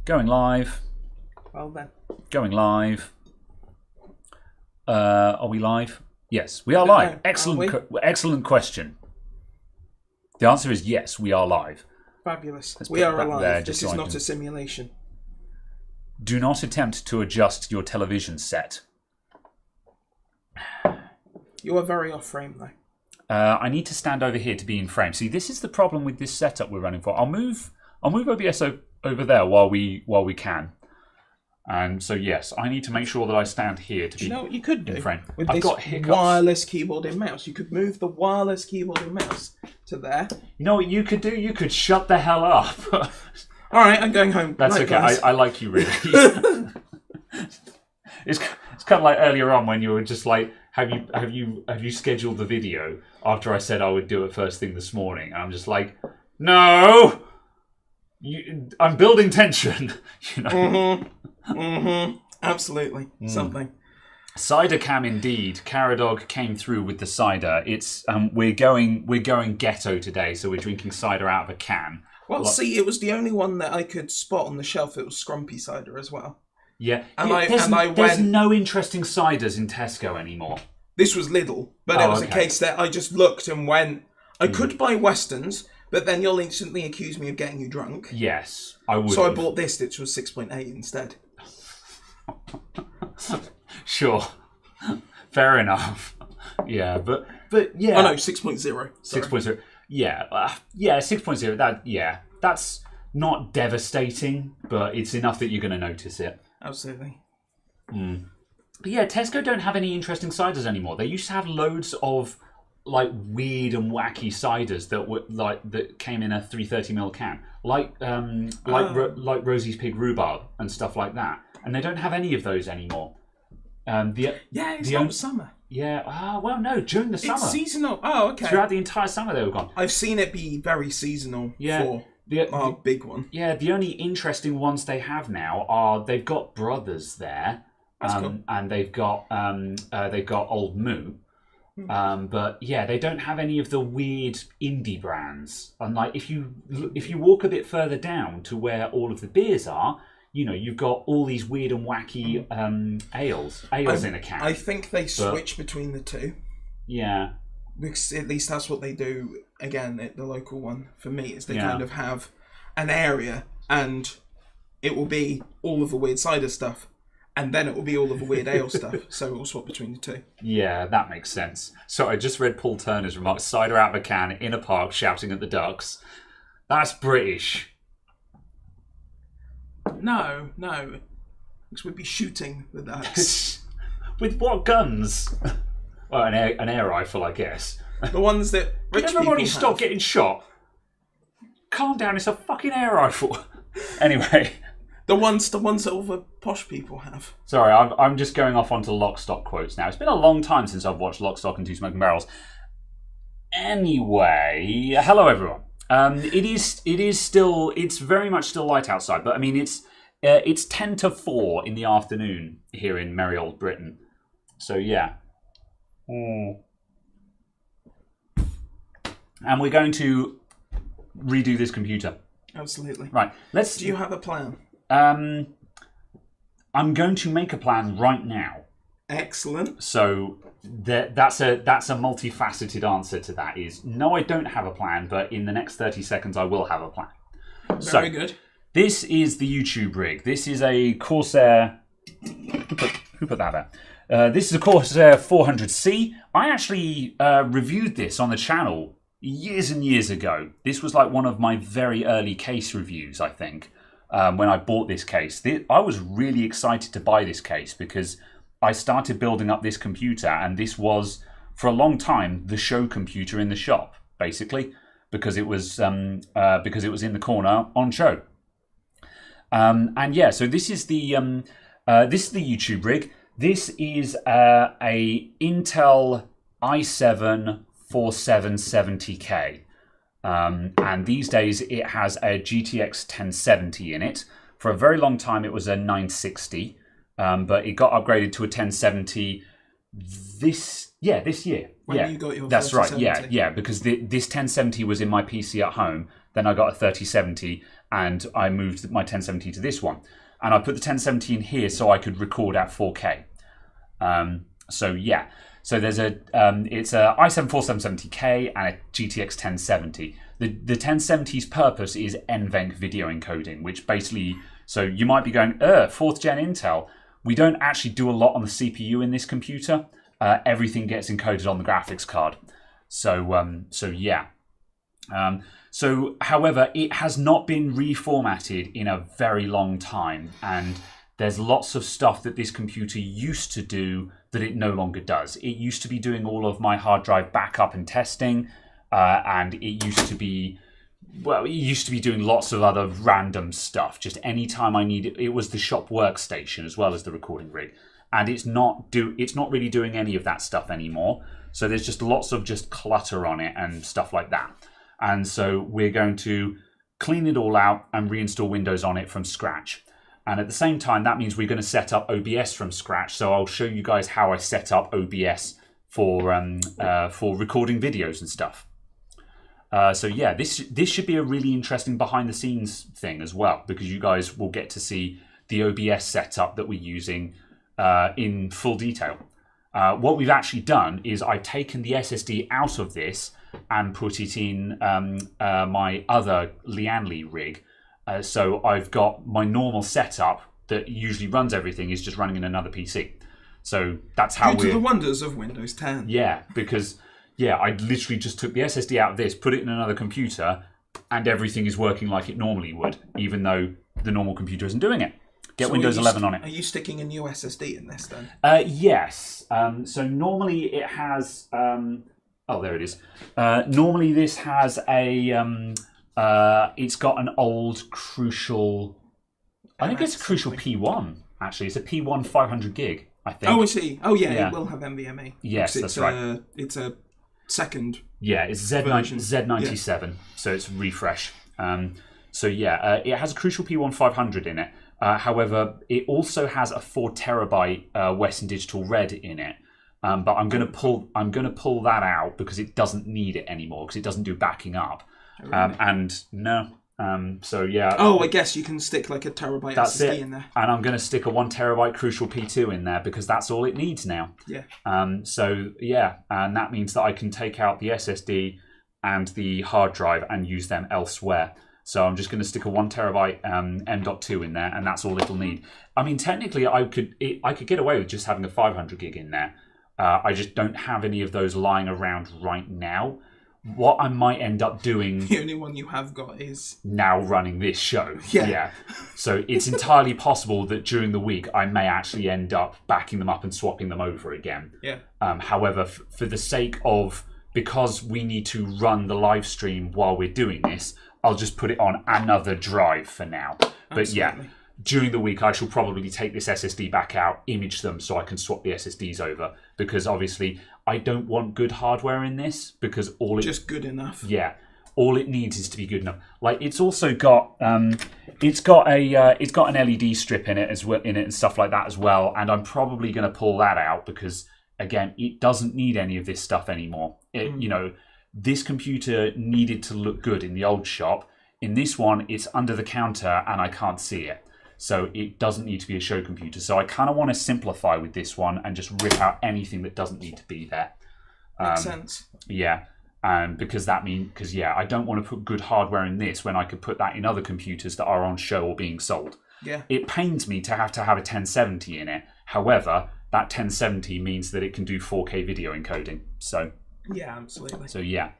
Going live. Well then. Going live. Are we live? Yes, we are live. Excellent question. The answer is yes, we are live. Fabulous. We are alive. This is not a simulation. Do not attempt to adjust your television set. You are very off frame though. I need to stand over here to be in frame. See, this is the problem with this setup we're running for. I'll move OBS over there while we can. And so yes, I need to make sure that I stand here to be. You know what you could do in frame. with I've this got hiccups. wireless keyboard and mouse? You could move the wireless keyboard and mouse to there. You know what you could do? You could shut the hell up. All right, I'm going home. That's Night, okay. I like you really. It's kind of like earlier on when you were just like, have you scheduled the video after I said I would do it first thing this morning? And I'm just like, no, I'm building tension. You know. Absolutely. Something. Cider cam indeed. Caradog came through with the cider. It's we're going ghetto today, so we're drinking cider out of a can. Well, see, it was the only one that I could spot on the shelf. It was Scrumpy cider as well. Yeah, there's no interesting ciders in Tesco anymore. This was Lidl, but it was a case that I just looked and went, I could buy Westerns, but then you'll instantly accuse me of getting you drunk. Yes, I would. So I bought this, which was 6.8 instead. Sure, fair enough. Yeah, but yeah. Oh no, 6.0. 6.0. Yeah, 6.0. That's not devastating, but it's enough that you're going to notice it. Absolutely. But yeah, Tesco don't have any interesting ciders anymore. They used to have loads of like weird and wacky ciders that were that came in a 330ml can, like Rosie's Pig Rhubarb and stuff like that. And they don't have any of those anymore. It's not summer. Yeah. Well, no, during the summer. It's seasonal. Oh, okay. Throughout the entire summer, they were gone. I've seen it be very seasonal. For the big one. Yeah, the only interesting ones they have now are they've got Brothers there, cool. And they've got Old Moo, but yeah, they don't have any of the weird indie brands. And like if you walk a bit further down to where all of the beers are, you know, you've got all these weird and wacky ales in a can. I think they switch between the two. Yeah. Because at least that's what they do, again, at the local one, for me, is they kind of have an area, and it will be all of the weird cider stuff, and then it will be all of the weird ale stuff, so it will swap between the two. Yeah, that makes sense. So I just read Paul Turner's remark, cider out of a can, in a park, shouting at the ducks. That's British. No. Because we'd be shooting the ducks. With what guns? Well, an air rifle, I guess. The ones that rich people everybody stop getting shot? Calm down, it's a fucking air rifle. Anyway. The ones that all the posh people have. Sorry, I'm just going off onto Lock, Stock quotes now. It's been a long time since I've watched Lock, Stock and Two Smoking Barrels. Anyway, hello everyone. It's very much still light outside, but I mean it's 10 to 4 in the afternoon here in merry old Britain. So yeah. And we're going to redo this computer. Absolutely. Right. Do you have a plan? I'm going to make a plan right now. Excellent. So that's a multifaceted answer to that. Is no, I don't have a plan, but in the next 30 seconds I will have a plan. Very good. This is the YouTube rig. This is a Corsair. Who put that there? This is a Corsair 400C. I actually reviewed this on the channel years and years ago. This was like one of my very early case reviews, I think, when I bought this case. I was really excited to buy this case because I started building up this computer, and this was, for a long time, the show computer in the shop, basically, because it was in the corner on show. And yeah, so this is the YouTube rig. This is a Intel i7 4770K. And these days it has a GTX 1070 in it. For a very long time it was a 960, but it got upgraded to a 1070 this year. When you got your that's right. 3070. Yeah, because this 1070 was in my PC at home. Then I got a 3070, and I moved my 1070 to this one, and I put the 1070 in here so I could record at 4K. So there's it's a i7-4770K and a GTX 1070. The 1070's purpose is NVENC video encoding, which basically, so you might be going, 4th gen Intel. We don't actually do a lot on the CPU in this computer. Everything gets encoded on the graphics card. However, it has not been reformatted in a very long time, and there's lots of stuff that this computer used to do that it no longer does. It used to be doing all of my hard drive backup and testing, and it used to be doing lots of other random stuff. Just any time I needed, it was the shop workstation as well as the recording rig, and it's not really doing any of that stuff anymore. So there's just lots of just clutter on it and stuff like that. And so we're going to clean it all out and reinstall Windows on it from scratch. And at the same time, that means we're going to set up OBS from scratch. So I'll show you guys how I set up OBS for recording videos and stuff. This should be a really interesting behind the scenes thing as well, because you guys will get to see the OBS setup that we're using in full detail. What we've actually done is I've taken the SSD out of this and put it in my other Lianli rig. So I've got my normal setup that usually runs everything is just running in another PC. So that's how Due to the wonders of Windows 10. Yeah, because I literally just took the SSD out of this, put it in another computer, and everything is working like it normally would, even though the normal computer isn't doing it. Get Windows 11 on it. Are you sticking a new SSD in this then? Yes. So normally it has... there it is. Normally this has a... it's got an old Crucial... I think it's a Crucial P1, actually. It's a P1 500 gig, I think. Oh, I see. Oh, yeah. It will have NVMe. Yes, that's right. It's a second... Yeah, it's Z97, so it's refresh. It has a Crucial P1 500 in it. However, it also has a 4 terabyte Western Digital Red in it. But I'm going to pull that out because it doesn't need it anymore, because it doesn't do backing up. Really? I guess you can stick like a terabyte SSD in there. And I'm going to stick a 1 terabyte Crucial P2 in there because that's all it needs now. Yeah. And that means that I can take out the SSD and the hard drive and use them elsewhere. So I'm just going to stick a 1 terabyte M.2 in there, and that's all it'll need. I mean, technically, I could get away with just having a 500 gig in there. I just don't have any of those lying around right now. What I might end up doing... The only one you have got is... Now running this show. Yeah. So it's entirely possible that during the week I may actually end up backing them up and swapping them over again. Yeah. However, for the sake of... Because we need to run the live stream while we're doing this, I'll just put it on another drive for now. Absolutely. But during the week I shall probably take this SSD back out, image them so I can swap the SSDs over. Because obviously... I don't want good hardware in this because just good enough. Yeah, all it needs is to be good enough. Like it's also got it's got an LED strip in it as well, and stuff like that as well. And I'm probably going to pull that out because again, it doesn't need any of this stuff anymore. This computer needed to look good in the old shop. In this one, it's under the counter and I can't see it. So it doesn't need to be a show computer. So I kind of want to simplify with this one and just rip out anything that doesn't need to be there. Makes sense. Yeah. Because I don't want to put good hardware in this when I could put that in other computers that are on show or being sold. Yeah. It pains me to have a 1070 in it. However, that 1070 means that it can do 4K video encoding. So yeah, absolutely. So yeah.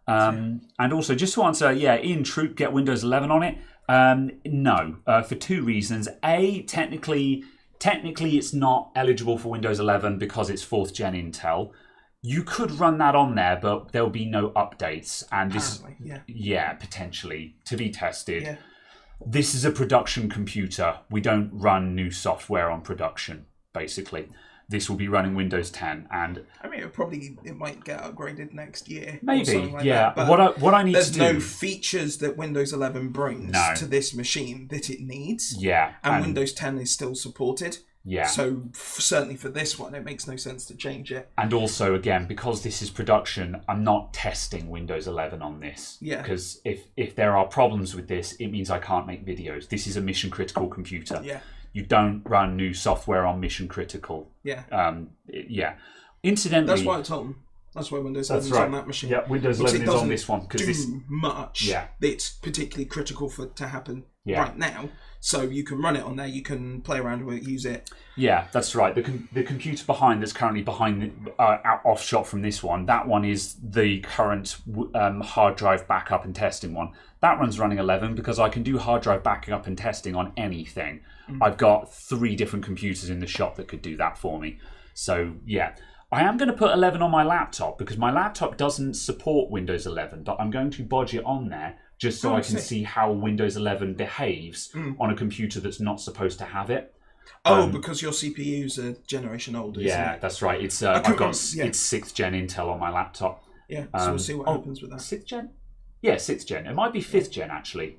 And also just to answer, in truth, get Windows 11 on it. No, for two reasons. A, technically it's not eligible for Windows 11 because it's 4th gen Intel. You could run that on there, but there'll be no updates. And potentially to be tested. Yeah. This is a production computer. We don't run new software on production, basically. This will be running Windows 10, and I mean, it might get upgraded next year. Maybe, like yeah. That. What I need to do. There's no features that Windows 11 brings to this machine that it needs. Yeah, and Windows 10 is still supported. Yeah. So certainly for this one, it makes no sense to change it. And also, again, because this is production, I'm not testing Windows 11 on this. Yeah. Because if there are problems with this, it means I can't make videos. This is a mission critical computer. Yeah. You don't run new software on mission critical. Yeah. Yeah. Incidentally, that's why I told them. That's why Windows 11 is on that machine. Yeah, Windows 11 is on this one because this much. Yeah. It's particularly critical to happen right now. So you can run it on there. You can play around with it, use it. Yeah, that's right. The computer that's currently behind off shot from this one. That one is the current hard drive backup and testing one. That one's running 11 because I can do hard drive backup and testing on anything. I've got 3 different computers in the shop that could do that for me. So yeah. I am going to put 11 on my laptop because my laptop doesn't support Windows 11, but I'm going to bodge it on there just so I can see how Windows 11 behaves on a computer that's not supposed to have it. Because your CPU's a generation older, yeah, isn't it? That's right. It's I've got it's 6th gen Intel on my laptop. Yeah, so we'll see what happens with that. 6th gen? Yeah, 6th gen. It might be 5th gen actually.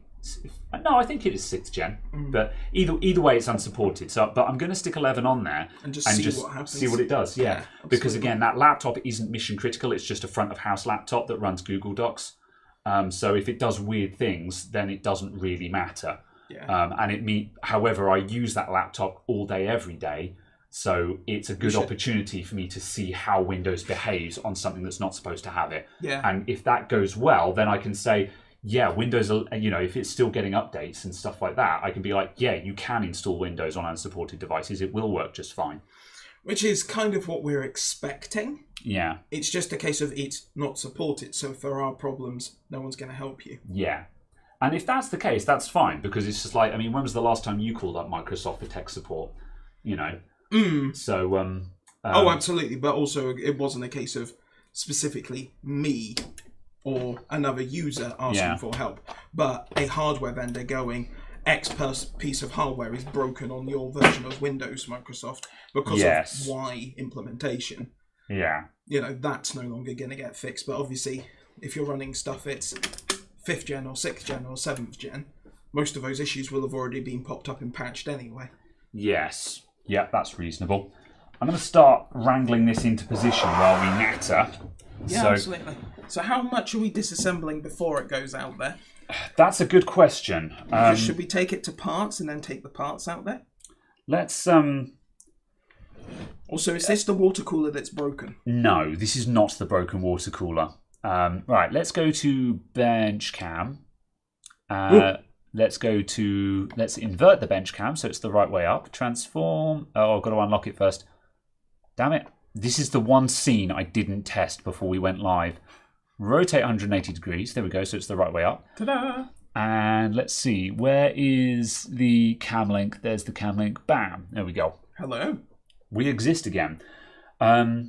No, I think it is 6th gen. But either way, it's unsupported. So, but I'm going to stick 11 on there and just see what it does. Yeah, because again, that laptop isn't mission critical. It's just a front of house laptop that runs Google Docs. So if it does weird things, then it doesn't really matter. Yeah. However, I use that laptop all day, every day. So it's a good opportunity for me to see how Windows behaves on something that's not supposed to have it. Yeah. And if that goes well, then I can say, yeah, Windows, if it's still getting updates and stuff like that, I can be like, yeah, you can install Windows on unsupported devices. It will work just fine. Which is kind of what we're expecting. Yeah. It's just a case of it's not supported. So if there are problems, no one's going to help you. Yeah. And if that's the case, that's fine. Because it's just like, when was the last time you called up Microsoft for tech support? So... oh, absolutely. But also, it wasn't a case of specifically me or another user asking for help, but a hardware vendor going, X piece of hardware is broken on your version of Windows, Microsoft, because of Y implementation. Yeah. That's no longer going to get fixed. But obviously, if you're running stuff, it's 5th gen or 6th gen or 7th gen, most of those issues will have already been popped up and patched anyway. Yes. Yeah, that's reasonable. I'm going to start wrangling this into position while we natter. Yeah, absolutely. So how much are we disassembling before it goes out there? That's a good question. Should we take it to parts and then take the parts out there? Let's... Also, is this the water cooler that's broken? No, this is not the broken water cooler. Right, let's go to bench cam. Let's invert the bench cam so it's the right way up. Transform. Oh, I've got to unlock it first. Damn it. This is the one scene I didn't test before we went live. Rotate 180 degrees. There we go. So it's the right way up. Ta-da! And let's see. Where is the cam link? There's the cam link. Bam. There we go. Hello. We exist again. There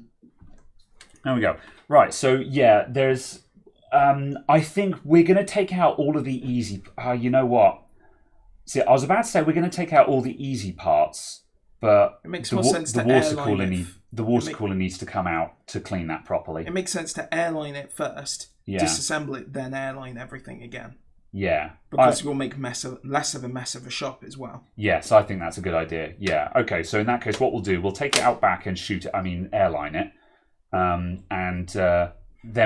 we go. Right. So, yeah, there's... I think we're going to take out all of the easy... you know what? See, I was about to say we're going to take out all the easy parts, but it makes more sense to airline the water cooler needs to come out to clean that properly. It makes sense to airline it first, disassemble it, then airline everything again. Yeah. Because we'll make less of a mess of a shop as well. Yes, I think that's a good idea. Yeah. Okay, so in that case, what we'll do, we'll take it out back and airline it. Then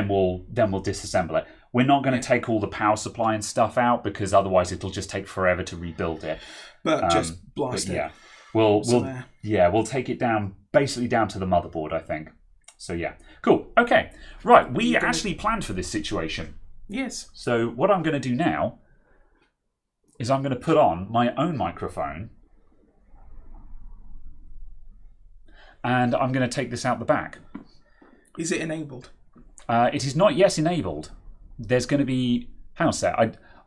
we'll disassemble it. We're not going to take all the power supply and stuff out because otherwise it'll just take forever to rebuild it. But just blast it. Yeah. We'll take it down, basically down to the motherboard, I think. So yeah. Cool. Okay. Right, we actually planned for this situation. Yes. So what I'm going to do now is I'm going to put on my own microphone and I'm going to take this out the back. Is it enabled? It is not yet enabled. There's going to be... Hang on a sec.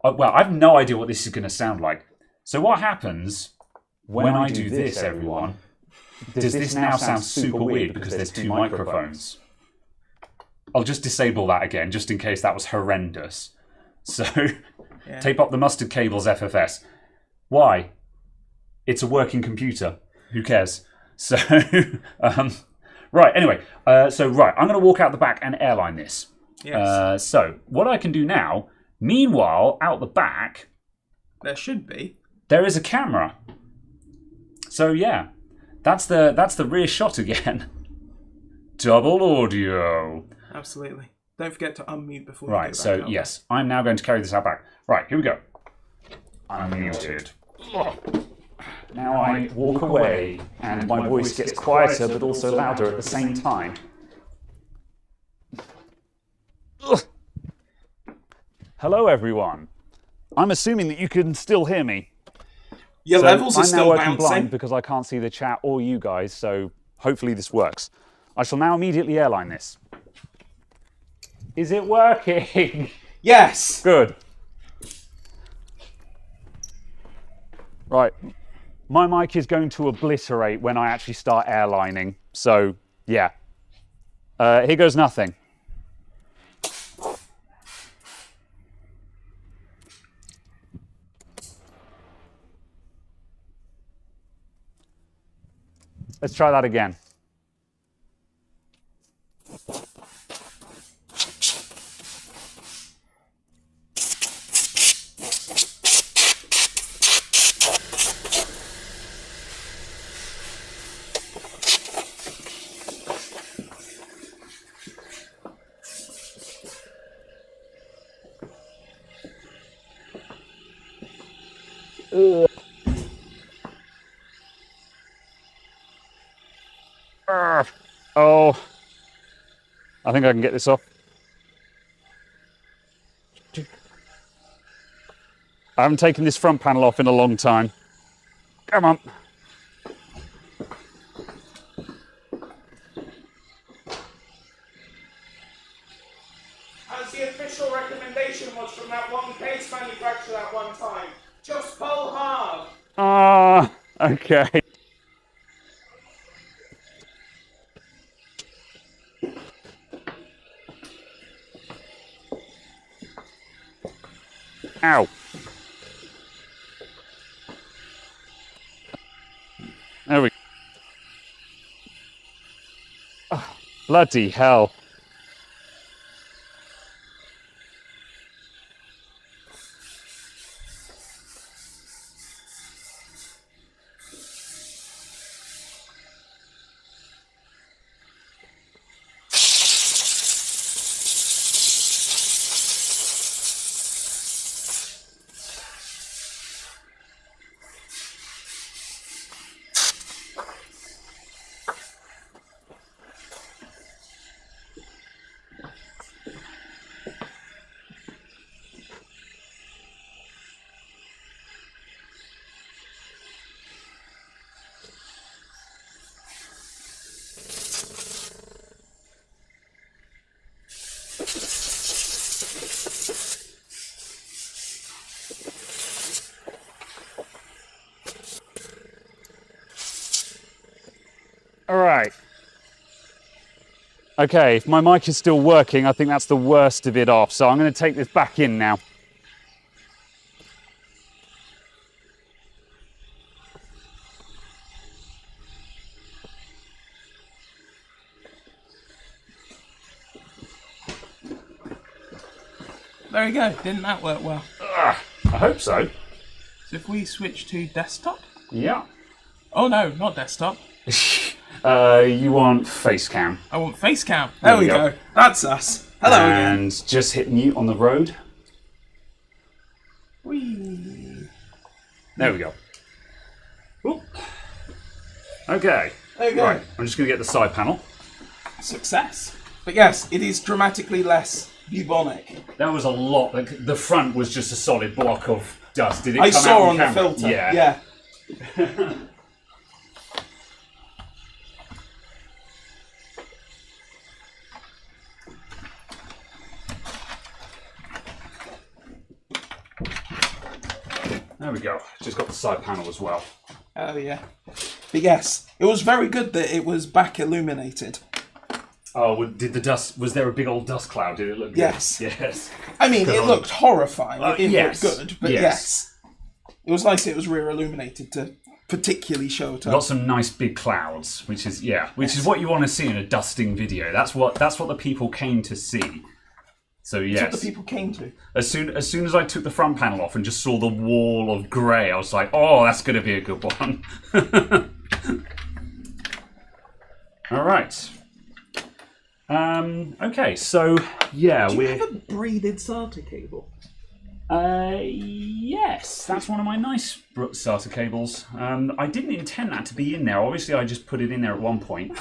I have no idea what this is going to sound like. So what happens when I do this, everyone? Does this now sound super weird because there's 2 microphones? I'll just disable that again, just in case that was horrendous. So, tape up the mustard cables, FFS. Why? It's a working computer. Who cares? So, right, anyway. I'm going to walk out the back and airline this. Yes. So, what I can do now, meanwhile, out the back... There should be. There is a camera. So, yeah. That's the rear shot again. Double audio. Absolutely. Don't forget to unmute before you Right, go back so out. yes, I'm now going to carry this out back. Right, here we go. Unmuted. Now I walk away and my voice gets quieter but also louder at the same time. Hello everyone. I'm assuming that you can still hear me. Your levels are I'm now still working bouncing. blind because I can't see the chat or you guys, so hopefully this works. I shall now immediately airline this. Is it working? Yes. Good. Right. My mic is going to obliterate when I actually start airlining. So, yeah. Here goes nothing. Let's try that again. Oh, I think I can get this off. I haven't taken this front panel off in a long time. Come on. As the official recommendation was from that one case manufacturer at one time, just pull hard. Ah, okay. Ow. There we go. Oh, bloody hell. All right. Okay, if my mic is still working, I think that's the worst of it off. So I'm going to take this back in now. There we go. Didn't that work well? I hope so. So if we switch to desktop? Yeah. Oh no, not desktop. You want face cam. I want face cam. There we go. That's us. Hello again. And just hit mute on the road. Whee. There we go. Oop. Okay. There you go. Right, I'm just going to get the side panel. Success. But yes, it is dramatically less bubonic. That was a lot. Like, the front was just a solid block of dust. Did it I come saw out on the camera? filter. Yeah. There we go. Just got the side panel as well. Oh yeah. But yes, it was very good that it was back illuminated. Oh, did the dust? Was there a big old dust cloud? Did it look good? Yes. Yes. I mean, it looked horrifying. It yes. looked good, but yes. It was nice it was rear illuminated to particularly show it Got up. some nice big clouds, which is is what you want to see in a dusting video. That's what the people came to see. So yes, That's what the people came to. as soon as I took the front panel off and just saw the wall of grey, I was like, oh, that's going to be a good one. All right. Okay, so yeah, Do you have a braided SATA cable? Yes, that's one of my nice SATA cables. I didn't intend that to be in there. Obviously, I just put it in there at one point.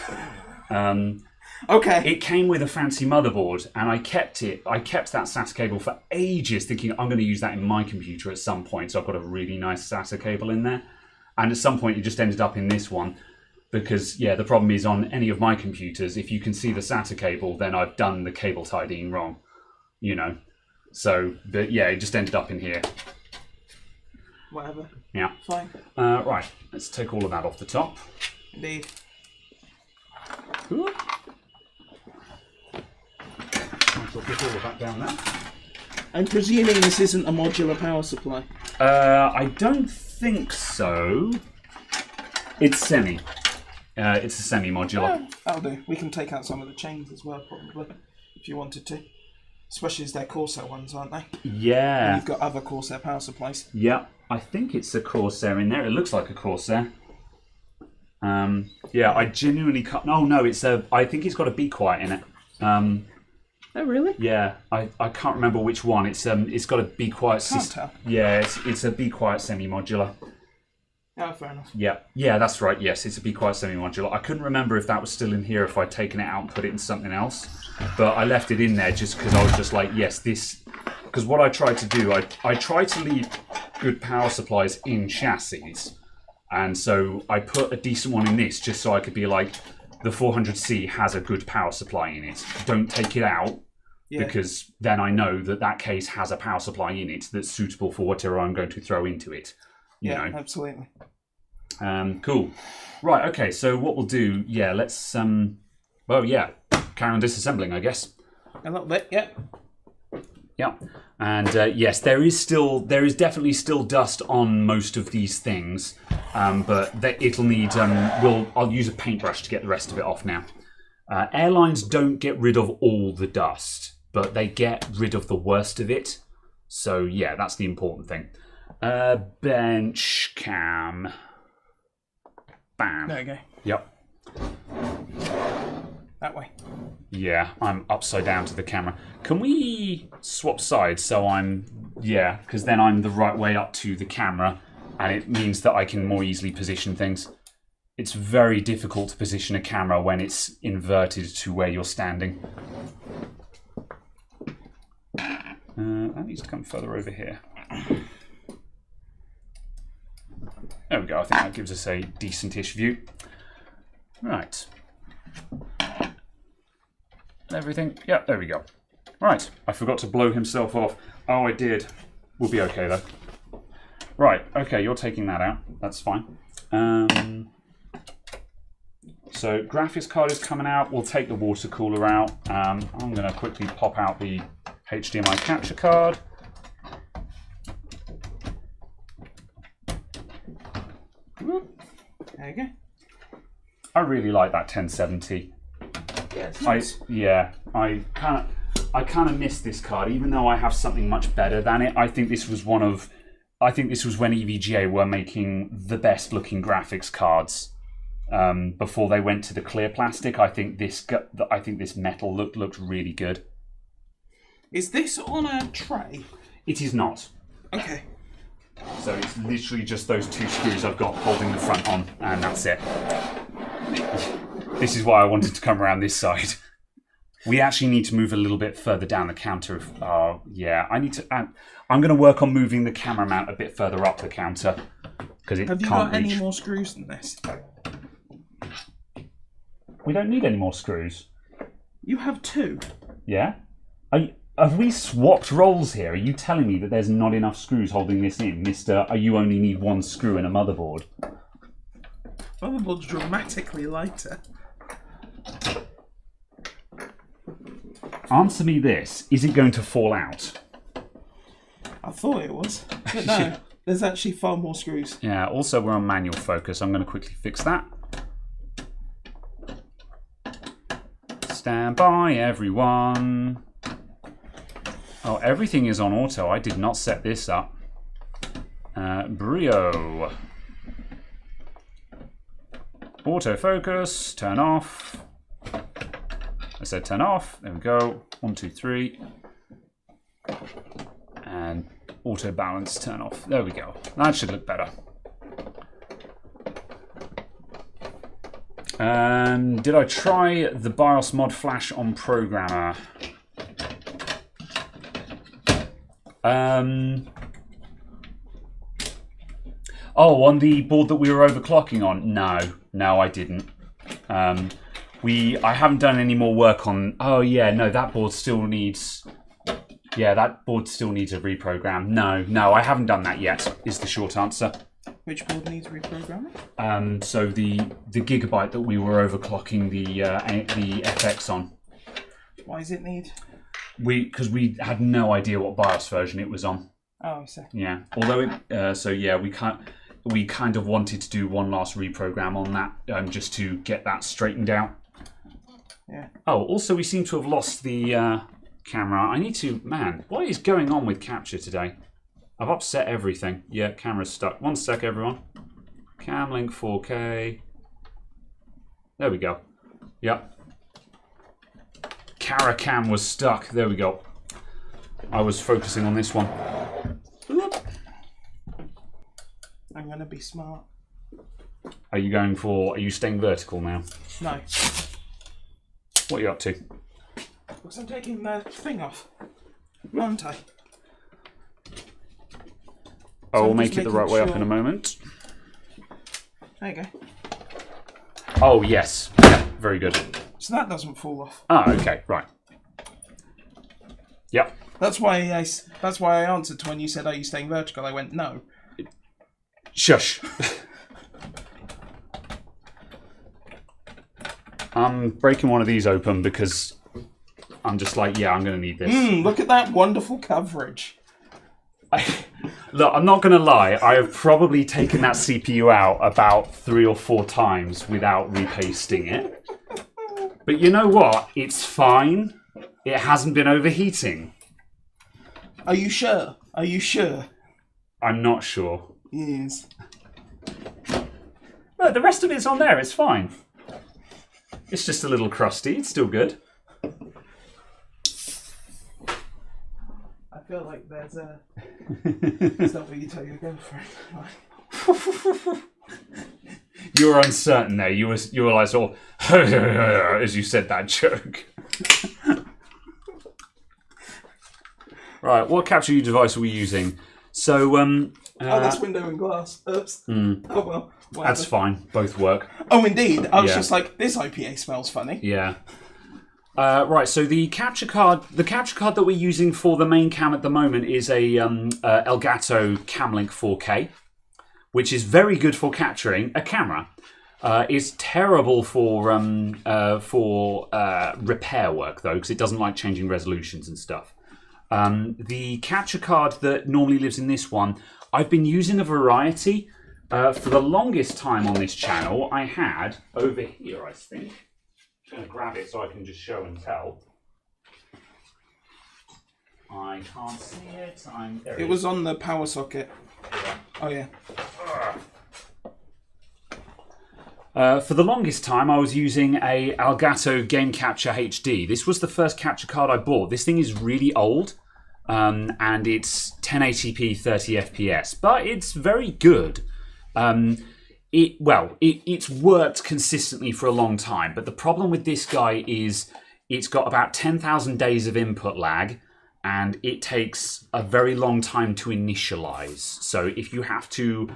Okay. It came with a fancy motherboard, and I kept it. I kept that SATA cable for ages, thinking I'm going to use that in my computer at some point. So I've got a really nice SATA cable in there, and at some point, it just ended up in this one. Because, yeah, the problem is on any of my computers, if you can see the SATA cable, then I've done the cable tidying wrong, you know. So, but yeah, it just ended up in here. Whatever. Yeah. Fine. Right, let's take all of that off the top. Indeed. Cool. I'll get all of that down there. I'm presuming this isn't a modular power supply. I don't think so. It's semi. It's a semi-modular. Oh, that'll do. We can take out some of the chains as well, probably, if you wanted to. Especially as they're Corsair ones, aren't they? Yeah. And you've got other Corsair power supplies. Yeah, I think it's a Corsair in there. It looks like a Corsair. Yeah, I genuinely can't... Oh, no, it's a... I think it's got a Be Quiet in it. Oh, really? Yeah, I can't remember which one. It's got a Be Quiet system. Yeah, it's a Be Quiet semi-modular. Oh, fair enough. Yeah, that's right. Yes, it's a Be Quiet semi-modular. I couldn't remember if that was still in here, if I'd taken it out and put it in something else. But I left it in there just because I was just like, yes, this... Because what I tried to do, I tried to leave good power supplies in chassis. And so I put a decent one in this just so I could be like, the 400C has a good power supply in it. Don't take it out, because then I know that that case has a power supply in it that's suitable for whatever I'm going to throw into it. You know. Absolutely. Cool. Right, okay, so what we'll do, let's, well, carry on disassembling, I guess. A little bit, yeah. Yeah, and yes, there is definitely still dust on most of these things, but it'll need, I'll use a paintbrush to get the rest of it off now. Airlines don't get rid of all the dust, but they get rid of the worst of it. So yeah, that's the important thing. Bench cam. Bam. There you go. Yep. That way. Yeah, I'm upside down to the camera. Can we swap sides so because then I'm the right way up to the camera, and it means that I can more easily position things. It's very difficult to position a camera when it's inverted to where you're standing. That needs to come further over here. There we go. I think that gives us a decent-ish view. Right. Everything. Yeah, there we go. Right. I forgot to blow himself off. Oh, I did. We'll be okay, though. Right. Okay, you're taking that out. That's fine. So, graphics card is coming out. We'll take the water cooler out. I'm going to quickly pop out the HDMI capture card. There you go. I really like that 1070. Yeah, it's nice. I kind of miss this card, even though I have something much better than it. I think this was when EVGA were making the best looking graphics cards before they went to the clear plastic. I think this metal looked really good. Is this on a tray? It is not. Okay. So it's literally just those two screws I've got holding the front on, and that's it. This is why I wanted to come around this side. We actually need to move a little bit further down the counter. I need to. I'm going to work on moving the camera mount a bit further up the counter because it can't reach. Have you got any more screws than this? We don't need any more screws. You have two. Yeah. Have we swapped roles here? Are you telling me that there's not enough screws holding this in, Mr. You only need one screw in a motherboard? Motherboard's dramatically lighter. Answer me this. Is it going to fall out? I thought it was. But no, there's actually far more screws. Yeah, also we're on manual focus. I'm going to quickly fix that. Stand by, everyone. Oh, everything is on auto. I did not set this up. Brio. Autofocus, turn off. I said turn off. There we go. 1, 2, 3. And auto balance, turn off. There we go. That should look better. Did I try the BIOS mod flash on programmer? Oh, on the board that we were overclocking on? No, I didn't. I haven't done any more work on. Oh yeah, no, that board still needs. Yeah, that board still needs a reprogram. No, I haven't done that yet. Is the short answer. Which board needs reprogramming? So the gigabyte that we were overclocking the FX on. Why does it need? Because we had no idea what BIOS version it was on. Oh, I see. Yeah, although we kind of wanted to do one last reprogram on that, just to get that straightened out. Yeah. Oh, also we seem to have lost the camera. I need to. Man, what is going on with capture today? I've upset everything. Yeah, camera's stuck. 1 sec, everyone. Camlink 4K. There we go. Yep. Caracam was stuck. There we go. I was focusing on this one. I'm going to be smart. Are you staying vertical now? No. What are you up to? Because I'm taking the thing off. Aren't I? Oh, we'll make it the right way up in a moment. There you go. Oh, yes. Yeah, very good. So that doesn't fall off. Ah, okay, right. Yep. That's why I answered when you said, "Are you staying vertical?" I went, "No." Shush. I'm breaking one of these open because I'm just like, yeah, I'm going to need this. Look at that wonderful coverage. Look, I'm not going to lie. I have probably taken that CPU out about 3 or 4 times without repasting it. But you know what? It's fine. It hasn't been overheating. Are you sure? Are you sure? I'm not sure. Yes. No, the rest of it's on there. It's fine. It's just a little crusty. It's still good. I feel like there's a... It's not what you tell your girlfriend. You were uncertain there. You were like sort of as you said that joke. Right, what capture device are we using? So, oh, that's window and glass. Oops. Oh well. Whatever. That's fine. Both work. Oh, indeed. I was just like, this IPA smells funny. Yeah. Right. So the capture card that we're using for the main cam at the moment is a Elgato Camlink 4K, which is very good for capturing a camera. It's terrible for repair work though, because it doesn't like changing resolutions and stuff. The capture card that normally lives in this one, I've been using a variety. For the longest time on this channel, I had over here, I think. I'm going to grab it so I can just show and tell. I can't see it. It was on the power socket. Yeah. Oh, yeah. For the longest time, I was using a Elgato Game Capture HD. This was the first capture card I bought. This thing is really old, and it's 1080p 30 FPS, but it's very good. It's worked consistently for a long time, but the problem with this guy is it's got about 10,000 days of input lag, and it takes a very long time to initialize. So if you have to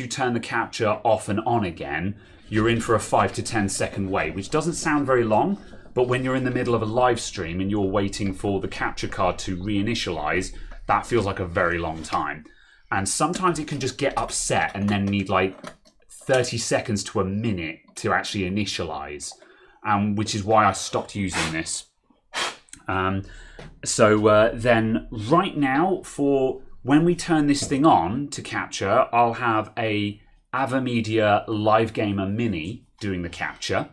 turn the capture off and on again, you're in for a 5 to 10 second wait, which doesn't sound very long, but when you're in the middle of a live stream and you're waiting for the capture card to reinitialize, that feels like a very long time. And sometimes it can just get upset and then need like 30 seconds to a minute to actually initialize, which is why I stopped using this. Then right now, for when we turn this thing on to capture, I'll have a AverMedia Live Gamer Mini doing the capture,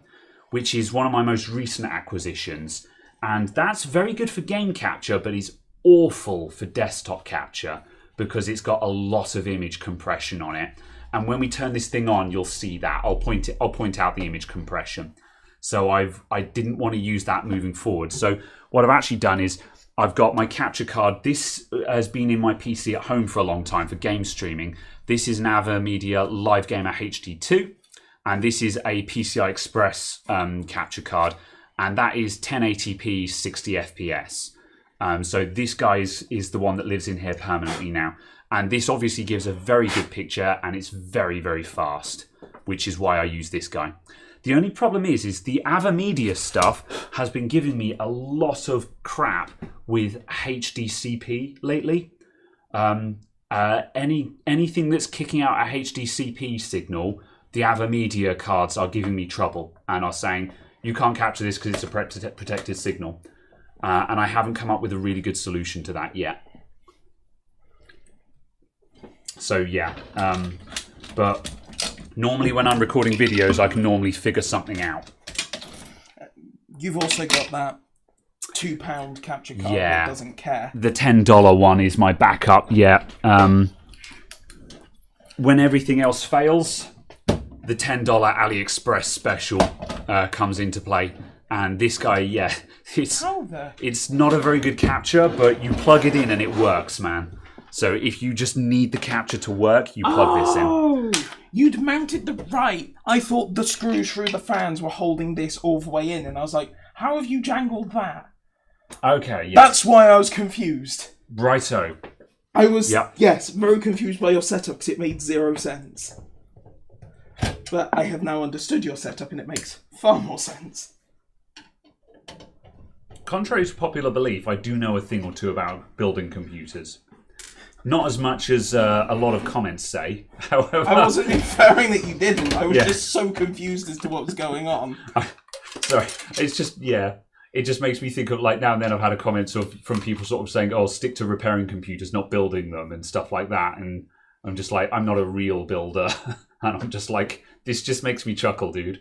which is one of my most recent acquisitions. And that's very good for game capture, but is awful for desktop capture, because it's got a lot of image compression on it. And when we turn this thing on, you'll see that. I'll point out the image compression. So I didn't want to use that moving forward. So what I've actually done is I've got my capture card. This has been in my PC at home for a long time for game streaming. This is an AverMedia Live Gamer HD2. And this is a PCI Express capture card. And that is 1080p 60 FPS. So this guy is the one that lives in here permanently now. And this obviously gives a very good picture, and it's very, very fast, which is why I use this guy. The only problem is the AverMedia stuff has been giving me a lot of crap with HDCP lately. Anything that's kicking out a HDCP signal, the AverMedia cards are giving me trouble and are saying, you can't capture this because it's a protected signal. And I haven't come up with a really good solution to that yet. So yeah, but normally when I'm recording videos, I can normally figure something out. You've also got that £2 capture card that doesn't care. The $10 one is my backup, yeah. When everything else fails, the $10 AliExpress special comes into play. And this guy, yeah, it's not a very good capture, but you plug it in and it works, man. So if you just need the capture to work, you plug this in. Oh, you'd mounted the right. I thought the screws through the fans were holding this all the way in, and I was like, how have you jangled that? Okay, yes. That's why I was confused. Righto. I was, yes, very confused by your setup because it made 0 sense. But I have now understood your setup and it makes far more sense. Contrary to popular belief, I do know a thing or two about building computers. Not as much as a lot of comments say, however. I wasn't inferring that you didn't. I was just so confused as to what was going on. Sorry. It's just, it just makes me think of, like, now and then I've had a comment from people sort of saying, oh, stick to repairing computers, not building them and stuff like that. And I'm just like, I'm not a real builder. And I'm just like, this just makes me chuckle, dude.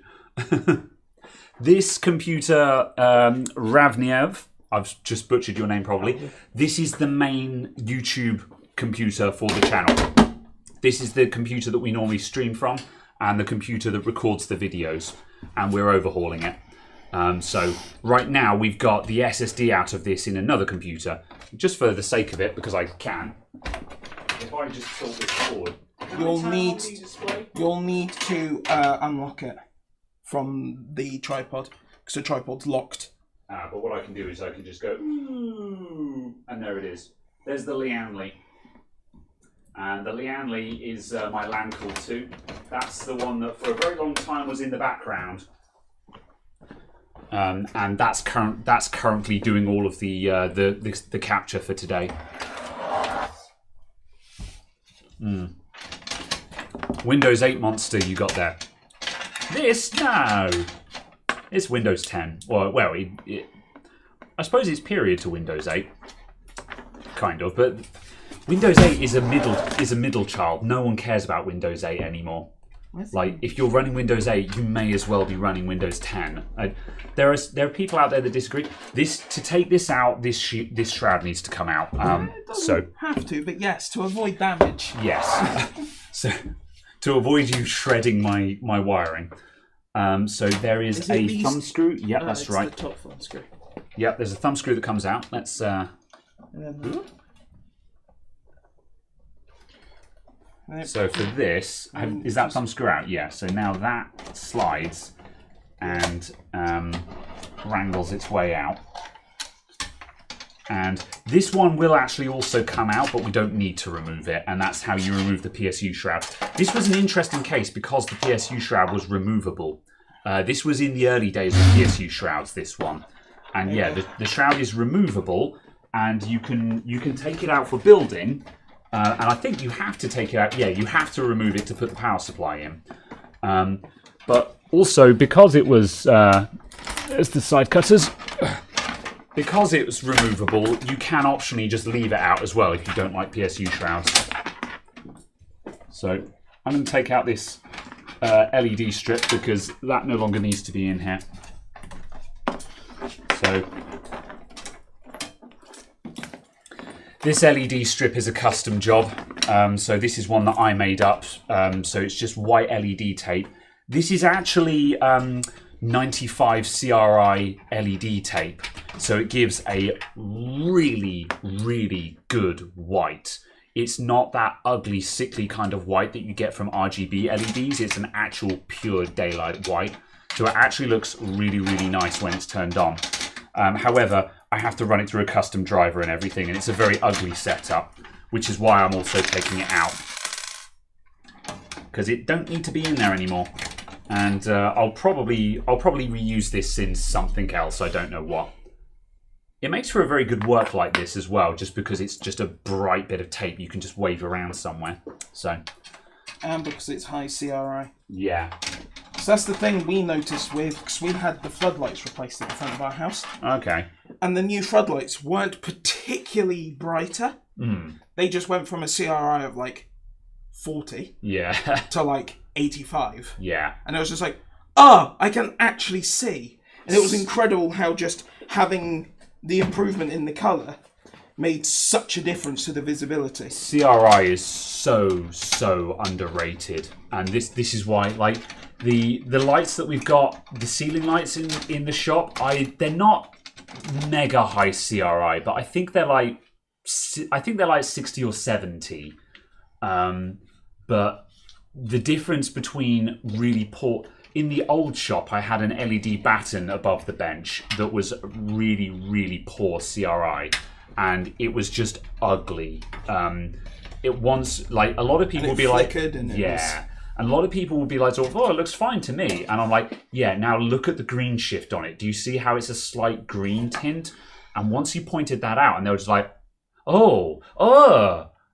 This computer, Ravniev, I've just butchered your name probably. This is the main YouTube computer for the channel. This is the computer that we normally stream from and the computer that records the videos, and we're overhauling it. So right now we've got the SSD out of this in another computer, just for the sake of it, because I can. If I just tilt this forward, you'll need to unlock it from the tripod, because the tripod's locked. But what I can do is I can just go, ooh, and there it is. There's the Lianli. And the Lianli is my LAN call 2. That's the one that for a very long time was in the background. And that's currently doing all of the capture for today. Windows 8 monster you got there. This? No. It's Windows 10. Well, I suppose it's period to Windows 8. Kind of, but Windows 8 is a middle child. No one cares about Windows 8 anymore. Like, if you're running Windows 8, you may as well be running Windows 10. There are people out there that disagree. To take this out, this shroud needs to come out. It doesn't have to, but yes, to avoid damage. Yes. So to avoid you shredding my wiring. So there is a thumb screw. Yep, that's right. The top thumb screw. Yep, there's a thumb screw that comes out. Let's. So for this, is that thumb screw out? Yeah. So now that slides and wrangles its way out. And this one will actually also come out, but we don't need to remove it. And that's how you remove the PSU shroud. This was an interesting case because the PSU shroud was removable. This was in the early days of PSU shrouds, this one. And yeah, the shroud is removable, and you can take it out for building. And I think you have to take it out. Yeah, you have to remove it to put the power supply in. But also, because it was... there's the side cutters. Because it was removable, you can optionally just leave it out as well if you don't like PSU shrouds. So I'm going to take out this LED strip because that no longer needs to be in here. So this LED strip is a custom job. So this is one that I made up. So it's just white LED tape. This is actually 95 CRI LED tape. So it gives a really, really good white. It's not that ugly, sickly kind of white that you get from RGB LEDs. It's an actual pure daylight white. So it actually looks really, really nice when it's turned on. However, I have to run it through a custom driver and everything, and it's a very ugly setup, which is why I'm also taking it out. Because it don't need to be in there anymore. And I'll probably reuse this in something else, I don't know what. It makes for a very good work like this as well, just because it's just a bright bit of tape you can just wave around somewhere. So, and because it's high CRI. Yeah. So that's the thing we noticed because we had the floodlights replaced at the front of our house. Okay. And the new floodlights weren't particularly brighter. They just went from a CRI of like 40 to like 85. Yeah. And it was just like, I can actually see. And it was incredible how just having the improvement in the colour made such a difference to the visibility. CRI is so underrated, and this is why, like, the lights that we've got, the ceiling lights in the shop, they're not mega high CRI, but I think they're like 60 or 70. But the difference between really poor. In the old shop, I had an LED batten above the bench that was really, really poor CRI, and it was just ugly. It once, like, a lot of people would be like, and a lot of people would be like, oh, it looks fine to me. And I'm like, yeah, now look at the green shift on it. Do you see how it's a slight green tint? And once you pointed that out, and they were just like, oh.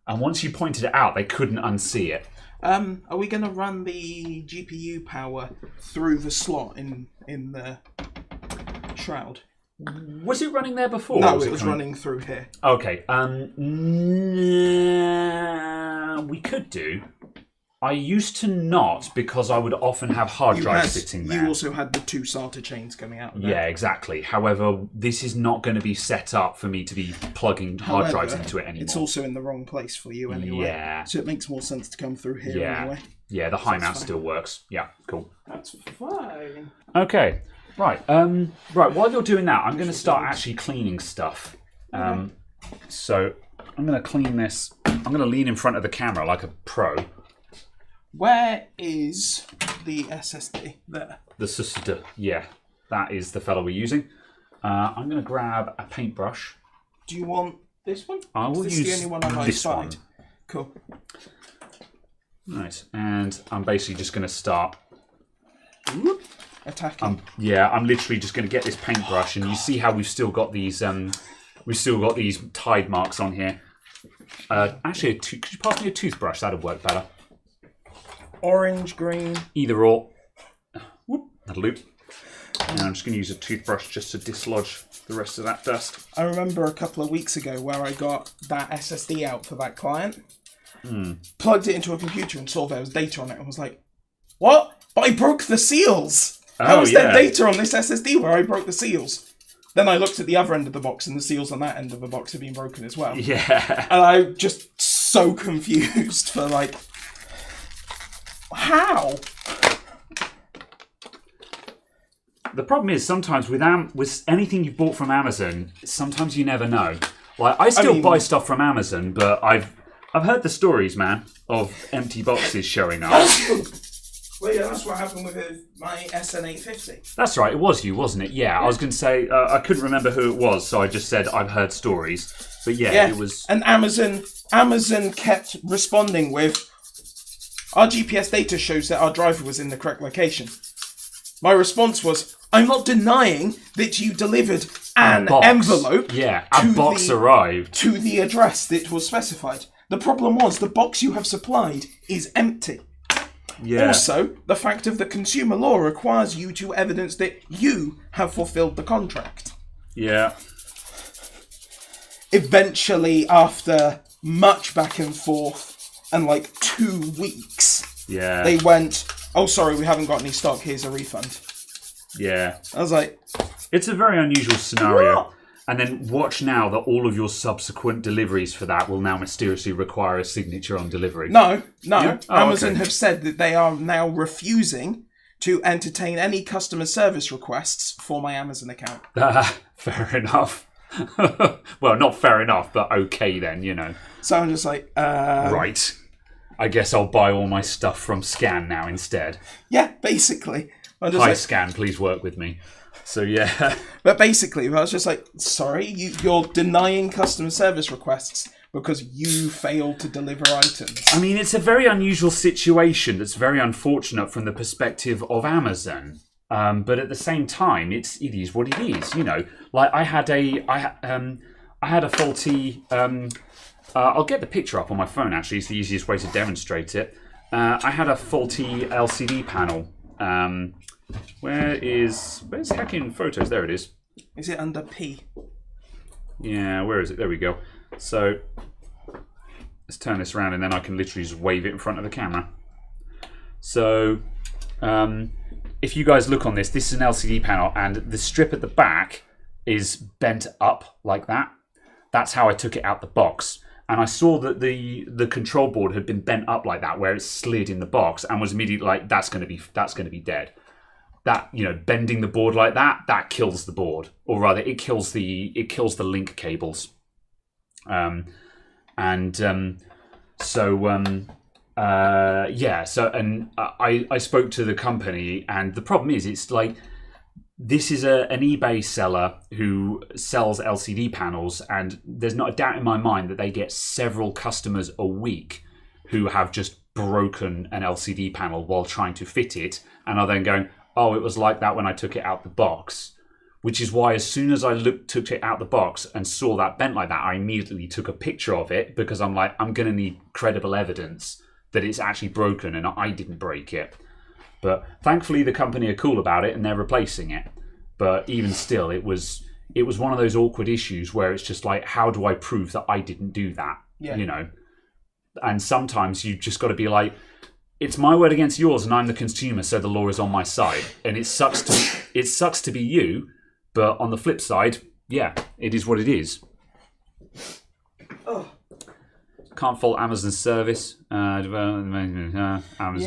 And once you pointed it out, they couldn't unsee it. Are we going to run the GPU power through the slot in the shroud? Was it running there before? No, it was running through here. Okay. We could do. I used to not, because I would often have hard drives sitting there. You also had the two SATA chains coming out of there. Yeah, exactly. However, this is not going to be set up for me to be plugging hard drives into it anymore. It's also in the wrong place for you anyway. Yeah. So it makes more sense to come through here anyway. Yeah, the high mount still works. Yeah, cool. That's fine. Okay. Right. Right. While you're doing that, I'm going to start actually cleaning stuff. So I'm going to clean this. I'm going to lean in front of the camera like a pro. Where is the SSD? There. The SSD. Yeah, that is the fellow we're using. I'm going to grab a paintbrush. Do you want this one? I will use the only one I this one. Cool. Nice. And I'm basically just going to start attacking. I'm literally just going to get this paintbrush, and you see how we've still got these tide marks on here. Actually, could you pass me a toothbrush? That'll work better. Orange, green. Either or. Whoop, that'll loop. And I'm just going to use a toothbrush just to dislodge the rest of that dust. I remember a couple of weeks ago where I got that SSD out for that client, plugged it into a computer and saw there was data on it and was like, what? But I broke the seals! How is there data on this SSD where I broke the seals? Then I looked at the other end of the box and the seals on that end of the box had been broken as well. Yeah. And I'm just so confused for like, how? The problem is sometimes with anything you've bought from Amazon, sometimes you never know. Like I still buy stuff from Amazon, but I've heard the stories, man, of empty boxes showing up. Well, yeah, that's what happened with my SN850. That's right, it was you, wasn't it? Yeah, I was going to say, I couldn't remember who it was, so I just said I've heard stories. But yeah, it was... And Amazon kept responding with, our GPS data shows that our driver was in the correct location. My response was, I'm not denying that you delivered an envelope. Yeah, a box arrived. To the address that was specified. The problem was the box you have supplied is empty. Yeah. Also, the fact of the consumer law requires you to evidence that you have fulfilled the contract. Yeah. Eventually, after much back and forth and like 2 weeks, they went, oh, sorry, we haven't got any stock, here's a refund. Yeah. I was like... It's a very unusual scenario. What? And then watch now that all of your subsequent deliveries for that will now mysteriously require a signature on delivery. No. Yeah? Oh, Amazon okay. have said that they are now refusing to entertain any customer service requests for my Amazon account. Fair enough. Well, not fair enough, but okay then, you know. So I'm just like, Right. I guess I'll buy all my stuff from Scan now instead. Yeah, basically. I'm just Hi, like, Scan, please work with me. So, yeah. But basically, I was just like, sorry, you're denying customer service requests because you failed to deliver items. I mean, it's a very unusual situation that's very unfortunate from the perspective of Amazon. But at the same time, it is what it is. You know, like I had a faulty. I'll get the picture up on my phone. Actually, it's the easiest way to demonstrate it. I had a faulty LCD panel. Where's hacking photos? There it is. Is it under P? Yeah, where is it? There we go. So let's turn this around, and then I can literally just wave it in front of the camera. So. If you guys look on this, this is an LCD panel, and the strip at the back is bent up like that. That's how I took it out the box. And I saw that the control board had been bent up like that, where it slid in the box, and was immediately like, that's going to be dead. That, you know, bending the board like that kills the board, or rather, it kills the link cables. I spoke to the company, and the problem is, it's like, this is an eBay seller who sells LCD panels, and there's not a doubt in my mind that they get several customers a week who have just broken an LCD panel while trying to fit it, and are then going, oh, it was like that when I took it out the box. Which is why, as soon as I took it out the box and saw that bent like that, I immediately took a picture of it, because I'm like, I'm going to need credible evidence that it's actually broken and I didn't break it. But thankfully the company are cool about it and they're replacing it. But even still, it was one of those awkward issues where it's just like, how do I prove that I didn't do that? Yeah. You know? And sometimes you've just got to be like, it's my word against yours and I'm the consumer, so the law is on my side. And it sucks to be you, but on the flip side, yeah, it is what it is. Oh. Can't fault Amazon's service. Amazon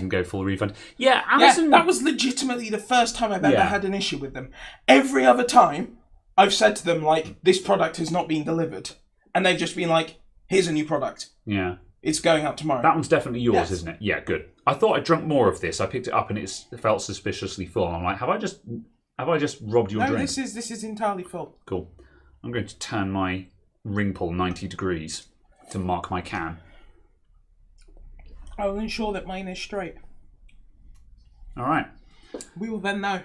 go full refund. Yeah, Amazon. Yeah, that was legitimately the first time I've ever had an issue with them. Every other time, I've said to them, like, this product has not been delivered. And they've just been like, here's a new product. Yeah. It's going out tomorrow. That one's definitely yours, Yes. isn't it? Yeah, good. I thought I drunk more of this. I picked it up and it felt suspiciously full. I'm like, have I just robbed your No, drink? this is entirely full. Cool. I'm going to turn my ring pull 90 degrees to mark my can. I will ensure that mine is straight. All right. We will then know.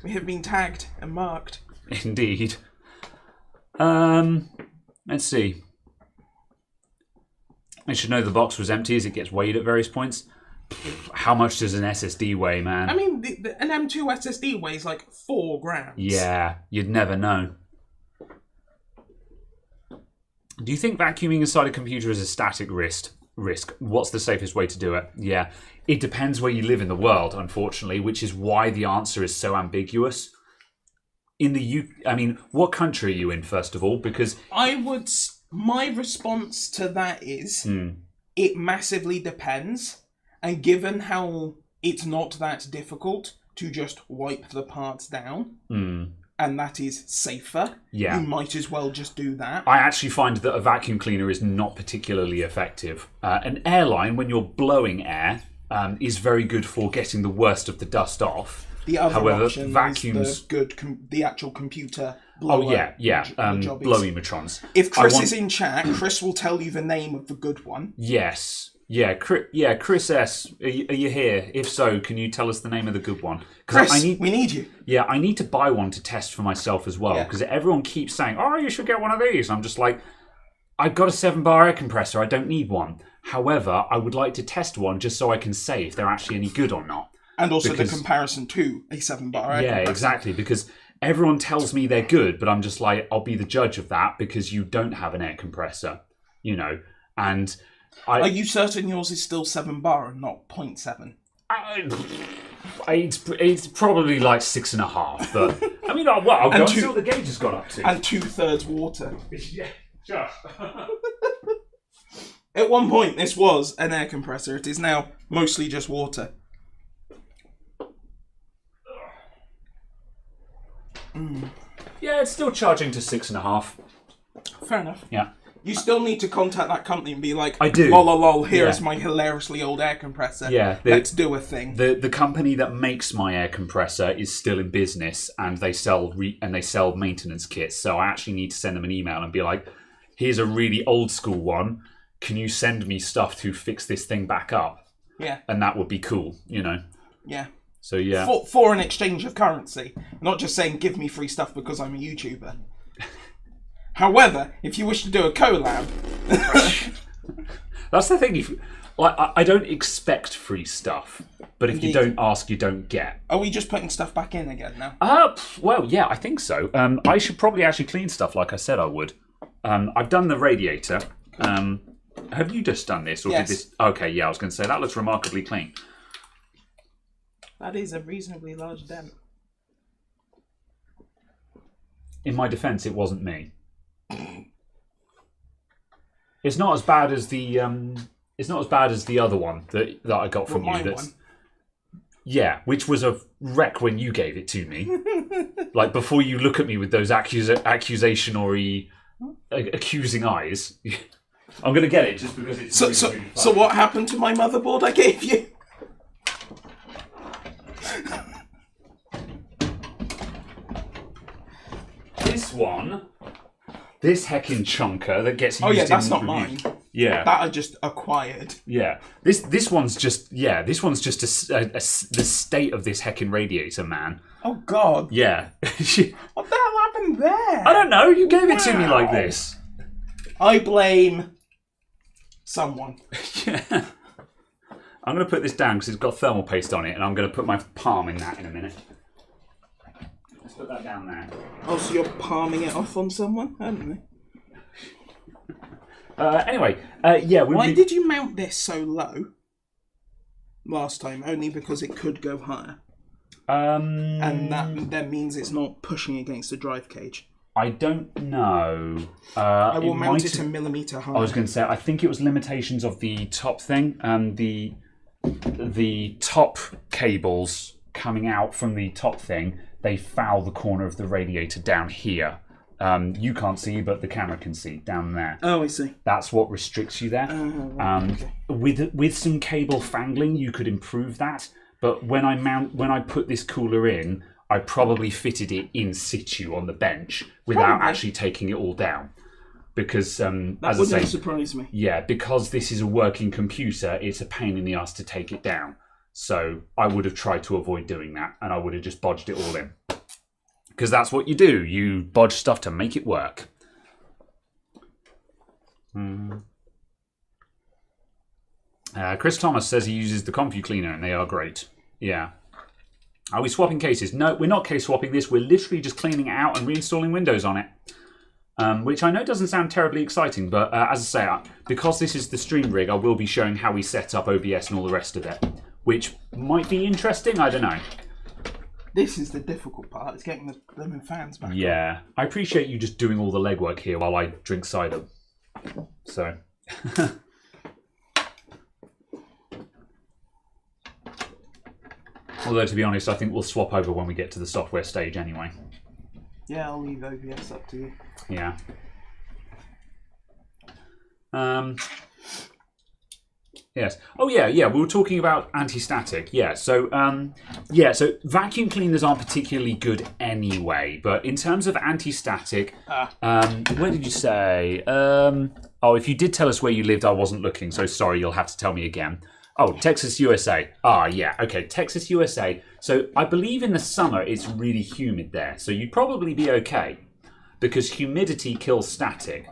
We have been tagged and marked. Indeed. Let's see. I should know the box was empty as it gets weighed at various points. How much does an SSD weigh, man? I mean, an M2 SSD weighs like 4 grams. Yeah, you'd never know. Do you think vacuuming inside a computer is a static risk? What's the safest way to do it? Yeah, it depends where you live in the world, unfortunately, which is why the answer is so ambiguous. In the I mean, what country are you in, first of all? Because my response to that is, it massively depends. And given how it's not that difficult to just wipe the parts down, and that is safer, you might as well just do that. I actually find that a vacuum cleaner is not particularly effective. An airline, when you're blowing air, is very good for getting the worst of the dust off. The other However, option vacuums... is the actual computer blower. Oh, yeah. Blow-ematrons. If Chris is in chat, Chris will tell you the name of the good one. Yes. Yeah, Chris S. Are you here? If so, can you tell us the name of the good one? Chris, we need you. Yeah, I need to buy one to test for myself as well, because everyone keeps saying, oh, you should get one of these. I'm just like, I've got a 7-bar air compressor. I don't need one. However, I would like to test one just so I can say if they're actually any good or not. And also the comparison to a 7-bar air compressor. Yeah, exactly, because everyone tells me they're good, but I'm just like, I'll be the judge of that because you don't have an air compressor, you know, and... Are you certain yours is still 7-bar and not 0.7? It's probably like 6.5, but I mean, I'll go and see what the gauge has got up to. And 2/3 water. Yeah, just. At one point, this was an air compressor. It is now mostly just water. Yeah, it's still charging to 6.5. Fair enough. Yeah. You still need to contact that company and be like, I do. Lol, here's my hilariously old air compressor. Yeah. Let's do a thing. The company that makes my air compressor is still in business, and they sell maintenance kits. So I actually need to send them an email and be like, here's a really old school one. Can you send me stuff to fix this thing back up? Yeah. And that would be cool, you know. Yeah. So yeah. For an exchange of currency. Not just saying give me free stuff because I'm a YouTuber. However, if you wish to do a collab... That's the thing. I don't expect free stuff, but if you don't ask, you don't get. Are we just putting stuff back in again now? Well, yeah, I think so. I should probably actually clean stuff like I said I would. I've done the radiator. Have you just done this? Or yes. Did this? Okay, yeah, I was going to say, that looks remarkably clean. That is a reasonably large dent. In my defence, it wasn't me. It's not as bad as the other one that I got from you. That's yeah, which was a wreck when you gave it to me. Like before you look at me with those accusatory, accusing eyes. I'm gonna get it just because it's really fun. So what happened to my motherboard I gave you? This heckin' chunker that gets used. Oh yeah, that's not mine. Yeah, that I just acquired. Yeah, this one's just the state of this heckin' radiator, man. Oh god. Yeah. What the hell happened there? I don't know. You gave it to me like this. I blame someone. Yeah. I'm gonna put this down because it's got thermal paste on it, and I'm gonna put my palm in that in a minute. Let's put that down there. Oh, so you're palming it off on someone, haven't you? Anyway, yeah. Why did you mount this so low last time? Only because it could go higher. And that means it's not pushing against the drive cage. I don't know. I will mount it a millimetre higher. I was going to say, I think it was limitations of the top thing. The top cables coming out from the top thing, they foul the corner of the radiator down here. You can't see, but the camera can see down there. Oh, I see. That's what restricts you there. Okay. With some cable fangling, you could improve that. But when I put this cooler in, I probably fitted it in situ on the bench without actually taking it all down. Because, as I say, surprise me. Yeah, because this is a working computer, it's a pain in the ass to take it down. So I would have tried to avoid doing that, and I would have just bodged it all in. Because that's what you do. You bodge stuff to make it work. Chris Thomas says he uses the CompuCleaner, and they are great. Yeah. Are we swapping cases? No, we're not case swapping this. We're literally just cleaning it out and reinstalling Windows on it. Which I know doesn't sound terribly exciting, but as I say, because this is the stream rig, I will be showing how we set up OBS and all the rest of it. Which might be interesting, I don't know. This is the difficult part, it's getting the blooming fans back. Yeah, I appreciate you just doing all the legwork here while I drink cider. So... Although, to be honest, I think we'll swap over when we get to the software stage anyway. Yeah, I'll leave OBS up to you. Yeah. Yes. Oh, yeah. We were talking about anti-static. Yeah. So, so vacuum cleaners aren't particularly good anyway. But in terms of anti-static, where did you say? Oh, if you did tell us where you lived, I wasn't looking. So sorry, you'll have to tell me again. Oh, Texas, USA. Yeah. Okay, Texas, USA. So I believe in the summer it's really humid there. So you'd probably be okay because humidity kills static.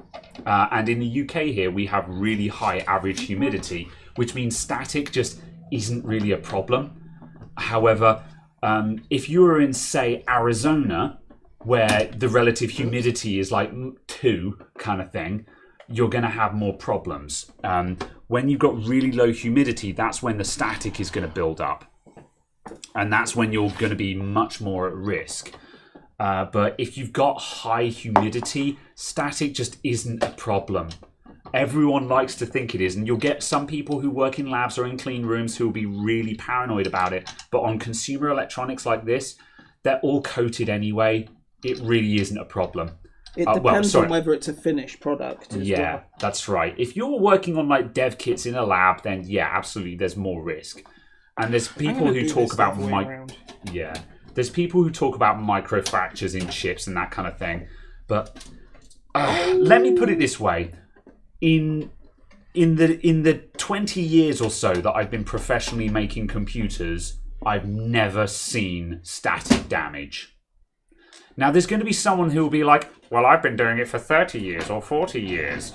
And in the UK here, we have really high average humidity, which means static just isn't really a problem. However, if you were in, say, Arizona, where the relative humidity is like 2 kind of thing, you're going to have more problems. When you've got really low humidity, that's when the static is going to build up. And that's when you're going to be much more at risk. But if you've got high humidity, static just isn't a problem. Everyone likes to think it is, and you'll get some people who work in labs or in clean rooms who will be really paranoid about it. But on consumer electronics like this, they're all coated anyway. It really isn't a problem. It depends on whether it's a finished product. Yeah, that's right. If you're working on like dev kits in a lab, then yeah, absolutely, there's more risk. And there's people who talk about there's people who talk about microfractures in chips and that kind of thing. But let me put it this way: in the 20 years or so that I've been professionally making computers, I've never seen static damage. Now, there's going to be someone who will be like, well, I've been doing it for 30 years or 40 years.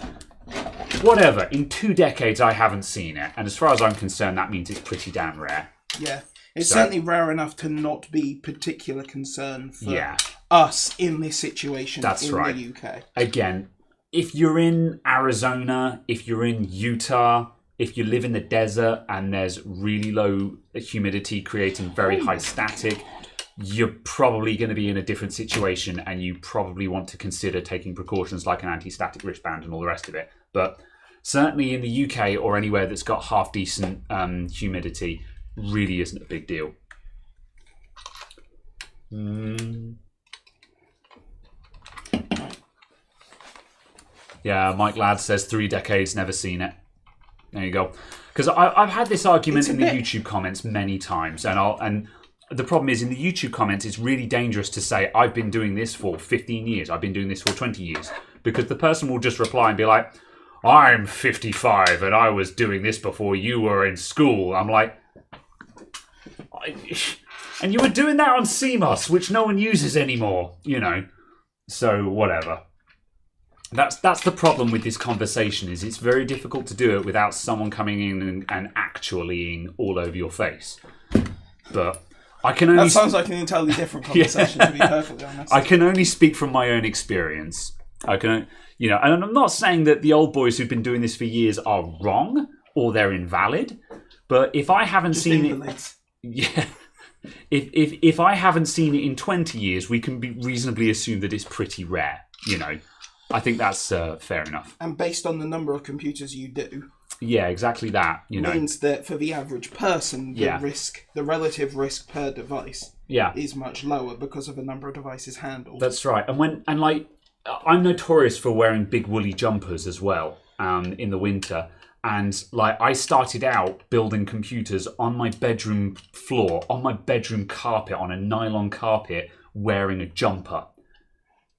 Whatever. In 2 decades, I haven't seen it. And as far as I'm concerned, that means it's pretty damn rare. Yeah. It's certainly rare enough to not be particular concern for us in this situation the UK. Again, if you're in Arizona, if you're in Utah, if you live in the desert and there's really low humidity creating very high static, you're probably going to be in a different situation, and you probably want to consider taking precautions like an anti-static wristband and all the rest of it. But certainly in the UK or anywhere that's got half decent humidity, really isn't a big deal. Yeah, Mike Ladd says 3 decades, never seen it. There you go. Because I've had this argument in the YouTube comments many times, and the problem is in the YouTube comments, it's really dangerous to say, I've been doing this for 15 years, I've been doing this for 20 years. Because the person will just reply and be like, I'm 55 and I was doing this before you were in school. I'm like, and you were doing that on CMOS, which no one uses anymore, you know. So, whatever. That's the problem with this conversation, is it's very difficult to do it without someone coming in and actually all over your face. But I can only... That sounds like an entirely different conversation, to be perfectly honest. I can only speak from my own experience. And I'm not saying that the old boys who've been doing this for years are wrong or they're invalid, but if I haven't seen it... If I haven't seen it in 20 years, we can reasonably assume that it's pretty rare, you know. I think that's fair enough. And based on the number of computers you do... Yeah, exactly that. Means that for the average person, the relative risk per device is much lower because of the number of devices handled. That's right. And I'm notorious for wearing big woolly jumpers as well in the winter. And I started out building computers on my bedroom floor, on my bedroom carpet, on a nylon carpet, wearing a jumper.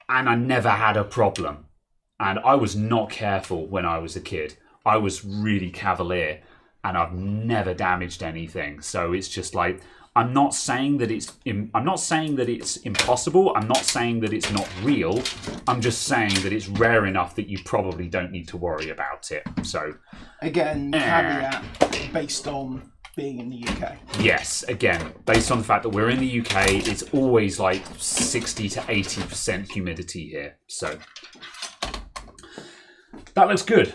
And I never had a problem. And I was not careful when I was a kid. I was really cavalier, and I've never damaged anything. So it's just like, I'm not saying that it's impossible. I'm not saying that it's not real. I'm just saying that it's rare enough that you probably don't need to worry about it. So again, caveat based on being in the UK. Yes, again, based on the fact that we're in the UK, it's always like 60 to 80% humidity here. So that looks good.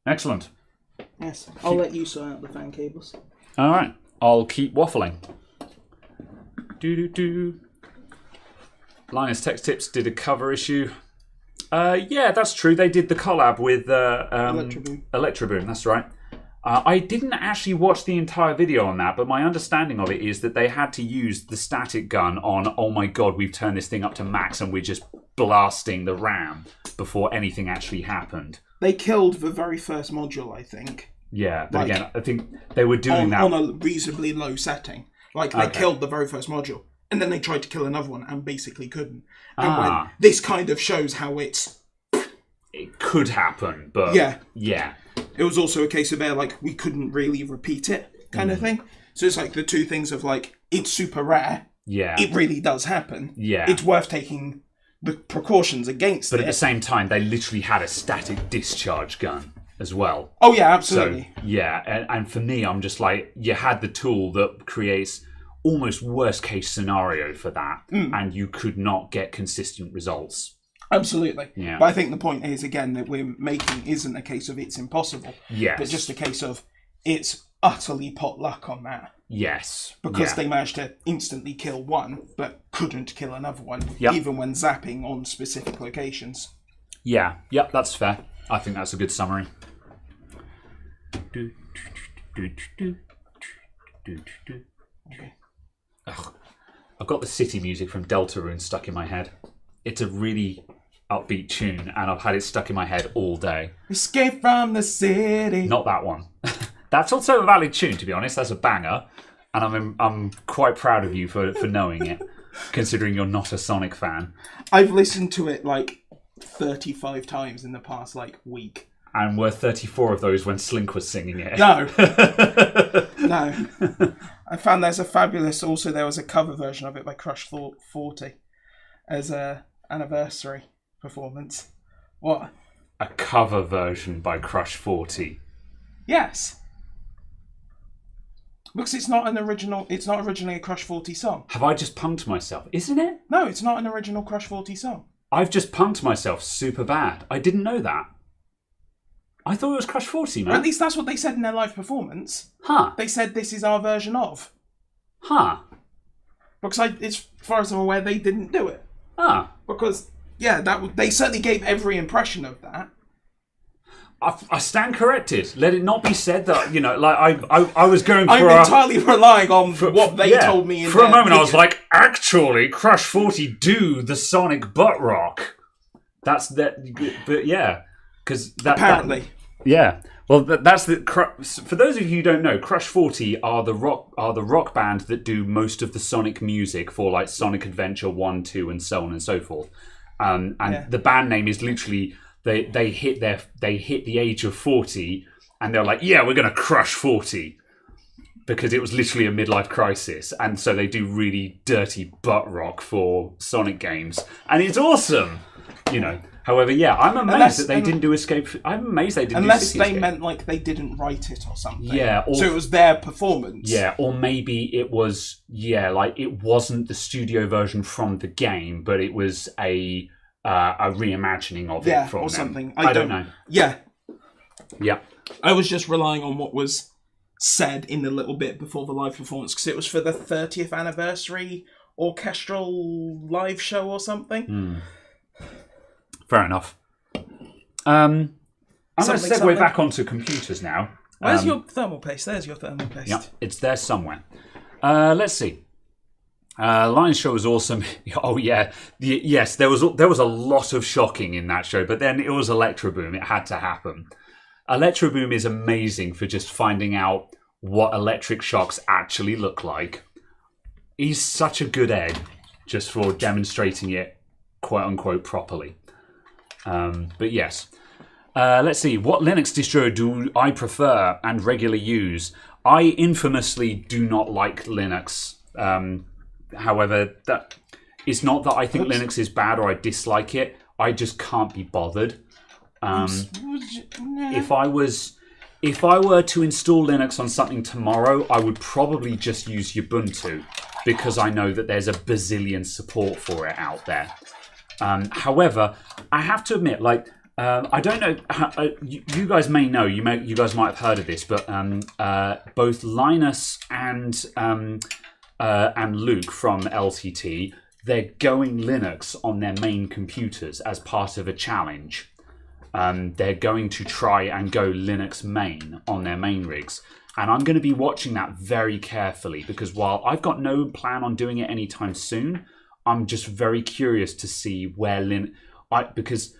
Excellent. Yes, I'll let you sort out the fan cables. All right, I'll keep waffling. Linus Tech Tips did a cover issue. Yeah, that's true. They did the collab with Electroboom. That's right. I didn't actually watch the entire video on that, but my understanding of it is that they had to use the static gun on, oh my god, we've turned this thing up to max and we're just blasting the RAM before anything actually happened. They killed the very first module, I think. Yeah, but again, I think they were doing that on a reasonably low setting. They killed the very first module, and then they tried to kill another one and basically couldn't. And this kind of shows how it could happen, but yeah. It was also a case of we couldn't really repeat it kind of thing. So it's like the two things of it's super rare. Yeah. It really does happen. Yeah. It's worth taking the precautions against it. But at the same time, they literally had a static discharge gun as well. Oh, yeah, absolutely. So, yeah, and for me, I'm just you had the tool that creates almost worst case scenario for that, and you could not get consistent results. Absolutely. Yeah. But I think the point is, again, that we're making isn't a case of it's impossible. Yes. But just a case of it's utterly potluck on that. Yes. Because they managed to instantly kill one, but couldn't kill another one, even when zapping on specific locations. Yeah, yep, that's fair. I think that's a good summary. Okay. Ugh. I've got the city music from Deltarune stuck in my head. It's a really upbeat tune, and I've had it stuck in my head all day. Escape from the city. Not that one. That's also a valid tune, to be honest. That's a banger, and I'm quite proud of you for knowing it, considering you're not a Sonic fan. I've listened to it like 35 times in the past week. And were 34 of those when Slink was singing it? No. No. I found there was a cover version of it by Crush 40 as a anniversary performance. What? A cover version by Crush 40? Yes. Because it's not originally a Crush 40 song. Have I just punked myself? Isn't it? No, it's not an original Crush 40 song. I've just punked myself super bad. I didn't know that. I thought it was Crush 40, man. Or at least that's what they said in their live performance. Huh. They said this is our version of. Huh. Because as far as I'm aware, they didn't do it. Ah. Because, they certainly gave every impression of that. I stand corrected. Let it not be said that, I was going for I'm entirely relying on what they told me. For a moment, I was like, actually, Crush 40 do the Sonic butt rock. That's that. But yeah. Because apparently. Yeah. Well, that's the. For those of you who don't know, Crush 40 are the rock band that do most of the Sonic music for like Sonic Adventure 1, 2, and so on and so forth. The band name is literally they hit the age of 40 and they're like, yeah, we're gonna crush 40 because it was literally a midlife crisis, and so they do really dirty butt rock for Sonic games, and it's awesome, However, I'm amazed that they didn't do Escape. I'm amazed they didn't do City Escape. Meant like they didn't write it or something. Yeah. So it was their performance. Yeah, or maybe it was, it wasn't the studio version from the game, but it was a reimagining of it from or them. Something. I don't know. Yeah. Yeah. I was just relying on what was said in the little bit before the live performance, because it was for the 30th anniversary orchestral live show or something. Fair enough. I'm going to segue back onto computers now. Where's your thermal paste? There's your thermal paste. Yeah, it's there somewhere. Let's see. Lion's Show was awesome. Oh yeah, yes. There was a lot of shocking in that show, but then it was Electro Boom. It had to happen. Electro Boom is amazing for just finding out what electric shocks actually look like. He's such a good egg just for demonstrating it, quote unquote, properly. But yes, let's see. What Linux distro do I prefer and regularly use? I infamously do not like Linux. However, that it's not that I think Linux is bad or I dislike it. I just can't be bothered. If I were to install Linux on something tomorrow, I would probably just use Ubuntu because I know that there's a bazillion support for it out there. However, I have to admit, I don't know. You guys may know. You guys might have heard of this, but both Linus and Luke from LTT, they're going Linux on their main computers as part of a challenge. They're going to try and go Linux main on their main rigs. And I'm going to be watching that very carefully because while I've got no plan on doing it anytime soon, I'm just very curious to see where because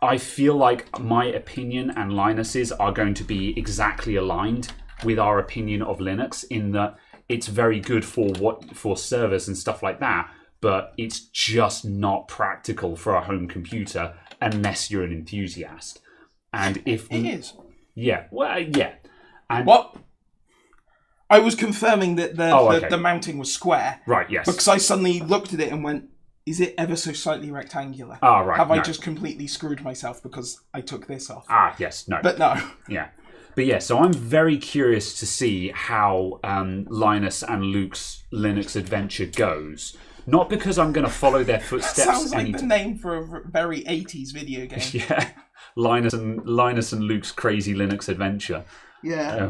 I feel like my opinion and Linus's are going to be exactly aligned with our opinion of Linux in that it's very good for servers and stuff like that, but it's just not practical for a home computer unless you're an enthusiast. And if it is. Yeah. Well, yeah. And what? I was confirming that the mounting was square. Right, yes. Because I suddenly looked at it and went, is it ever so slightly rectangular? Ah, right. Have I just completely screwed myself because I took this off? Ah, yes. No. But no. Yeah. But yeah, so I'm very curious to see how Linus and Luke's Linux adventure goes. Not because I'm going to follow their footsteps. Sounds like the name for a very 80s video game. Yeah. Linus and Luke's crazy Linux adventure. Yeah.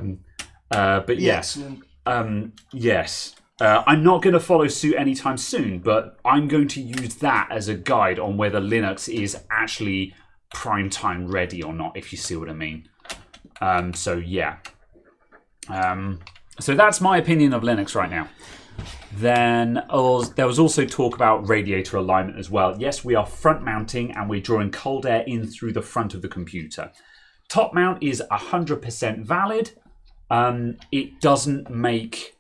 But yes, Excellent. yes. I'm not going to follow suit anytime soon, but I'm going to use that as a guide on whether Linux is actually prime time ready or not, if you see what I mean. So yeah. So that's my opinion of Linux right now. Then there was also talk about radiator alignment as well. Yes, we are front mounting and we're drawing cold air in through the front of the computer. Top mount is 100% valid. It doesn't make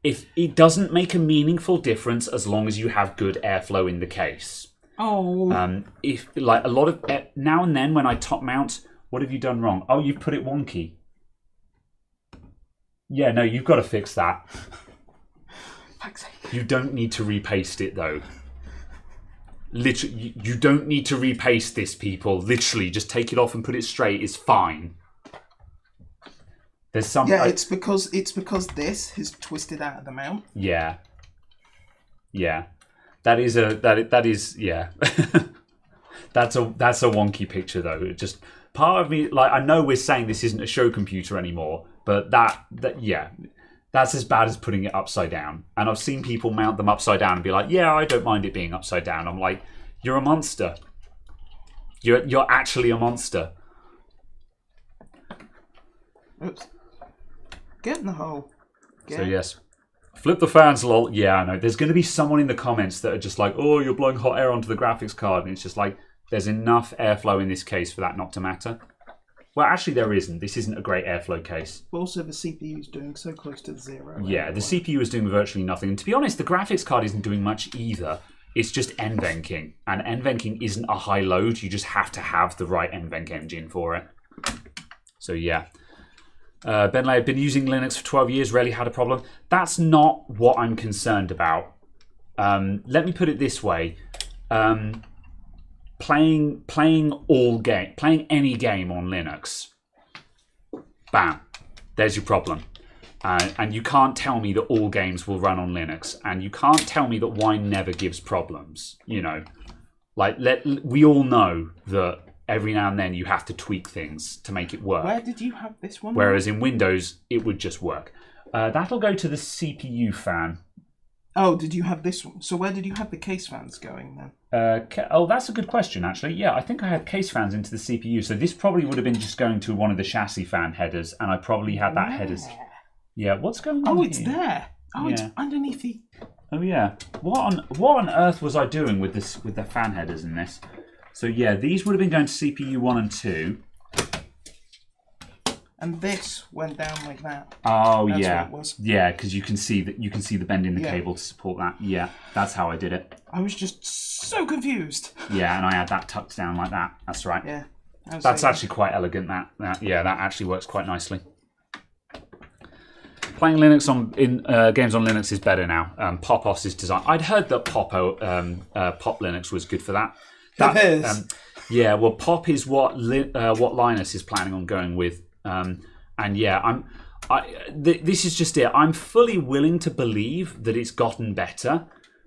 a meaningful difference as long as you have good airflow in the case. Oh. If like a lot of now and then when I top mount, what have you done wrong? Oh, you've put it wonky. Yeah, no, you've got to fix that. You don't need to repaste it though. Literally, you don't need to repaste this, people. Literally, just take it off and put it straight. It's fine. There's some. Yeah, it's because this is twisted out of the mount. Yeah. Yeah, that is yeah. That's a wonky picture though. It just part of me, like, I know we're saying this isn't a show computer anymore, but that yeah. That's as bad as putting it upside down. And I've seen people mount them upside down and be like, yeah, I don't mind it being upside down. I'm like, you're a monster. You're actually a monster. Oops. Get in the hole. So yes. Flip the fans, lol. Yeah, I know. There's going to be someone in the comments that are just like, oh, you're blowing hot air onto the graphics card. And it's just like, there's enough airflow in this case for that not to matter. Well, actually, there isn't. This isn't a great airflow case. But also, the CPU is doing so close to zero. Yeah, the CPU is doing virtually nothing. And to be honest, the graphics card isn't doing much either. It's just NVENCing. And NVENCing isn't a high load. You just have to have the right NVENC engine for it. So, yeah. Benley, I've been using Linux for 12 years, rarely had a problem. That's not what I'm concerned about. Let me put it this way. Playing any game on Linux, bam, there's your problem. And you can't tell me that all games will run on Linux, and you can't tell me that Wine never gives problems. You know, like we all know that every now and then you have to tweak things to make it work. Where did you have this one? Whereas in Windows, it would just work. That'll go to the CPU fan. Oh, did you have this one? So where did you have the case fans going then? Oh, that's a good question, actually. Yeah, I think I had case fans into the CPU. So this probably would have been just going to one of the chassis fan headers, and I probably had that headers. Yeah, what's going on? Oh, it's there. Oh, yeah. It's underneath the. Oh yeah. What on earth was I doing with this with the fan headers in this? So yeah, these would have been going to CPU 1 and 2. And this went down like that. Oh, that's yeah. What it was. Yeah, because you can see the bend in the cable to support that. Yeah, that's how I did it. I was just so confused. Yeah, and I had that tucked down like that. That's right. Yeah. That's actually quite elegant. That actually works quite nicely. Playing Linux in games on Linux is better now. Pop!OS is designed. I'd heard that Pop Linux was good for that. It is. Yeah, well, Pop is what Linus is planning on going with. And yeah, this is just it. I'm fully willing to believe that it's gotten better,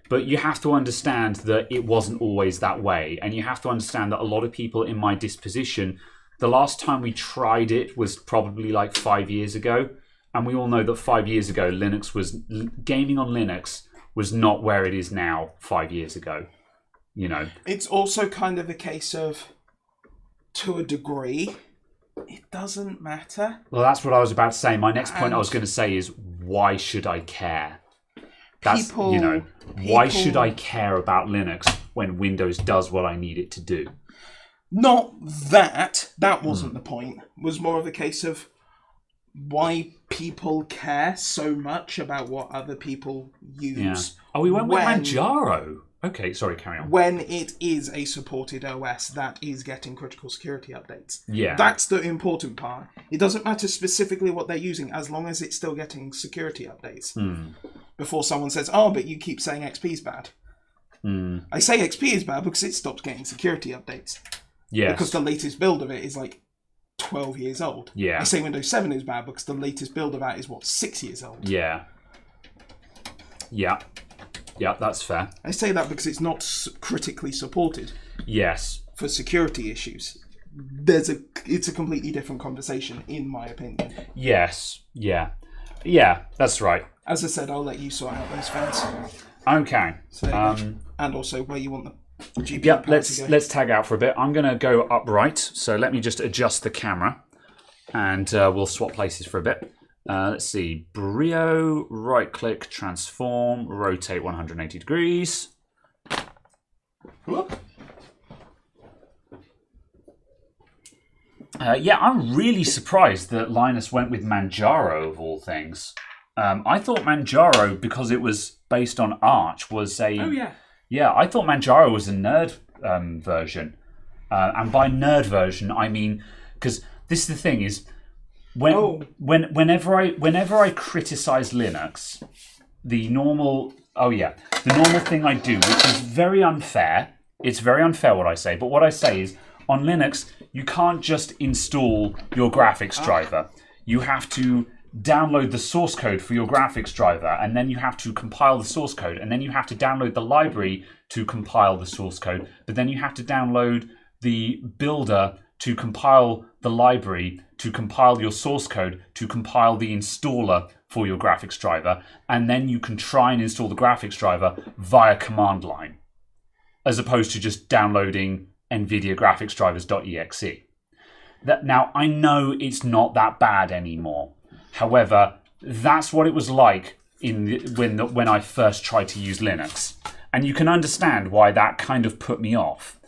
but you have to understand that it wasn't always that way, and you have to understand that a lot of people in my disposition, the last time we tried it was probably like 5 years ago, and we all know that 5 years ago, gaming on Linux was not where it is now 5 years ago. You know, it's also kind of a case of, to a degree, it doesn't matter. Well, that's what I was about to say. My next point I was going to say is, why should I care? Why should I care about Linux when Windows does what I need it to do? Not that. That wasn't the point. It was more of a case of why people care so much about what other people use. Yeah. Oh, we went with Manjaro. Okay, sorry, carry on. When it is a supported OS that is getting critical security updates. Yeah. That's the important part. It doesn't matter specifically what they're using as long as it's still getting security updates. Before someone says, oh, but you keep saying XP is bad. I say XP is bad because it stopped getting security updates. Yes. Because the latest build of it is like 12 years old. Yeah. I say Windows 7 is bad because the latest build of that is, 6 years old. Yeah. Yeah. Yeah, that's fair. I say that because it's not critically supported. Yes. For security issues. it's a completely different conversation, in my opinion. Yes. Yeah. Yeah, that's right. As I said, I'll let you sort out those fans. Okay. So, and also where you want the GPU Yep, power to go. let's tag out for a bit. I'm going to go upright, so let me just adjust the camera, and we'll swap places for a bit. Let's see, Brio, right-click, transform, rotate 180 degrees. Whoop. Yeah, I'm really surprised that Linus went with Manjaro of all things. I thought Manjaro, because it was based on Arch, was a... Oh, yeah. Yeah, I thought Manjaro was a nerd version. And by nerd version, I mean... Because this is the thing, is... Whenever I criticize Linux, the normal thing I do, which is very unfair, it's very unfair what I say, but what I say is, on Linux, you can't just install your graphics driver. You have to download the source code for your graphics driver, and then you have to compile the source code, and then you have to download the library to compile the source code, but then you have to download the builder to compile the library, to compile your source code, to compile the installer for your graphics driver, and then you can try and install the graphics driver via command line, as opposed to just downloading NVIDIA graphics drivers.exe. Now, I know it's not that bad anymore. However, that's what it was like when I first tried to use Linux. And you can understand why that kind of put me off.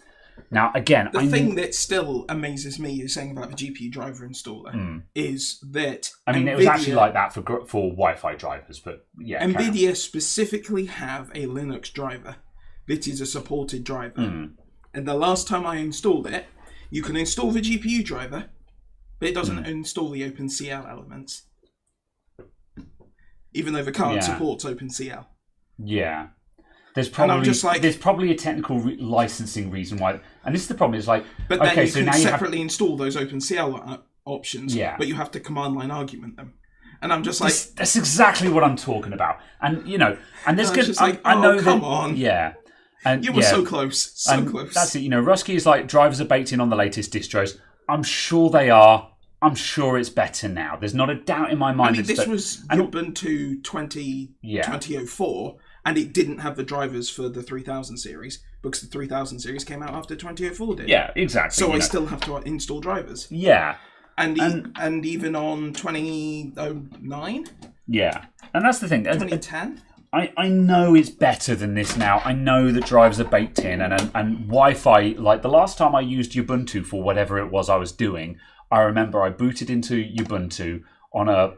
Now, again... The thing that still amazes me, you're saying about the GPU driver installer, is that... I mean, it was actually like that for Wi-Fi drivers, but yeah. NVIDIA specifically have a Linux driver that is a supported driver. And the last time I installed it, you can install the GPU driver, but it doesn't install the OpenCL elements. Even though the card supports OpenCL. Yeah. There's probably a technical licensing reason why, and this is the problem. Is like, but then you can separately install those OpenCL options. Yeah. But you have to command line argument them, and I'm just like, that's exactly what I'm talking about. And and there's good. I know. Come on. Yeah. And you were so close, close. That's it. Rusky is like, drivers are baked in on the latest distros. I'm sure they are. I'm sure it's better now. There's not a doubt in my mind. I mean, this was Ubuntu 2004, and it didn't have the drivers for the 3000 series, because the 3000 series came out after 2004 did. Yeah, exactly. So I still have to install drivers. Yeah. And even on 2009? Yeah. And that's the thing. 2010? I know it's better than this now. I know that drivers are baked in, and Wi-Fi. Like the last time I used Ubuntu for whatever it was I was doing, I remember I booted into Ubuntu on a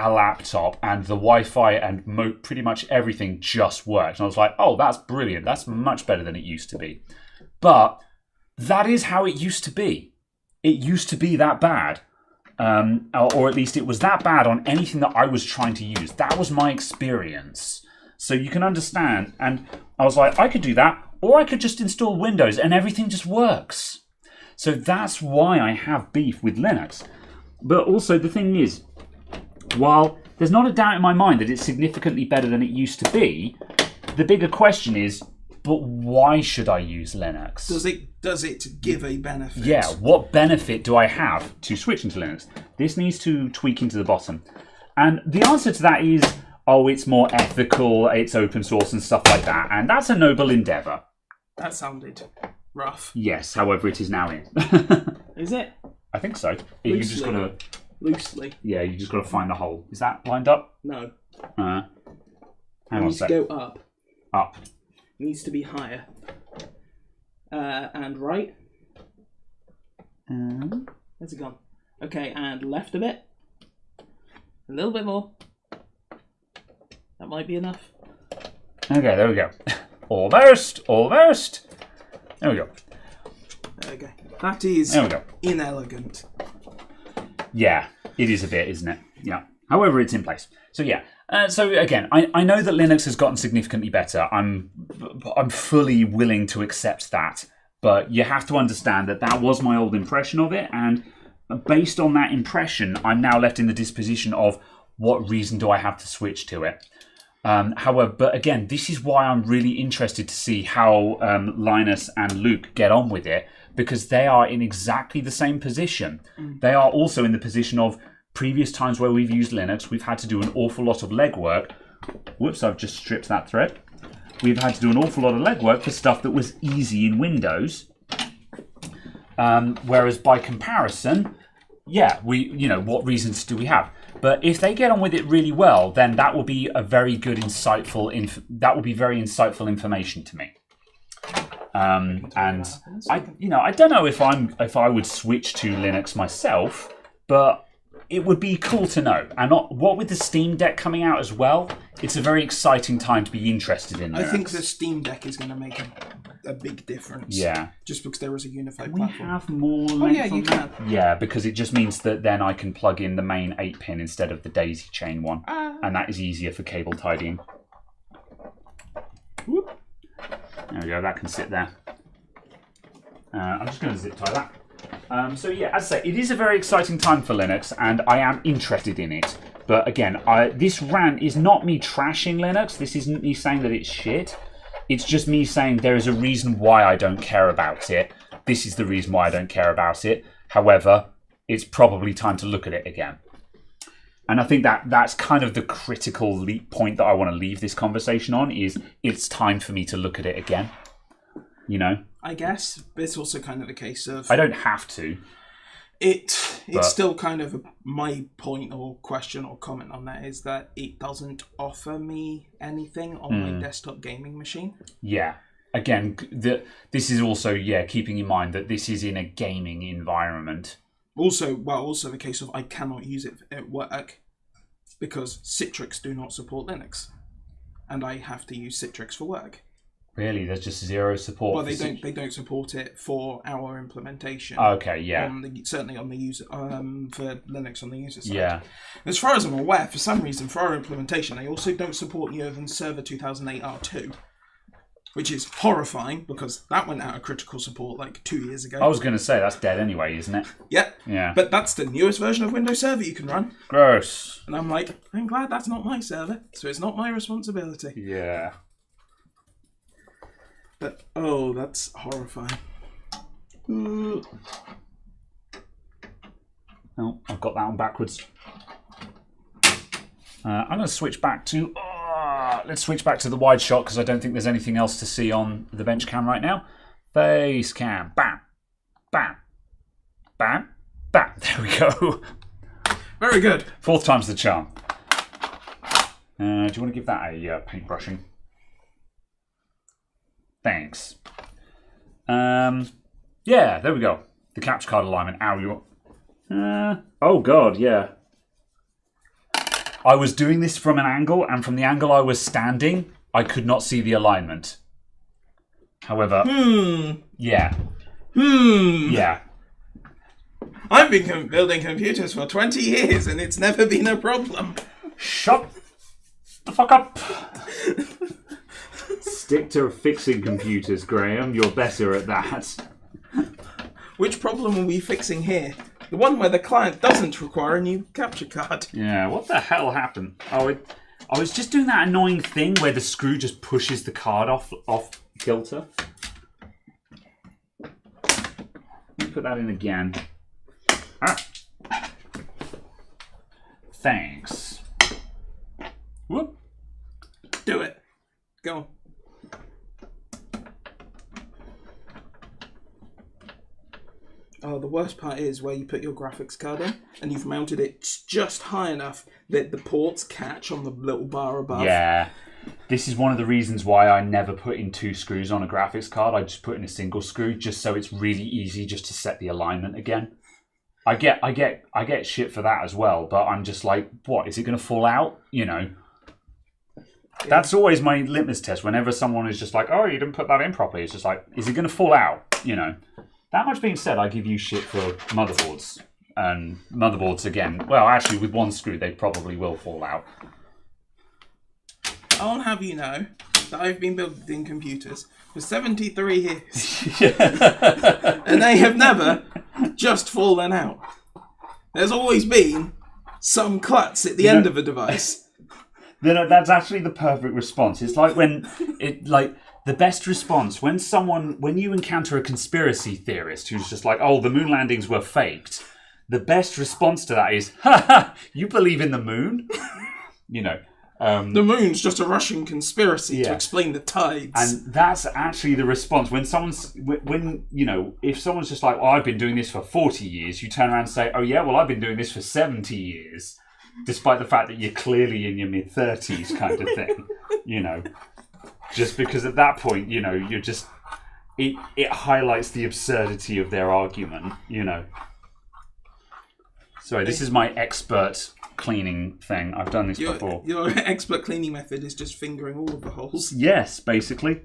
laptop, and the Wi-Fi and pretty much everything just worked. And I was like, oh, that's brilliant. That's much better than it used to be. But that is how it used to be. It used to be that bad. Or at least it was that bad on anything that I was trying to use. That was my experience. So you can understand. And I was like, I could do that, or I could just install Windows and everything just works. So that's why I have beef with Linux. But also the thing is, while there's not a doubt in my mind that it's significantly better than it used to be, the bigger question is, but why should I use Linux? Does it give a benefit? Yeah, what benefit do I have to switch into Linux? This needs to tweak into the bottom. And the answer to that is, it's more ethical, it's open source and stuff like that. And that's a noble endeavour. That sounded rough. Yes, however, it is now in. Is it? I think so. Loosely. You just got to... Loosely. Yeah, you just got to find the hole. Is that lined up? No. Hang on a sec. It needs to go up. Up. It needs to be higher. And right. Where's it gone? Okay, and left a bit. A little bit more. That might be enough. Okay, there we go. Almost. There we go. There we go. That is inelegant. Yeah, it is a bit, isn't it? Yeah. However, it's in place. So yeah. So again, I know that Linux has gotten significantly better. I'm fully willing to accept that. But you have to understand that that was my old impression of it. And based on that impression, I'm now left in the disposition of what reason do I have to switch to it. However, but again, this is why I'm really interested to see how Linus and Luke get on with it. because they are in exactly the same position. They are also in the position of previous times where we've used Linux. We've had to do an awful lot of legwork. Whoops, I've just stripped that thread. We've had to do an awful lot of legwork for stuff that was easy in Windows. Whereas by comparison, yeah, what reasons do we have? But if they get on with it really well, then that will be a very good, very insightful information to me. And I don't know if I would switch to Linux myself, but it would be cool to know. And what with the Steam Deck coming out as well, it's a very exciting time to be interested in Linux. I think the Steam Deck is going to make a big difference. Yeah. Just because there is a unified We platform. have more. Oh yeah, you can. Yeah, because it just means that then I can plug in the main 8-pin instead of the daisy chain one, and that is easier for cable tidying. Whoop. There we go. That can sit there. I'm just going to zip tie that. So yeah, as I say, it is a very exciting time for Linux, and I am interested in it. But again, this rant is not me trashing Linux. This isn't me saying that it's shit. It's just me saying there is a reason why I don't care about it. This is the reason why I don't care about it. However, it's probably time to look at it again. And I think that's kind of the critical point that I want to leave this conversation on, is it's time for me to look at it again. I guess, but it's also kind of a case of... I don't have to. It's still kind of my point or question or comment on that is that it doesn't offer me anything on my desktop gaming machine. Yeah. Again, this is also, keeping in mind that this is in a gaming environment. Also the case of I cannot use it at work because Citrix do not support Linux. And I have to use Citrix for work. Really? There's just zero support? Well, they don't support it for our implementation. Okay, yeah. Certainly on the user for Linux on the user side. Yeah. As far as I'm aware, for some reason, for our implementation, they also don't support than Server 2008 R2, which is horrifying because that went out of critical support like 2 years ago. I was going to say that's dead anyway, isn't it? Yeah. Yeah. But that's the newest version of Windows Server you can run. Gross. And I'm like, I'm glad that's not my server, so it's not my responsibility. Yeah. But, that's horrifying. Oh, I've got that one backwards. I'm going to switch back to... let's switch back to the wide shot because I don't think there's anything else to see on the bench cam right now. Face cam. Bam. Bam. Bam. Bam. There we go. Very good. Fourth time's the charm. Do you want to give that a paintbrushing? Thanks. Yeah, there we go. The capture card alignment. Ow, oh god, yeah. I was doing this from an angle, and from the angle I was standing, I could not see the alignment. However, yeah. Yeah. I've been building computers for 20 years, and it's never been a problem. Shut the fuck up. Stick to fixing computers, Graham. You're better at that. Which problem are we fixing here? The one where the client doesn't require a new capture card. Yeah, what the hell happened? I was just doing that annoying thing where the screw just pushes the card off kilter. Let me put that in again. Thanks. Whoop. Do it. Go on. Oh, the worst part is where you put your graphics card in and you've mounted it just high enough that the ports catch on the little bar above. Yeah. This is one of the reasons why I never put in 2 screws on a graphics card. I just put in a single screw just so it's really easy just to set the alignment again. I get shit for that as well, but I'm just like, what, is it going to fall out? Yeah. That's always my litmus test. Whenever someone is just like, oh, you didn't put that in properly, it's just like, is it going to fall out? That much being said, I give you shit for motherboards. And motherboards, again, well, actually, with 1 screw, they probably will fall out. I'll have you know that I've been building computers for 73 years. And they have never just fallen out. There's always been some klutz at the end of a device. That's actually the perfect response. It's like when The best response when you encounter a conspiracy theorist who's just like, oh, the moon landings were faked, the best response to that is, ha ha, you believe in the moon? You know. The moon's just a Russian conspiracy to explain the tides. And that's actually the response. When if someone's just like, oh, I've been doing this for 40 years, you turn around and say, oh yeah, well, I've been doing this for 70 years, despite the fact that you're clearly in your mid-30s kind of thing, you know. Just because at that point, you know, you're just... It highlights the absurdity of their argument, you know. Sorry, this is my expert cleaning thing. I've done this before. Your expert cleaning method is just fingering all of the holes. Yes, basically.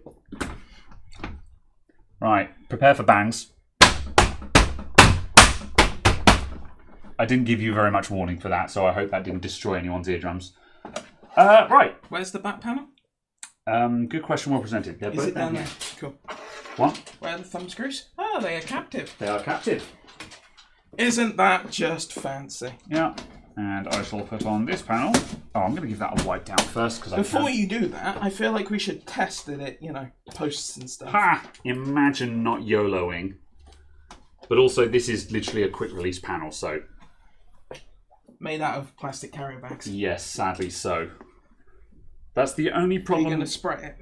Right, prepare for bangs. I didn't give you very much warning for that, so I hope that didn't destroy anyone's eardrums. Right. Where's the back panel? Good question, well presented. They're Is both it down there? Cool. What? Where are the thumb screws? Oh, they are captive. They are captive. Isn't that just fancy? Yeah. And I shall put on this panel. Oh, I'm going to give that a wipe down first because Before you do that, I feel like we should test it, you know, posts and stuff. Ha! Imagine not YOLOing. But also, this is literally a quick release panel, so... Made out of plastic carrier bags. Yes, sadly so. That's the only problem. Are you going to spray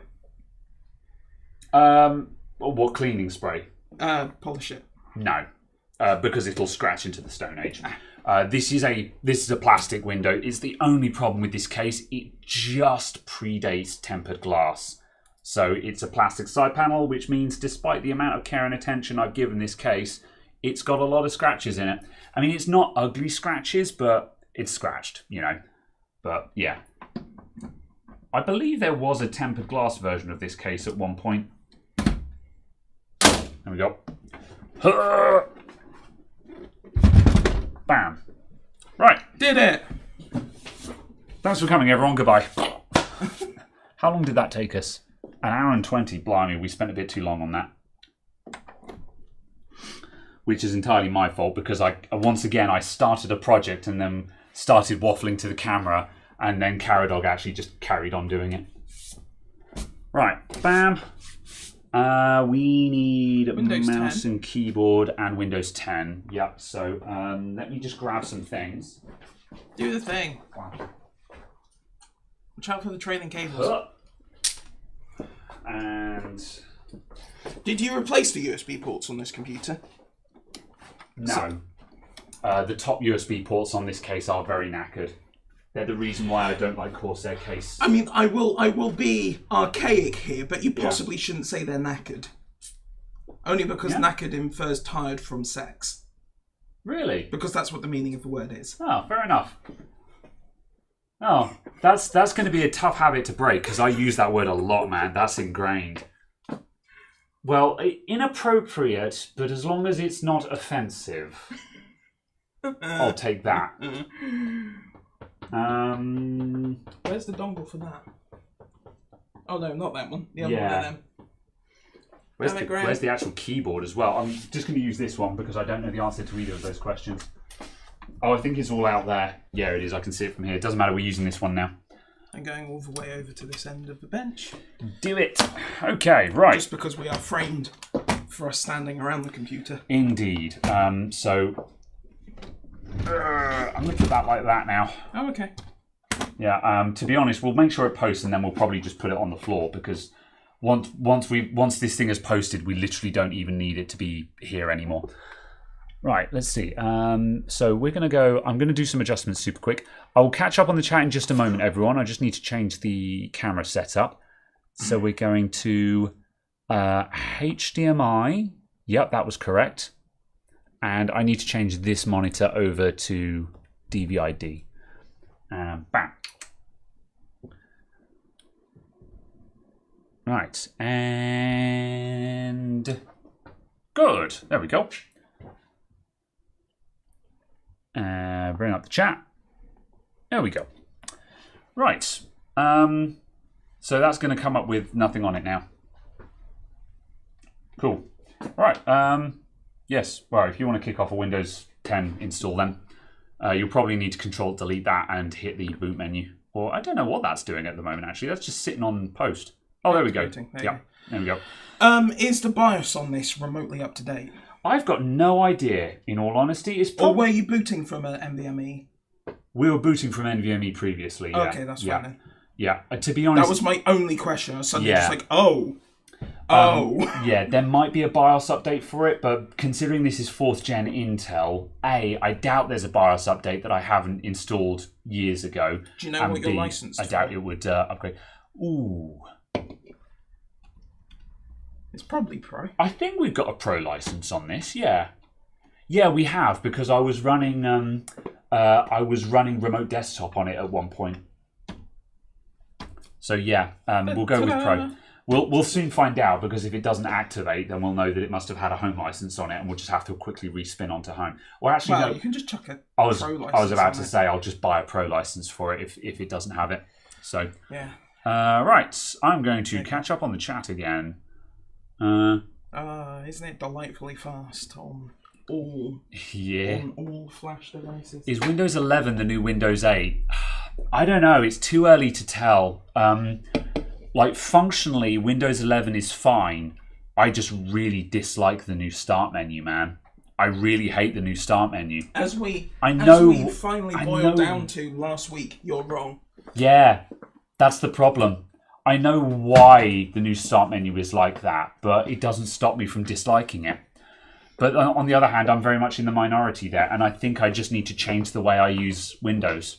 it? What cleaning spray? Polish it. No, because it'll scratch into the Stone Age. This is a plastic window. It's the only problem with this case. It just predates tempered glass. So it's a plastic side panel, which means despite the amount of care and attention I've given this case, it's got a lot of scratches in it. I mean, it's not ugly scratches, but it's scratched, you know. But yeah. I believe there was a tempered glass version of this case at one point. There we go. Bam. Right. Did it. Thanks for coming, everyone. Goodbye. How long did that take us? An hour and 20. Blimey, we spent a bit too long on that. Which is entirely my fault because once again I started a project and then started waffling to the camera and then Caradog actually just carried on doing it. Right, bam. We need Windows mouse 10. and keyboard and Windows 10. Yep, so let me just grab some things. Do the thing. Wow. Watch out for the trailing cables. And... Did you replace the USB ports on this computer? No. The top USB ports on this case are very knackered. They're the reason why I don't like Corsair case. I mean, I will be archaic here, but you possibly shouldn't say they're knackered. Only because knackered infers tired from sex. Really? Because that's what the meaning of the word is. Oh, fair enough. Oh, that's going to be a tough habit to break because I use that word a lot, man. That's ingrained. Well, inappropriate, but as long as it's not offensive, I'll take that. Where's the dongle for that? Oh no, not that one. The other one of them. Where's the actual keyboard as well? I'm just going to use this one because I don't know the answer to either of those questions. Oh, I think it's all out there. Yeah, it is. I can see it from here. It doesn't matter. We're using this one now. I'm going all the way over to this end of the bench. Do it. Okay, right. Just because we are framed for us standing around the computer. Indeed. So I'm going to put that like that now. Oh, okay. Yeah. To be honest, we'll make sure it posts, and then we'll probably just put it on the floor because once this thing is posted, we literally don't even need it to be here anymore. Right, let's see. So we're going to go... I'm going to do some adjustments super quick. I'll catch up on the chat in just a moment, everyone. I just need to change the camera setup. So we're going to HDMI. Yep, that was correct. And I need to change this monitor over to DVI-D. Bam. Right, and... Good. There we go. Bring up the chat. There we go. Right. So that's going to come up with nothing on it now. Cool. Right. Yes. Well, if you want to kick off a Windows 10 install, then you'll probably need to Control-Delete that and hit the boot menu. Or I don't know what that's doing at the moment. Actually, that's just sitting on post. Oh, there we go. There yeah. There we go. Is the BIOS on this remotely up to date? I've got no idea, in all honesty. Or were you booting from an NVMe? We were booting from NVMe previously, yeah. Okay, that's fine then. Yeah, to be honest... That was my only question. I was suddenly just like, oh. Yeah, there might be a BIOS update for it, but considering this is 4th gen Intel, I doubt there's a BIOS update that I haven't installed years ago. Do you know what you're licensed I doubt it would upgrade. Ooh. It's probably Pro. I think we've got a Pro license on this, yeah. Yeah, we have, because I was running remote desktop on it at one point. So yeah, we'll go with Pro. We'll soon find out, because if it doesn't activate, then we'll know that it must have had a home license on it, and we'll just have to quickly respin onto home. Or actually, no, you can just chuck a Pro license. I was about to it. say I'll just buy a Pro license for it if it doesn't have it. So yeah. Right, I'm going to catch up on the chat again. Isn't it delightfully fast on all Flash devices? Is Windows 11 the new Windows 8? I don't know. It's too early to tell. Like, functionally, Windows 11 is fine. I just really dislike the new Start menu, man. I really hate the new Start menu. As we finally boiled down to last week, you're wrong. Yeah, that's the problem. I know why the new Start menu is like that, but it doesn't stop me from disliking it. But on the other hand, I'm very much in the minority there, and I think I just need to change the way I use Windows.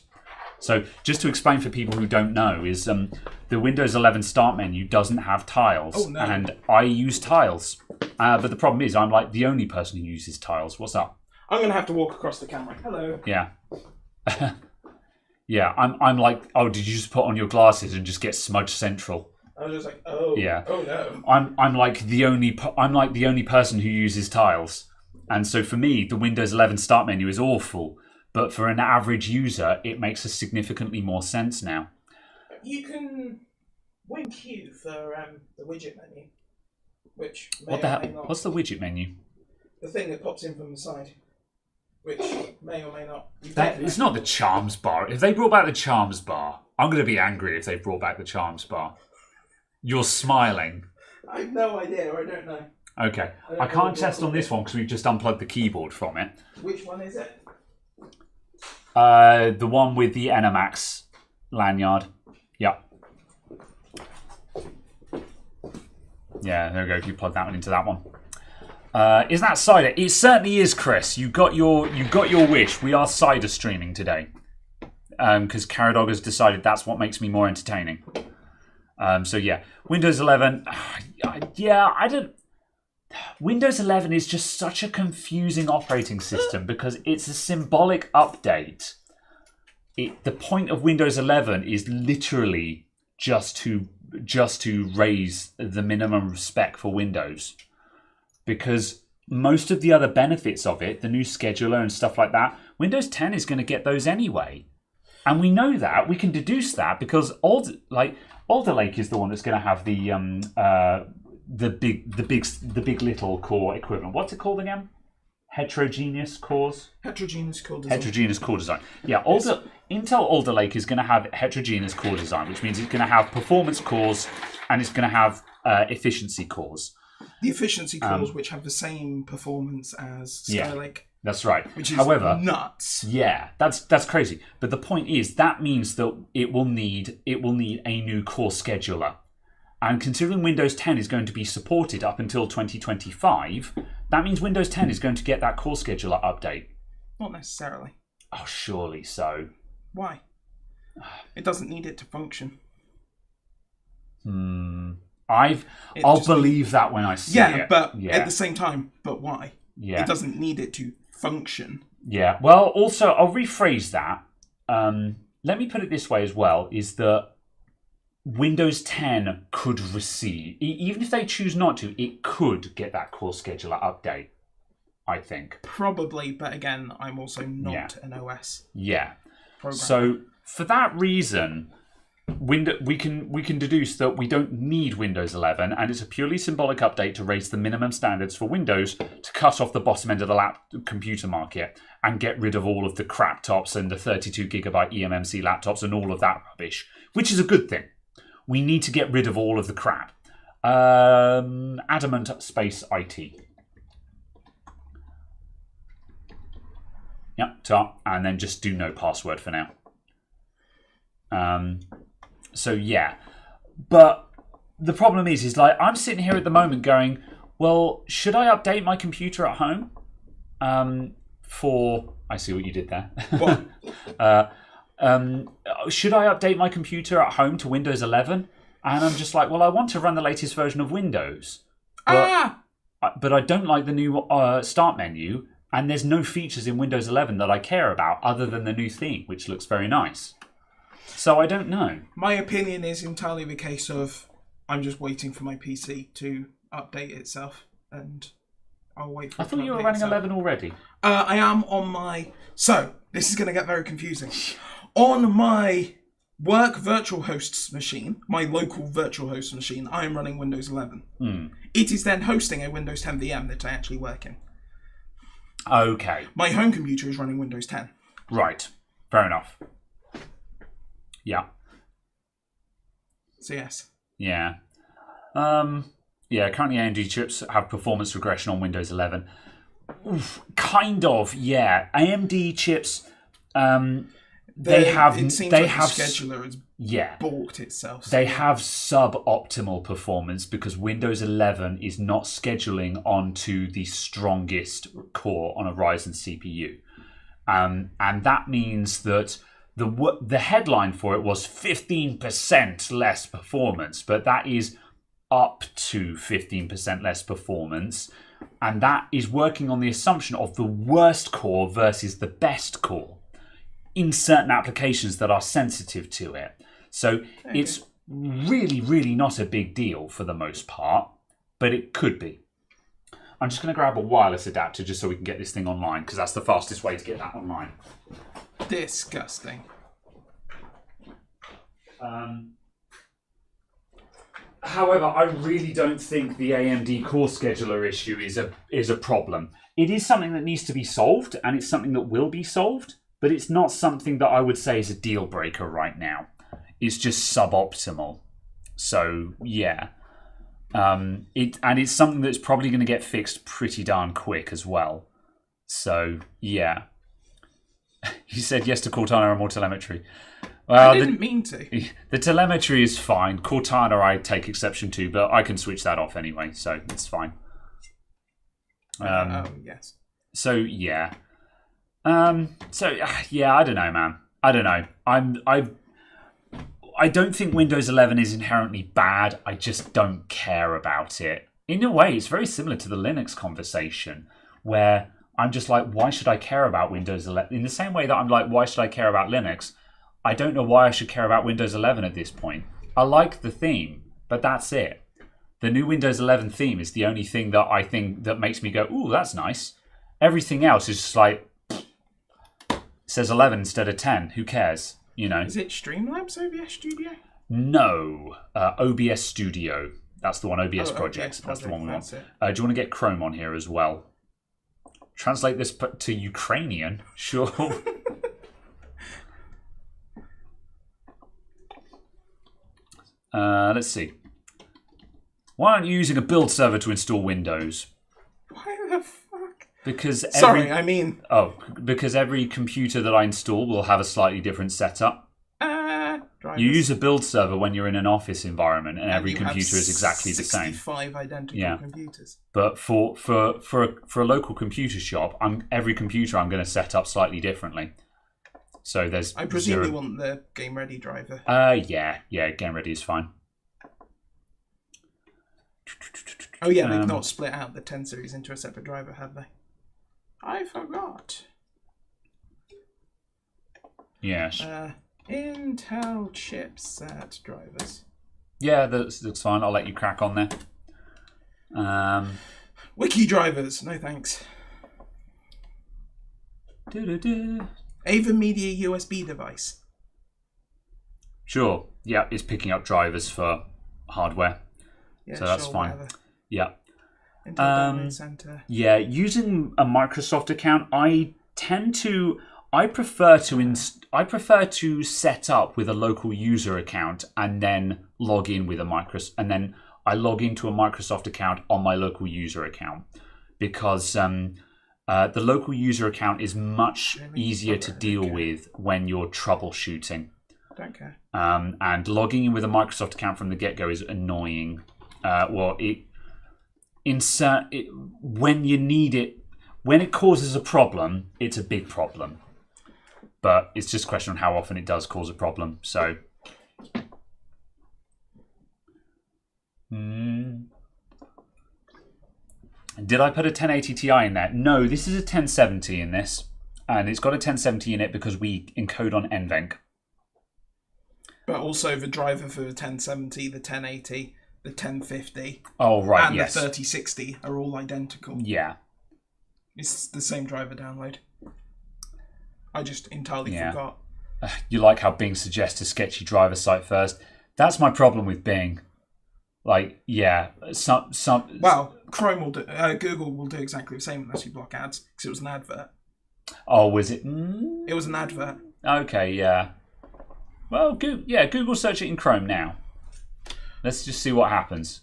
So just to explain for people who don't know, is the Windows 11 Start menu doesn't have tiles, and I use tiles. But the problem is I'm like the only person who uses tiles. What's up? I'm going to have to walk across the camera. Hello. Yeah. Yeah, I'm like, oh, did you just put on your glasses and just get smudge central? I was just like, oh, yeah. Oh no. I'm like the only person who uses tiles, and so for me, the Windows 11 Start menu is awful. But for an average user, it makes a significantly more sense now. You can WinQ for the widget menu, which what the hell? What's the widget menu? The thing that pops in from the side. Which may or may not. It's not the Charms bar. If they brought back the Charms bar, I'm going to be angry if they brought back the Charms bar. You're smiling. I have no idea. I don't know. Okay. I can't test on this one because we've just unplugged the keyboard from it. Which one is it? The one with the Enemax lanyard. Yeah. Yeah, there we go. You plug that one into that one. Is that Cider? It certainly is, Chris. You got your wish. We are Cider streaming today, because Caradog has decided that's what makes me more entertaining. So yeah, Windows 11. Yeah, I don't. Windows 11 is just such a confusing operating system because it's a symbolic update. The point of Windows 11 is literally just to raise the minimum spec for Windows. Because most of the other benefits of it, the new scheduler and stuff like that, Windows 10 is going to get those anyway. And we know that. We can deduce that because Alder Lake is the one that's going to have the big little core equivalent. What's it called again? Heterogeneous cores? Heterogeneous core design. Heterogeneous core design. Yeah, Intel Alder Lake is going to have heterogeneous core design, which means it's going to have performance cores and it's going to have efficiency cores. The efficiency cores, which have the same performance as Skylake. That's right. Which is nuts. Yeah, that's crazy. But the point is that means that it will need a new core scheduler. And considering Windows 10 is going to be supported up until 2025, that means Windows 10 is going to get that core scheduler update. Not necessarily. Oh, surely so. Why? It doesn't need it to function. I'll believe that when I see it. But at the same time, but why? Yeah. It doesn't need it to function. Yeah. Well, also, I'll rephrase that. Let me put it this way as well, is that Windows 10 could receive, even if they choose not to, it could get that core scheduler update, I think. Probably, but again, I'm also not an OS programmer. So, for that reason, we can deduce that we don't need Windows 11, and it's a purely symbolic update to raise the minimum standards for Windows to cut off the bottom end of the computer market and get rid of all of the crap tops and the 32GB eMMC laptops and all of that rubbish, which is a good thing. We need to get rid of all of the crap. Adamant space IT. Yep, top, and then just do no password for now. So yeah, but the problem is like I'm sitting here at the moment going, well, should I update my computer at home? I see what you did there. What? Should I update my computer at home to Windows 11? And I'm just like, well, I want to run the latest version of Windows, but I don't like the new start menu. And there's no features in Windows 11 that I care about other than the new theme, which looks very nice. So I don't know. My opinion is entirely the case of I'm just waiting for my PC to update itself, and I'll wait for it to update itself. I thought you were running 11 already. I am on my... So, this is going to get very confusing. On my work virtual hosts machine, my local virtual host machine, I am running Windows 11. It is then hosting a Windows 10 VM that I actually work in. Okay. My home computer is running Windows 10. Right. Fair enough. Yeah. So yes. Yeah. Yeah, currently AMD chips have performance regression on Windows 11. Oof, kind of, yeah. AMD chips, they have... It seems they like have, the scheduler has balked itself. They have suboptimal performance because Windows 11 is not scheduling onto the strongest core on a Ryzen CPU. And that means that the headline for it was 15% less performance, but that is up to 15% less performance. And that is working on the assumption of the worst core versus the best core in certain applications that are sensitive to it. So it's really, really not a big deal for the most part, but it could be. I'm just going to grab a wireless adapter just so we can get this thing online, because that's the fastest way to get that online. Disgusting. However, I really don't think the AMD core scheduler issue is a problem. It is something that needs to be solved, and it's something that will be solved, but it's not something that I would say is a deal breaker right now. It's just suboptimal. So, yeah. It's something that's probably going to get fixed pretty darn quick as well. So, yeah. You said yes to Cortana and more telemetry. Well, I didn't mean to. The telemetry is fine. Cortana I take exception to, but I can switch that off anyway, so it's fine. Yes. So, yeah. Yeah, I don't know, man. I don't know. I don't think Windows 11 is inherently bad. I just don't care about it. In a way, it's very similar to the Linux conversation, where I'm just like, why should I care about Windows 11? In the same way that I'm like, why should I care about Linux? I don't know why I should care about Windows 11 at this point. I like the theme, but that's it. The new Windows 11 theme is the only thing that I think that makes me go, ooh, that's nice. Everything else is just like, it says 11 instead of 10. Who cares? You know. Is it Streamlabs OBS Studio? No, OBS Studio. That's the one. OBS Project. That's the one we want. Do you want to get Chrome on here as well? Translate this to Ukrainian, sure. Let's see. Why aren't you using a build server to install Windows? Why the fuck? Because because every computer that I install will have a slightly different setup. You use a build server when you're in an office environment, and every computer is exactly the same. 65 identical computers. But for a local computer shop, every computer I'm going to set up slightly differently. So there's. I presume you want the Game Ready driver. Yeah, Game Ready is fine. Oh yeah, they've not split out the 10 series into a separate driver, have they? I forgot. Yes. Intel chipset drivers. Yeah, that's fine. I'll let you crack on there. Wiki drivers, no thanks. Ava Media USB device. Sure. Yeah, it's picking up drivers for hardware. Yeah, so that's fine. Whatever. Yeah. Intel Download Center. Yeah, using a Microsoft account, I prefer to set up with a local user account and then log in with a Microsoft, and then I log into a Microsoft account on my local user account because the local user account is much easier to deal with when you're troubleshooting. Don't care. And logging in with a Microsoft account from the get-go is annoying. When you need it, when it causes a problem, it's a big problem. But it's just a question on how often it does cause a problem. So, did I put a 1080 Ti in there? No, this is a 1070 in this. And it's got a 1070 in it because we encode on NVENC. But also the driver for the 1070, the 1080, the 1050, and the 3060 are all identical. Yeah. It's the same driver download. I just entirely forgot. You like how Bing suggests a sketchy driver site first. That's my problem with Bing. Like, yeah, Well, Chrome will do. Google will do exactly the same unless you block ads because it was an advert. Oh, was it? It was an advert. Okay, yeah. Well, Google search it in Chrome now. Let's just see what happens.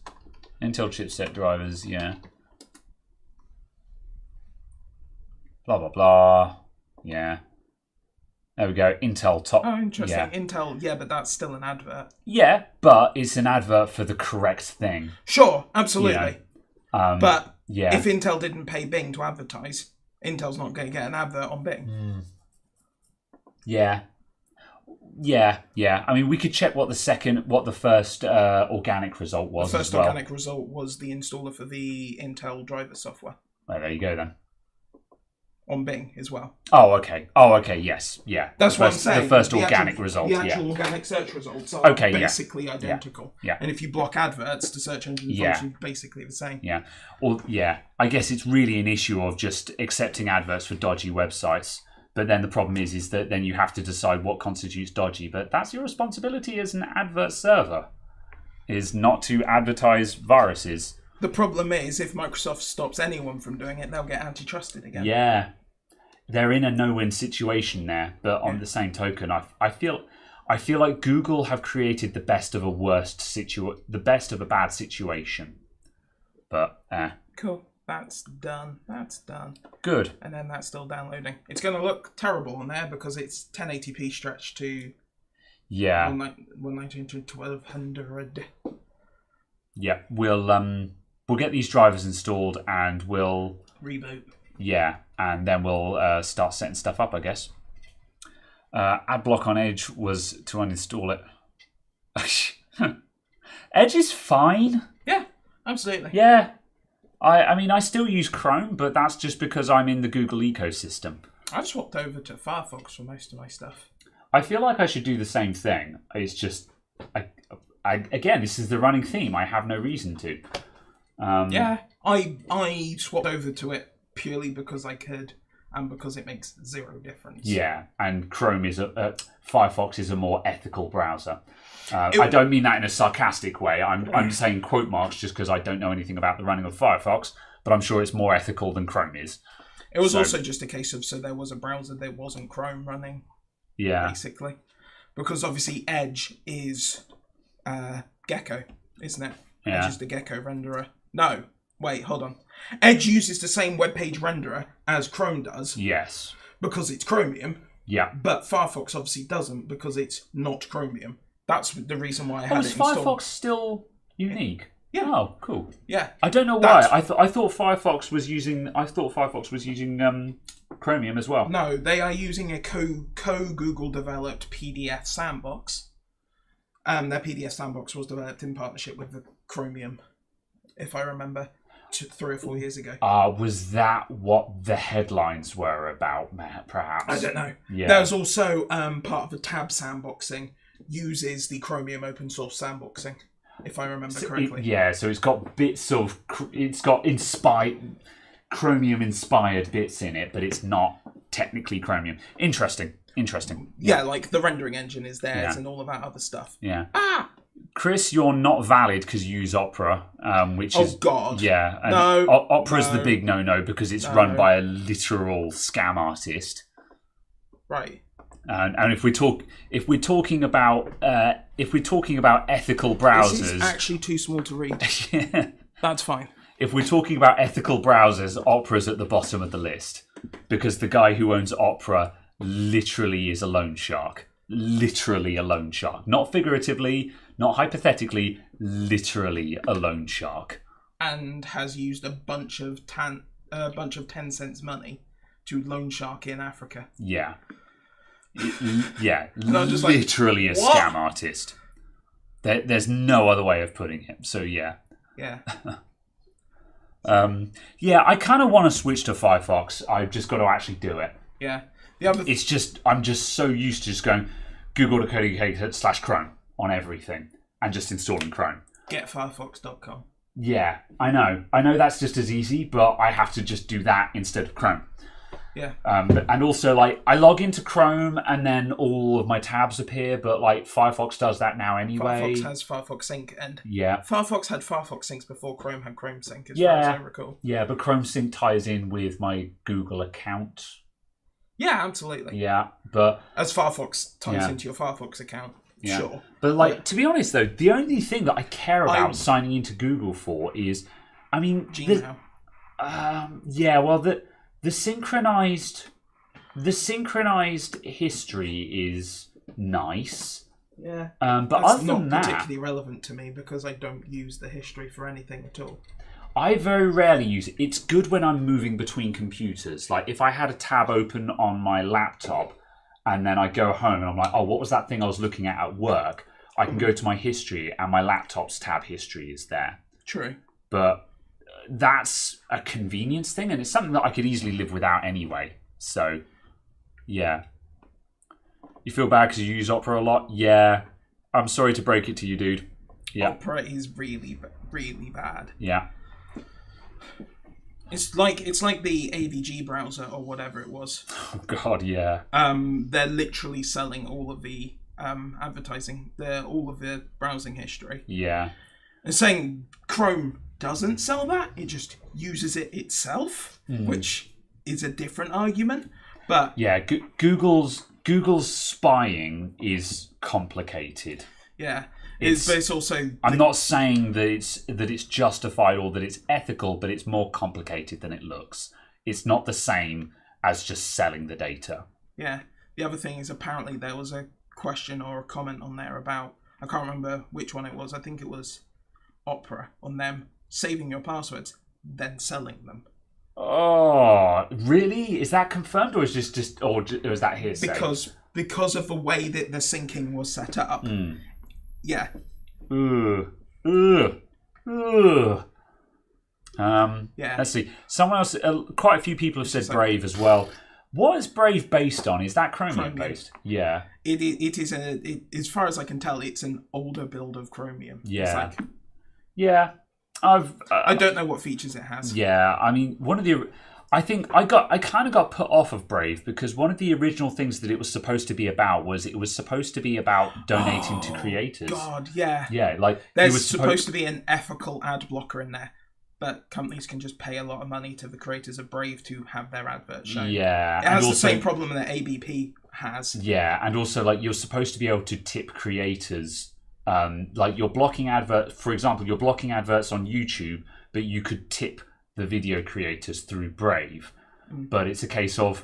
Intel chipset drivers, yeah. Blah blah blah. Yeah. There we go. Intel top. Oh, interesting. Yeah. Intel, yeah, but that's still an advert. Yeah, but it's an advert for the correct thing. Sure, absolutely. Yeah. But if Intel didn't pay Bing to advertise, Intel's not going to get an advert on Bing. Yeah. I mean, we could check what the first organic result was. The first organic result was the installer for the Intel driver software. Well, there you go then. On Bing as well. Oh, okay. Yes. Yeah. That's what I'm saying. The first organic result. The actual organic search results are basically identical. Yeah. And if you block adverts to search engine function, basically the same. Yeah. Well, yeah. I guess it's really an issue of just accepting adverts for dodgy websites. But then the problem is that then you have to decide what constitutes dodgy. But that's your responsibility as an advert server, is not to advertise viruses. The problem is if Microsoft stops anyone from doing it, they'll get antitrusted again. Yeah. They're in a no-win situation there. But on the same token, I feel like Google have created the best of a bad situation. But cool. That's done. Good. And then that's still downloading. It's going to look terrible on there because it's 1080p stretched to 119 to 1200. Yeah, we'll get these drivers installed and we'll reboot. Yeah, and then we'll start setting stuff up, I guess. Adblock on Edge was to uninstall it. Edge is fine. Yeah, absolutely. Yeah. I mean, I still use Chrome, but that's just because I'm in the Google ecosystem. I've swapped over to Firefox for most of my stuff. I feel like I should do the same thing. It's just, again, this is the running theme. I have no reason to. I swapped over to it purely because I could, and because it makes zero difference. Yeah, and Firefox is a more ethical browser. I don't mean that in a sarcastic way. I'm saying quote marks just because I don't know anything about the running of Firefox, but I'm sure it's more ethical than Chrome is. It was also just a case of, so there was a browser that wasn't Chrome running. Yeah. Basically. Because obviously Edge is Gecko, isn't it? Yeah. Edge is the Gecko renderer. No, wait, hold on. Edge uses the same web page renderer as Chrome does. Yes. Because it's Chromium. Yeah. But Firefox obviously doesn't because it's not Chromium. That's the reason why I had it installed. Is Firefox still unique? Yeah. Oh, cool. Yeah. I don't know why. I thought Firefox was using Chromium as well. No, they are using a Google developed PDF sandbox. Their PDF sandbox was developed in partnership with the Chromium, if I remember, 3 or 4 years ago. Was that what the headlines were about, perhaps? I don't know. Yeah. There's also part of the tab sandboxing uses the Chromium open source sandboxing, if I remember correctly. So it's got bits of... It's got Chromium-inspired bits in it, but it's not technically Chromium. Interesting. Yeah, like the rendering engine is theirs and all of that other stuff. Yeah. Chris, you're not valid because you use Opera, which is... Oh, God. Yeah. And no. Opera's the big no-no because it's run by a literal scam artist. Right. And if we're talking about ethical browsers, This is actually too small to read. yeah. That's fine. If we're talking about ethical browsers, Opera's at the bottom of the list because the guy who owns Opera literally is a loan shark. Literally a loan shark, not figuratively, not hypothetically. Literally a loan shark, and has used a bunch of 10 cents money to loan shark in Africa. Yeah. Yeah, just literally like, a what? scam artist. There's no other way of putting it. So yeah. Yeah. Yeah, I kind of want to switch to Firefox. I've just got to actually do it. Yeah. The other It's just I'm just so used to just going google.co.uk/Chrome on everything and just installing Chrome. getfirefox.com. Yeah, I know. I know that's just as easy, but I have to just do that instead of Chrome. Yeah. And also, like, I log into Chrome and then all of my tabs appear, but like Firefox does that now anyway. Firefox has Firefox Sync, and yeah, Firefox had Firefox Syncs before Chrome had Chrome Sync, as far as I recall. Yeah, but Chrome Sync ties in with my Google account. Yeah, absolutely. Yeah, but as Firefox ties into your Firefox account, sure. But like, to be honest though, the only thing that I care about signing into Google for is, I mean, Gmail. The synchronized history is nice. Yeah. But that's other not than that, particularly relevant to me because I don't use the history for anything at all. I very rarely use it. It's good when I'm moving between computers. Like if I had a tab open on my laptop and then I go home and I'm like, oh, what was that thing I was looking at work? I can go to my history and my laptop's tab history is there. True. But that's a convenience thing, and it's something that I could easily live without anyway. So, yeah. You feel bad because you use Opera a lot? Yeah. I'm sorry to break it to you, dude. Yeah. Opera is really, really bad. Yeah. It's like the AVG browser or whatever it was. Oh God, yeah. They're literally selling all of the advertising, all of the browsing history. Yeah. And saying Chrome doesn't sell that, it just uses it itself, which is a different argument. But yeah, Google's spying is complicated. Yeah, but it's also. I'm not saying that it's justified or that it's ethical, but it's more complicated than it looks. It's not the same as just selling the data. Yeah. The other thing is apparently there was a question or a comment on there about, I can't remember which one it was. I think it was Opera, on them saving your passwords, then selling them. Oh, really? Is that confirmed, or is just or is that hearsay? Because of the way that the syncing was set up. Yeah. Yeah. Let's see. Someone else. Quite a few people have said Brave as well. What is Brave based on? Is that Chromium based? Yeah. It is as far as I can tell, it's an older build of Chromium. Yeah. Yeah. I don't know what features it has. Yeah, I mean, I kind of got put off of Brave because one of the original things that it was supposed to be about was it was supposed to be about donating to creators. God, yeah. Yeah, like there's supposed to be an ethical ad blocker in there, but companies can just pay a lot of money to the creators of Brave to have their adverts shown. Yeah, it has the same problem that ABP has. Yeah, and also like you're supposed to be able to tip creators. Like you're blocking adverts, for example, you're blocking adverts on YouTube, but you could tip the video creators through Brave. But it's a case of,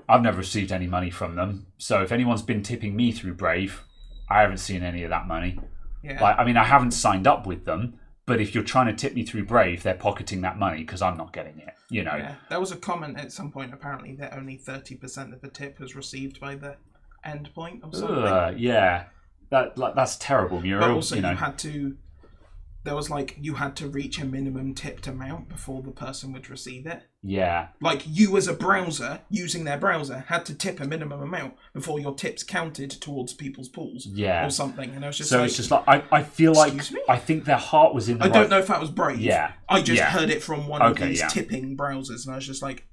I've never received any money from them. So if anyone's been tipping me through Brave, I haven't seen any of that money. Yeah. Like, I mean, I haven't signed up with them, but if you're trying to tip me through Brave, they're pocketing that money because I'm not getting it, you know. Yeah. There was a comment at some point, apparently, that only 30% of the tip was received by the endpoint or something. Yeah. That's terrible, Muriel. But also, you know. you had to reach a minimum tipped amount before the person would receive it. Yeah. Like you as a browser, using their browser, had to tip a minimum amount before your tips counted towards people's pools. Yeah. Or something. And I was just so it's just like, I feel like, I think their heart was in the I don't know if that was Brave. Yeah. I just heard it from one of these tipping browsers, and I was just like,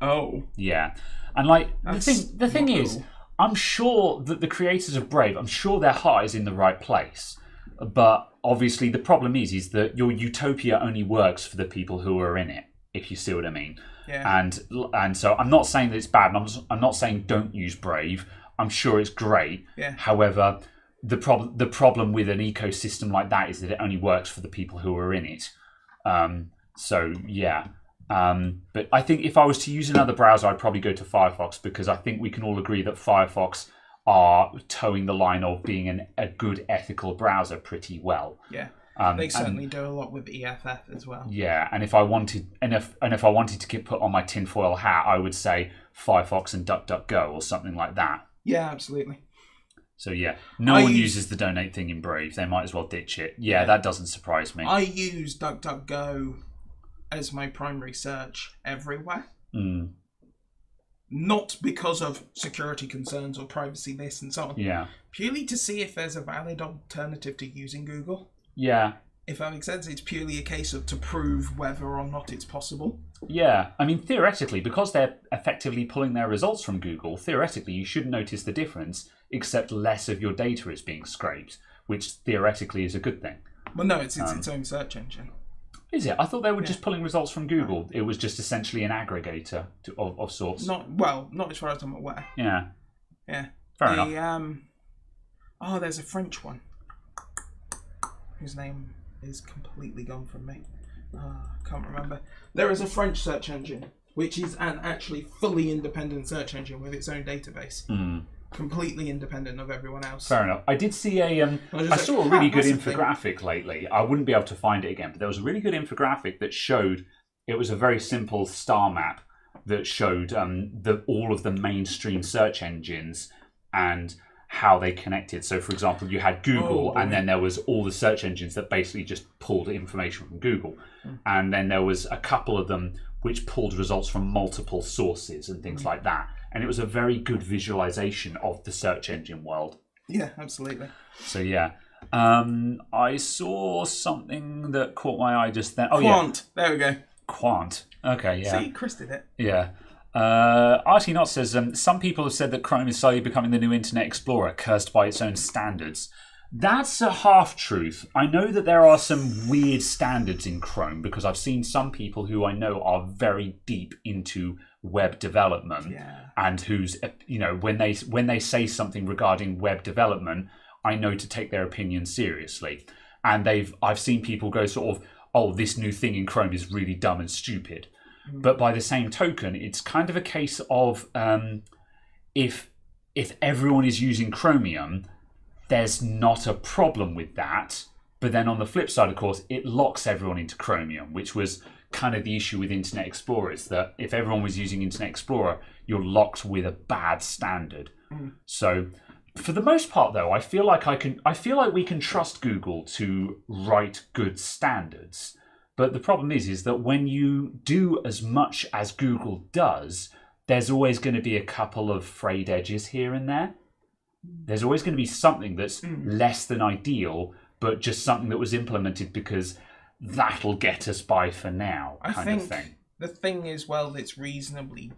oh. Yeah. And like, the thing is, I'm sure that the creators of Brave, I'm sure their heart is in the right place. But obviously the problem is that your utopia only works for the people who are in it, if you see what I mean. Yeah. And so I'm not saying that it's bad. I'm not saying don't use Brave. I'm sure it's great. Yeah. However, the problem with an ecosystem like that is that it only works for the people who are in it. So yeah. But I think if I was to use another browser, I'd probably go to Firefox, because I think we can all agree that Firefox are towing the line of being a good ethical browser pretty well. Yeah. They certainly do a lot with EFF as well. Yeah, and if I wanted to get put on my tinfoil hat, I would say Firefox and DuckDuckGo or something like that. Yeah, absolutely. So yeah, no one uses the donate thing in Brave. They might as well ditch it. Yeah, that doesn't surprise me. I use DuckDuckGo as my primary search everywhere. Not because of security concerns or privacy this and so on. Yeah. Purely to see if there's a valid alternative to using Google. Yeah. If that makes sense, it's purely a case of to prove whether or not it's possible. Yeah. I mean, theoretically, because they're effectively pulling their results from Google, theoretically you shouldn't notice the difference, except less of your data is being scraped, which theoretically is a good thing. Well, no, it's its own search engine. Is it? I thought they were just pulling results from Google. It was just essentially an aggregator of sorts. Not as far as I'm aware. Yeah. Yeah. Fair enough. There's a French one whose name is completely gone from me. I can't remember. There is a French search engine, which is an actually fully independent search engine with its own database. Completely independent of everyone else. Fair enough. I did see I saw a really good infographic lately. I wouldn't be able to find it again, but there was a really good infographic that showed, it was a very simple star map that showed all of the mainstream search engines and how they connected. So, for example, you had Google, and then there was all the search engines that basically just pulled information from Google. And then there was a couple of them which pulled results from multiple sources and things like that. And it was a very good visualization of the search engine world. Yeah, absolutely. So, yeah. I saw something that caught my eye just then. Oh, Quant. Yeah. There we go. Quant. Okay, yeah. See, Chris did it. Yeah. Artie Knott says, some people have said that Chrome is slowly becoming the new Internet Explorer, cursed by its own standards. That's a half-truth. I know that there are some weird standards in Chrome, because I've seen some people who I know are very deep into web development, and who's, when they say something regarding web development, I know to take their opinion seriously. And I've seen people go sort of, oh, this new thing in Chrome is really dumb and stupid. But by the same token, it's kind of a case of if everyone is using Chromium, there's not a problem with that. But then on the flip side, of course, it locks everyone into Chromium, which was kind of the issue with Internet Explorer, is that if everyone was using Internet Explorer, you're locked with a bad standard. So for the most part, though, I feel like we can trust Google to write good standards. But the problem is that when you do as much as Google does, there's always going to be a couple of frayed edges here and there. There's always going to be something that's less than ideal, but just something that was implemented because that'll get us by for now, kind of thing. The thing is, well, that's reasonably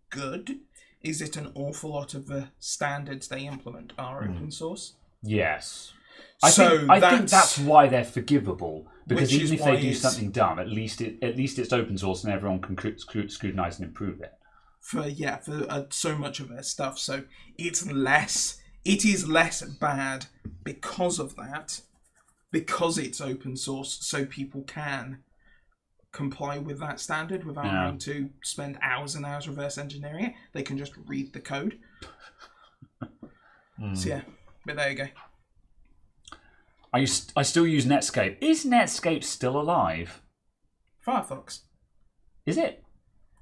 good, is that an awful lot of the standards they implement are open source. Yes. I think that's why they're forgivable. Because even if they do something dumb, at least it's open source and everyone can scrutinize and improve it. For so much of their stuff, so it is less bad because of that, because it's open source, so people can comply with that standard without having to spend hours and hours reverse engineering it. They can just read the code. So yeah, but there you go. I still use Netscape. Is Netscape still alive? Firefox. Is it?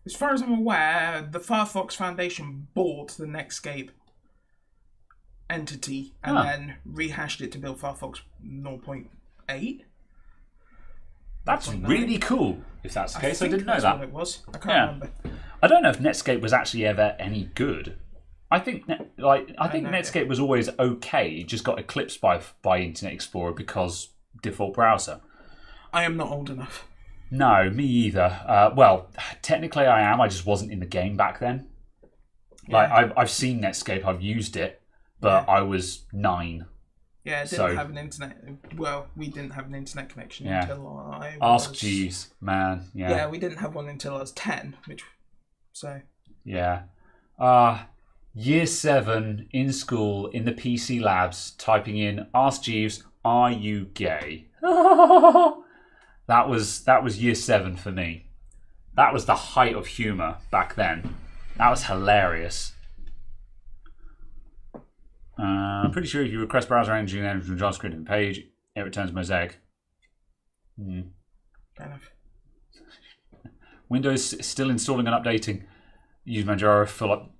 As far as I'm aware, the Firefox Foundation bought the Netscape entity and then rehashed it to build Firefox 0.8. That's really cool. If that's the case, I didn't know that. That's what it was. I can't remember. I don't know if Netscape was actually ever any good. I think Netscape was always okay. It just got eclipsed by Internet Explorer because default browser. I am not old enough. No, me either. Well, technically I am. I just wasn't in the game back then. Like I've seen Netscape. I've used it, but I was 9. Yeah, it didn't have an internet. Well, we didn't have an internet connection until I was... Ask Jeeves, man. Yeah, we didn't have one until I was 10. Year 7 in school in the PC labs typing in "Ask Jeeves, are you gay?" That was year 7 for me. That was the height of humour back then. That was hilarious. I'm pretty sure if you request browser engine and from JavaScript in the page, it returns Mosaic. Fair enough. Windows still installing and updating. Use Manjaro full up.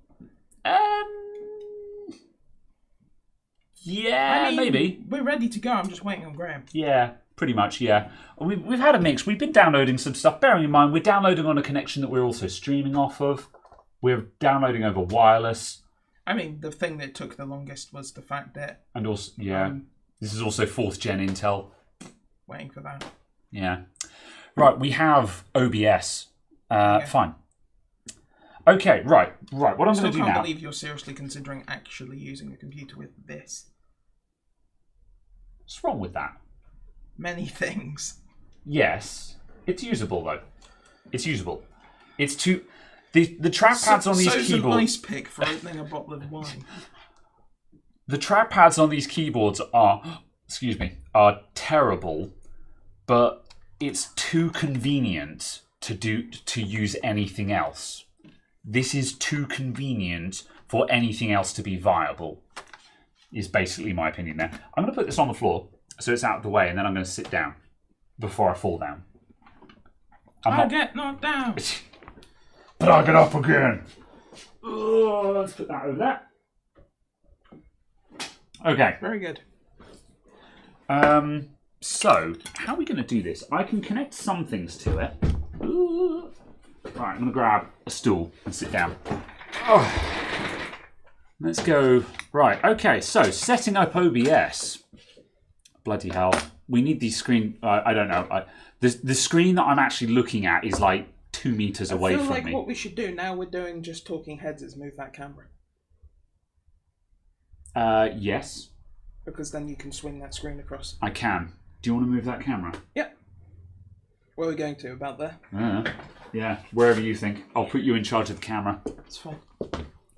Yeah, I mean, maybe. We're ready to go. I'm just waiting on Graham. Yeah, pretty much, yeah. We've had a mix. We've been downloading some stuff. Bearing in mind, we're downloading on a connection that we're also streaming off of. We're downloading over wireless. I mean, the thing that took the longest was the fact that... And also, yeah, this is also 4th gen Intel. Waiting for that. Yeah. Right, we have OBS. Fine. Okay, right. What I'm going to do now... I can't believe you're seriously considering actually using a computer with this. What's wrong with that? Many things. Yes. It's usable, though. It's usable. It's too... The trackpads on these keyboards... an ice pick for opening a bottle of wine. The trackpads on these keyboards are terrible, but it's too convenient to use anything else. This is too convenient for anything else to be viable, is basically my opinion there. I'm going to put this on the floor so it's out of the way, and then I'm going to sit down before I fall down. I'll get knocked down. But I'll get up again. Let's put that over there. Okay. Very good. So, how are we going to do this? I can connect some things to it. Right, I'm going to grab a stool and sit down. Let's go. Right, okay, so setting up OBS. Bloody hell. We need the screen. I don't know. The screen that I'm actually looking at is like 2 meters away from me. I feel like what we should do now we're doing just talking heads is move that camera. Yes. Because then you can swing that screen across. I can. Do you want to move that camera? Yep. Where are we going to? About there? Yeah, wherever you think. I'll put you in charge of the camera. It's fine.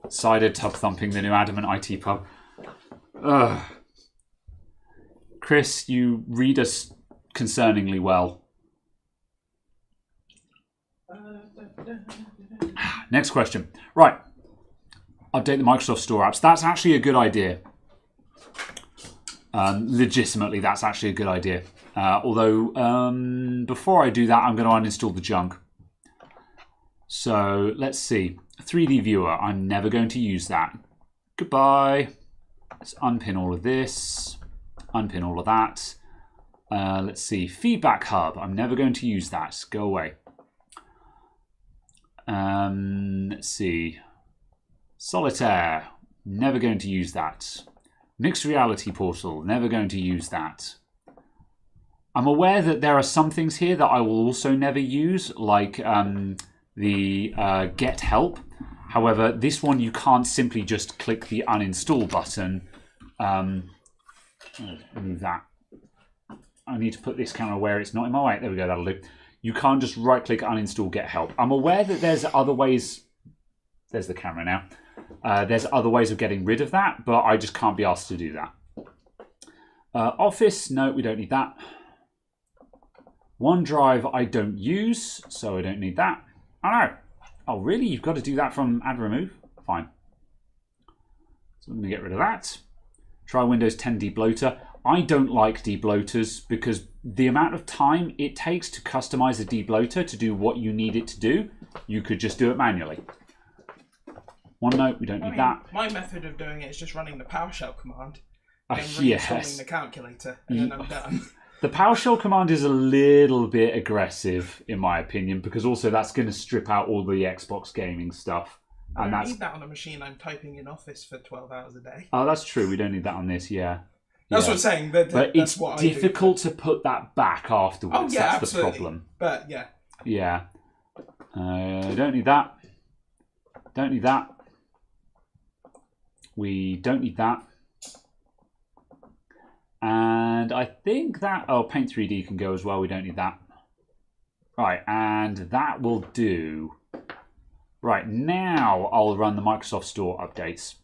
Cider tub thumping, the new Adamant IT pub. Chris, you read us concerningly well. Next question. Right. Update the Microsoft Store apps. That's actually a good idea. Legitimately, that's actually a good idea. Although, before I do that, I'm going to uninstall the junk. So, let's see. 3D viewer. I'm never going to use that. Goodbye. Let's unpin all of this. Unpin all of that. Let's see. Feedback hub. I'm never going to use that. Go away. Let's see. Solitaire. Never going to use that. Mixed reality portal. Never going to use that. I'm aware that there are some things here that I will also never use, like the get help. However, this one you can't simply just click the uninstall button. Move that. I need to put this camera where it's not in my way. There we go, that'll do. You can't just right click uninstall get help. I'm aware that there's other ways. There's the camera now. There's other ways of getting rid of that, but I just can't be asked to do that. Office, no, we don't need that. OneDrive I don't use, so I don't need that. Oh no. Oh really? You've got to do that from add remove? Fine. So I'm going to get rid of that. Try Windows 10 debloater. I don't like debloaters because the amount of time it takes to customize a debloater to do what you need it to do, you could just do it manually. OneNote, we don't need that. My method of doing it is just running the PowerShell command and yes. reinstalling the calculator, and then I'm done. The PowerShell command is a little bit aggressive, in my opinion, because also that's going to strip out all the Xbox gaming stuff. I don't need that on a machine I'm typing in Office for 12 hours a day. Oh, that's true. We don't need that on this, yeah. That's what I'm saying. But it's difficult to put that back afterwards. Oh, yeah, that's absolutely. the problem. But, yeah. Yeah. Don't need that. Don't need that. We don't need that. And I think that... Oh, Paint 3D can go as well. We don't need that. Right, and that will do Right, now I'll run the Microsoft Store updates.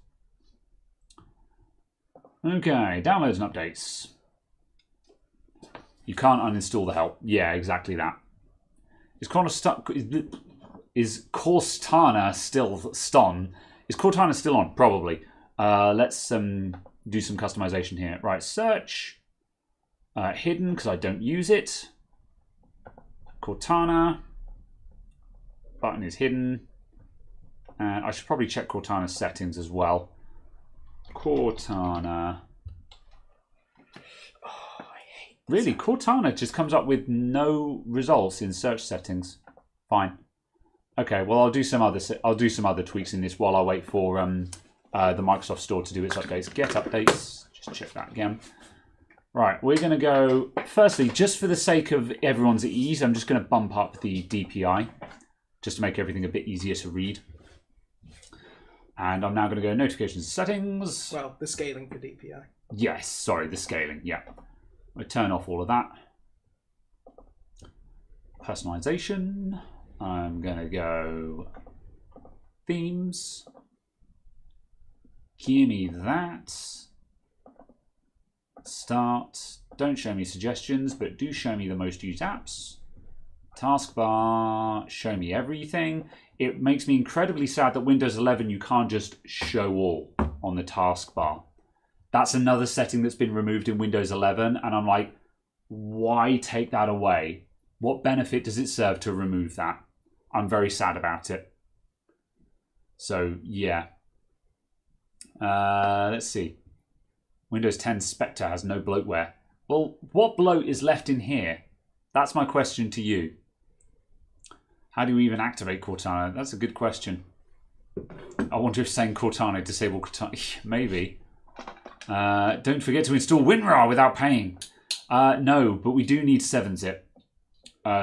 Okay, downloads and updates. You can't uninstall the help. Yeah, exactly that. Is Cortana still on? Is Cortana still on? Probably. Let's do some customization here. Right, search. Hidden, because I don't use it. Cortana. Button is hidden. And I should probably check Cortana's settings as well. Cortana. Oh, I hate Really, Cortana just comes up with no results in search settings. Fine. Okay, well I'll do some other tweaks in this while I wait for the Microsoft Store to do its updates. Get updates. Just check that again. Right, we're going to go. Firstly, just for the sake of everyone's ease, I'm just going to bump up the DPI just to make everything a bit easier to read. And I'm now going to go notifications settings. Well, the scaling for DPI. Yes, sorry, the scaling. Yeah, I turn off all of that. Personalization. I'm going to go themes. Give me that. Start. Don't show me suggestions, but do show me the most used apps. Taskbar. Show me everything. It makes me incredibly sad that Windows 11 you can't just show all on the taskbar. That's another setting that's been removed in Windows 11, and I'm like, why take that away? What benefit does it serve to remove that? I'm very sad about it. So, yeah. Let's see. Windows 10 Spectre has no bloatware. Well, what bloat is left in here? That's my question to you. How do you even activate Cortana? That's a good question. I wonder if saying Cortana disable Cortana. Maybe. Don't forget to install WinRAR without paying. No, but we do need 7-zip.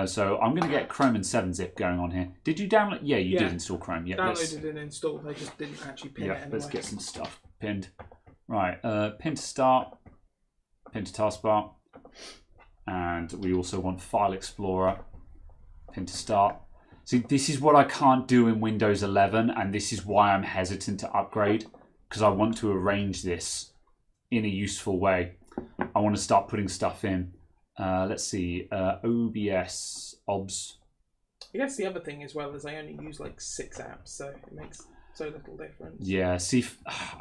So I'm going to get Chrome and 7-zip going on here. Did you download? Yeah, you did install Chrome. Yeah, downloaded and installed. I just didn't actually pin it anyway. Let's get some stuff pinned. Right, pin to start, pin to taskbar, and we also want File Explorer, pin to start. See, this is what I can't do in Windows 11, and this is why I'm hesitant to upgrade, because I want to arrange this in a useful way. I want to start putting stuff in. Let's see, OBS, OBS. I guess the other thing as well is I only use like 6 apps, so it makes so little difference. Yeah, see,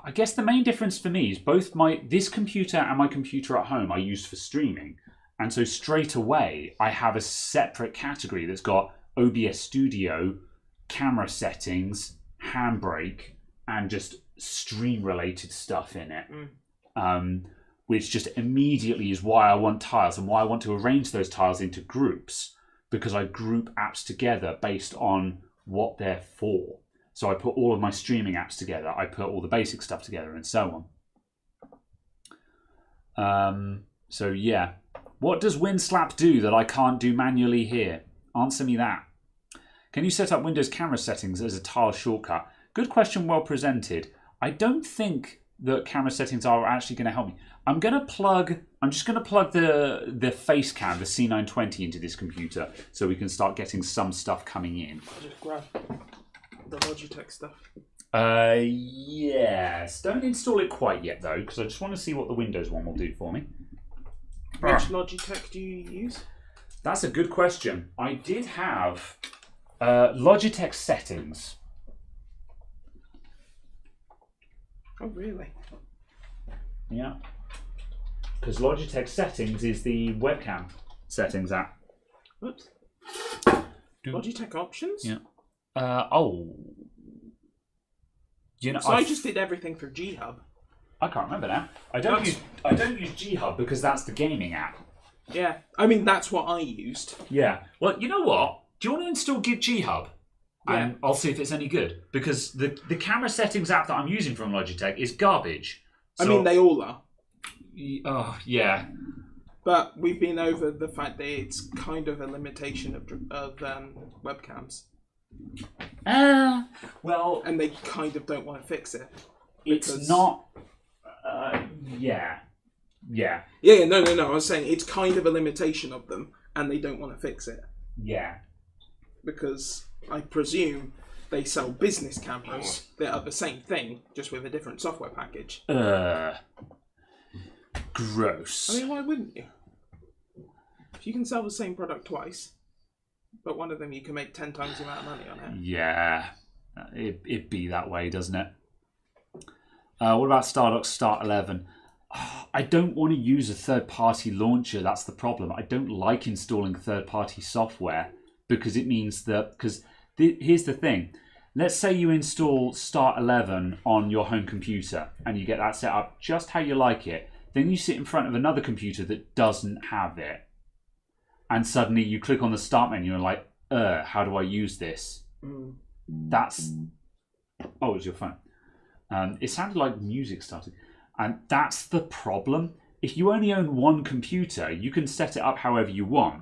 I guess the main difference for me is both this computer and my computer at home I use for streaming. And so straight away, I have a separate category that's got OBS Studio, camera settings, Handbrake, and just stream-related stuff in it. Which just immediately is why I want tiles and why I want to arrange those tiles into groups, because I group apps together based on what they're for. So I put all of my streaming apps together, I put all the basic stuff together, and so on. So yeah. What does WinSlap do that I can't do manually here? Answer me that. Can you set up Windows camera settings as a tile shortcut? Good question, well presented. I don't think that camera settings are actually going to help me. I'm just going to plug the face cam, the C920, into this computer so we can start getting some stuff coming in. I'll just grab the Logitech stuff. Yes. Don't install it quite yet though, because I just want to see what the Windows one will do for me. Which Logitech do you use? That's a good question. I did have Logitech settings. Oh, really? Yeah. Because Logitech settings is the webcam settings app. Oops. Logitech options? Yeah. Oh. You know, so I just did everything for G-Hub. I can't remember now. I don't use G-Hub because that's the gaming app. Yeah. I mean, that's what I used. Yeah. Well, you know what? Do you want to install G-Hub? Yeah. And I'll see if it's any good. Because the camera settings app that I'm using from Logitech is garbage. So, I mean, they all are. Oh, yeah. But we've been over the fact that it's kind of a limitation of webcams. Well... And they kind of don't want to fix it. It's not... yeah. Yeah. Yeah, no. I was saying it's kind of a limitation of them, and they don't want to fix it. Yeah. Because I presume they sell business cameras that are the same thing, just with a different software package. Gross. I mean, why wouldn't you? If you can sell the same product twice, but one of them you can make 10 times the amount of money on it. Yeah, it'd be that way, doesn't it? What about Stardock Start 11? I don't want to use a third-party launcher. That's the problem. I don't like installing third-party software because it means that... here's the thing. Let's say you install Start 11 on your home computer and you get that set up just how you like it. Then you sit in front of another computer that doesn't have it. And suddenly you click on the Start menu and like, how do I use this? That's... Oh, it was your phone. It sounded like music started. And that's the problem. If you only own one computer, you can set it up however you want.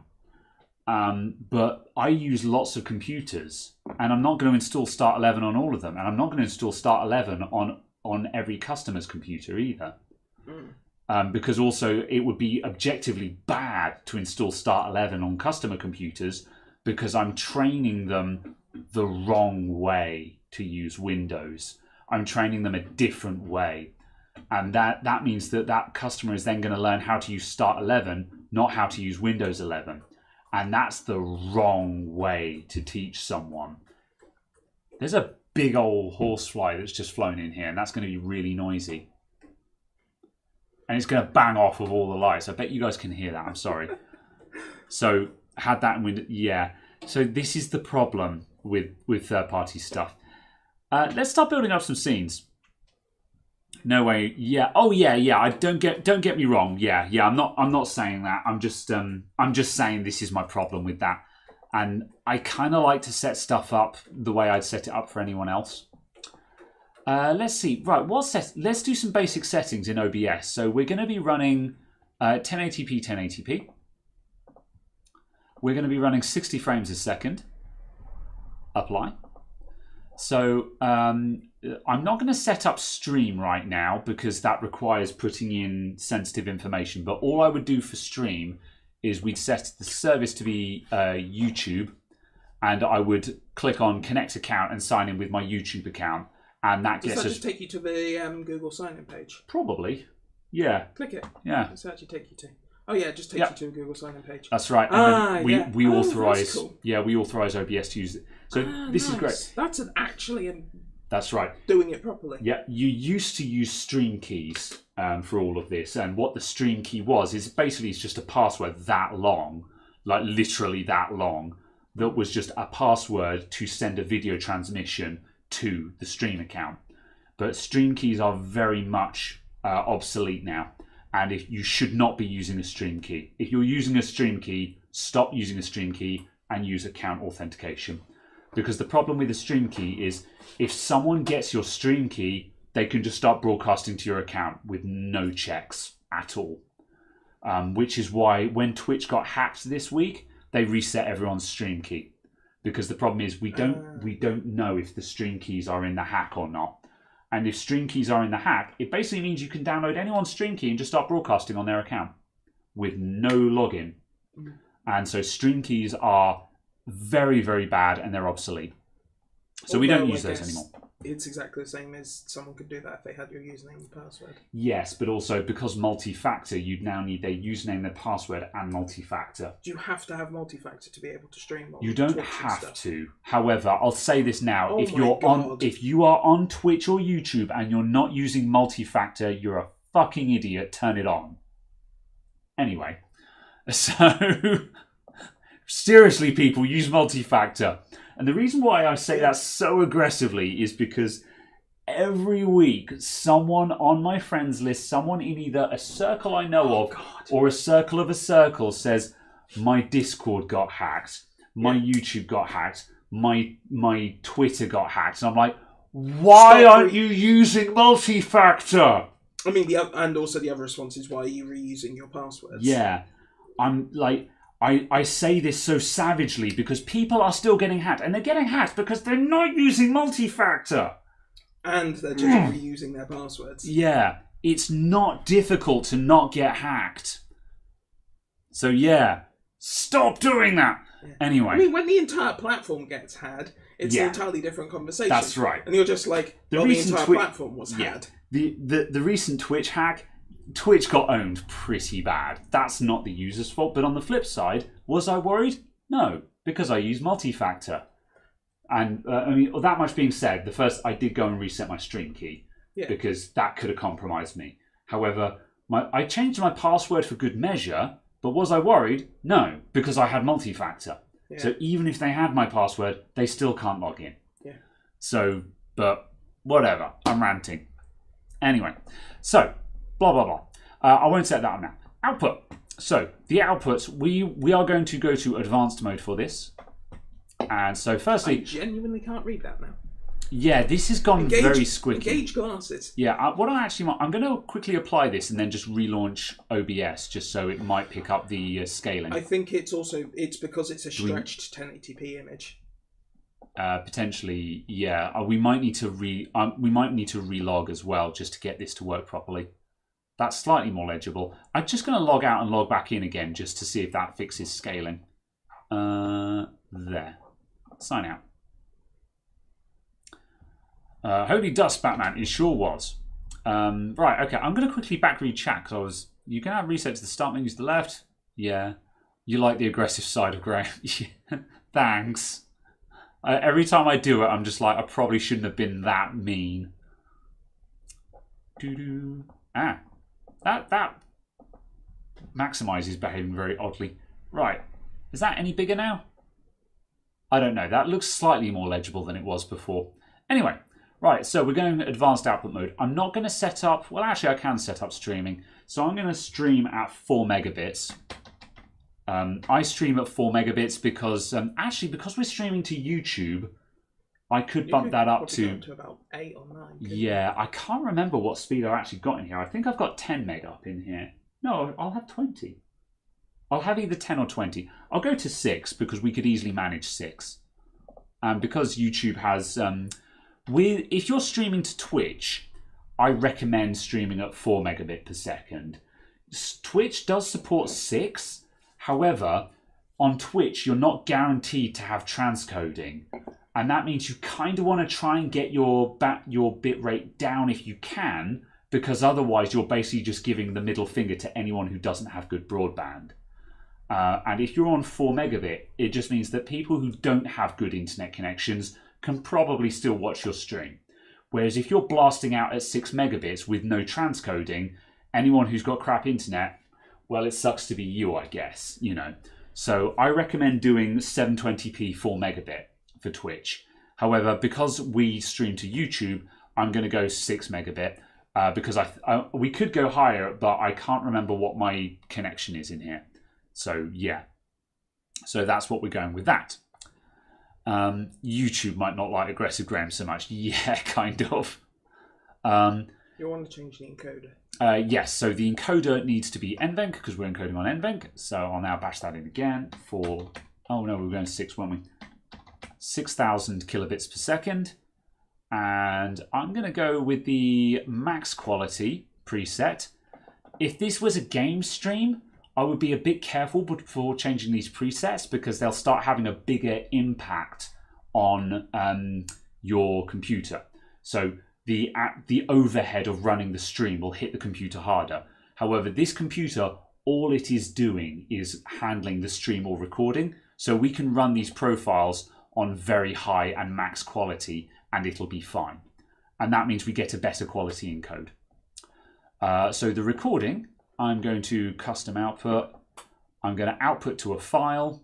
But I use lots of computers, and I'm not going to install Start 11 on all of them, and I'm not going to install Start 11 on every customer's computer either. Because also it would be objectively bad to install Start 11 on customer computers because I'm training them the wrong way to use Windows. I'm training them a different way. And that means that customer is then going to learn how to use Start 11, not how to use Windows 11. And that's the wrong way to teach someone. There's a big old horsefly that's just flown in here, and that's going to be really noisy. And it's going to bang off with all the lights. I bet you guys can hear that. I'm sorry. So, had that in Windows. Yeah. So, this is the problem with third-party stuff. Let's start building up some scenes. No way. Yeah. Oh yeah. I don't get me wrong. Yeah. I'm not saying that. I'm just saying this is my problem with that. And I kind of like to set stuff up the way I'd set it up for anyone else. Let's see. Right. Let's do some basic settings in OBS. So we're going to be running 1080p 1080p. We're going to be running 60 frames a second. Apply. So I'm not going to set up stream right now because that requires putting in sensitive information. But all I would do for stream is we'd set the service to be YouTube, and I would click on connect account and sign in with my YouTube account, and that gets us. Does that just take you to the Google sign-in page? Probably, yeah. Click it. Yeah. Does it actually take you to? Oh yeah, it just takes you to a Google sign-in page. That's right. And then we authorize. Cool. Yeah, we authorize OBS to use it. So this is great. That's actually. That's right. Doing it properly. Yeah, you used to use stream keys for all of this, and what the stream key was is basically it's just a password that long, like literally that long, that was just a password to send a video transmission to the stream account. But stream keys are very much obsolete now, and if you should not be using a stream key. If you're using a stream key, stop using a stream key and use account authentication. Because the problem with the stream key is if someone gets your stream key, they can just start broadcasting to your account with no checks at all. Which is why when Twitch got hacked this week, they reset everyone's stream key. Because the problem is we don't know if the stream keys are in the hack or not. And if stream keys are in the hack, it basically means you can download anyone's stream key and just start broadcasting on their account with no login. And so stream keys are very, very bad, and they're obsolete. So we don't use those anymore. It's exactly the same as someone could do that if they had your username and password. Yes, but also because multi-factor, you'd now need their username, their password, and multi-factor. Do you have to have multi-factor to be able to stream on You don't Twitch have to. However, I'll say this now: if you are on Twitch or YouTube and you're not using multi-factor, you're a fucking idiot. Turn it on. Anyway, so. Seriously, people, use multi-factor. And the reason why I say that so aggressively is because every week someone on my friends list, someone in either a circle I know of or a circle of a circle says, my Discord got hacked, my YouTube got hacked, my Twitter got hacked. And I'm like, why aren't you using multi-factor? I mean, and also the other response is, why are you reusing your passwords? Yeah. I'm like... I say this so savagely because people are still getting hacked. And they're getting hacked because they're not using multi-factor. And they're just reusing their passwords. Yeah. It's not difficult to not get hacked. So yeah. Stop doing that. Yeah. Anyway. I mean, when the entire platform gets hacked, It's an entirely different conversation. That's right. And you're just like, the entire platform was had. The recent Twitch hack, Twitch got owned pretty bad. That's not the user's fault. But on the flip side, was I worried? No, because I use multi-factor. And I mean, that much being said, I did go and reset my stream key because that could have compromised me. However, I changed my password for good measure, but was I worried? No, because I had multi-factor. Yeah. So even if they had my password, they still can't log in. Yeah. So, but whatever, I'm ranting. Anyway, so blah blah blah. I won't set that up now. Output. So the outputs, we are going to go to advanced mode for this. And so firstly... I genuinely can't read that now. Yeah, this has gone very squicky. Engage glasses. Yeah, I'm going to quickly apply this and then just relaunch OBS just so it might pick up the scaling. I think it's because it's a stretched 1080p image. Potentially, yeah. We might need to relog as well just to get this to work properly. That's slightly more legible. I'm just going to log out and log back in again just to see if that fixes scaling. There. Sign out. Holy dust, Batman. It sure was. Right, okay. I'm going to quickly back read chat because you can have reset to the start menu to the left. Yeah. You like the aggressive side of Graham. Thanks. Every time I do it, I'm just like, I probably shouldn't have been that mean. That Maximize is behaving very oddly. Right. Is that any bigger now? I don't know. That looks slightly more legible than it was before. Anyway, right, so we're going to advanced output mode. I'm not going to set up... Well, actually, I can set up streaming. So I'm going to stream at 4 megabits. I stream at 4 megabits because... actually, because we're streaming to YouTube, I could bump that up to about 8 or 9. Yeah, I can't remember what speed I actually got in here. I think I've got 10 meg up in here. No, I'll have 20. I'll have either 10 or 20. I'll go to 6 because we could easily manage 6. Because YouTube has... if you're streaming to Twitch, I recommend streaming at 4 megabit per second. Twitch does support 6. However, on Twitch, you're not guaranteed to have transcoding. And that means you kind of want to try and get your bitrate down if you can, because otherwise you're basically just giving the middle finger to anyone who doesn't have good broadband. And if you're on 4 megabit, it just means that people who don't have good internet connections can probably still watch your stream. Whereas if you're blasting out at 6 megabits with no transcoding, anyone who's got crap internet, well, it sucks to be you, I guess, you know. So I recommend doing 720p 4 megabit for Twitch. However, because we stream to YouTube, I'm going to go 6 megabit because we could go higher, but I can't remember what my connection is in here. So yeah, so that's what we're going with that. YouTube might not like aggressive Graham so much. Yeah, kind of. You want to change the encoder? Yes, so the encoder needs to be NVENC because we're encoding on NVENC. So I'll now bash that in again for, oh no, we were going to 6, weren't we? 6,000 kilobits per second. And I'm going to go with the max quality preset. If this was a game stream, I would be a bit careful before changing these presets because they'll start having a bigger impact on your computer. So the overhead of running the stream will hit the computer harder. However, this computer, all it is doing is handling the stream or recording. So we can run these profiles on very high and max quality and it'll be fine. And that means we get a better quality encode. So the recording, I'm going to custom output. I'm going to output to a file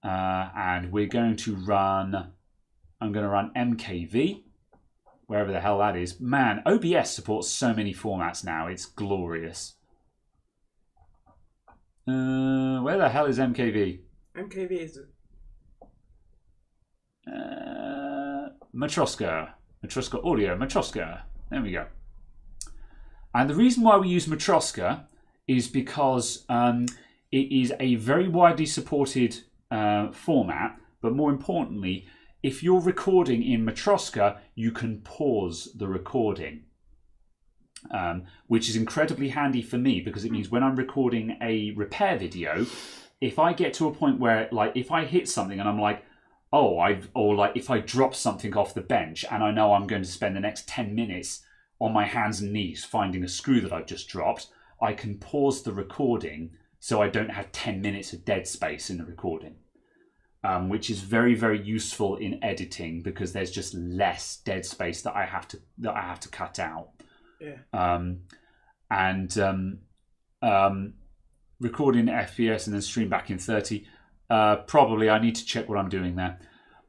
and we're going to run, I'm going to run MKV, wherever the hell that is. Man, OBS supports so many formats now. It's glorious. Where the hell is MKV? MKV is Matroska audio, Matroska. There we go. And the reason why we use Matroska is because it is a very widely supported format, but more importantly, if you're recording in Matroska, you can pause the recording, which is incredibly handy for me because it means when I'm recording a repair video, if I get to a point where, like, if I hit something and I'm like, or like if I drop something off the bench and I know I'm going to spend the next 10 minutes on my hands and knees finding a screw that I've just dropped, I can pause the recording so I don't have 10 minutes of dead space in the recording, which is very, very useful in editing because there's just less dead space that I have to cut out. Yeah. Recording FPS and then stream back in 30. Probably I need to check what I'm doing there.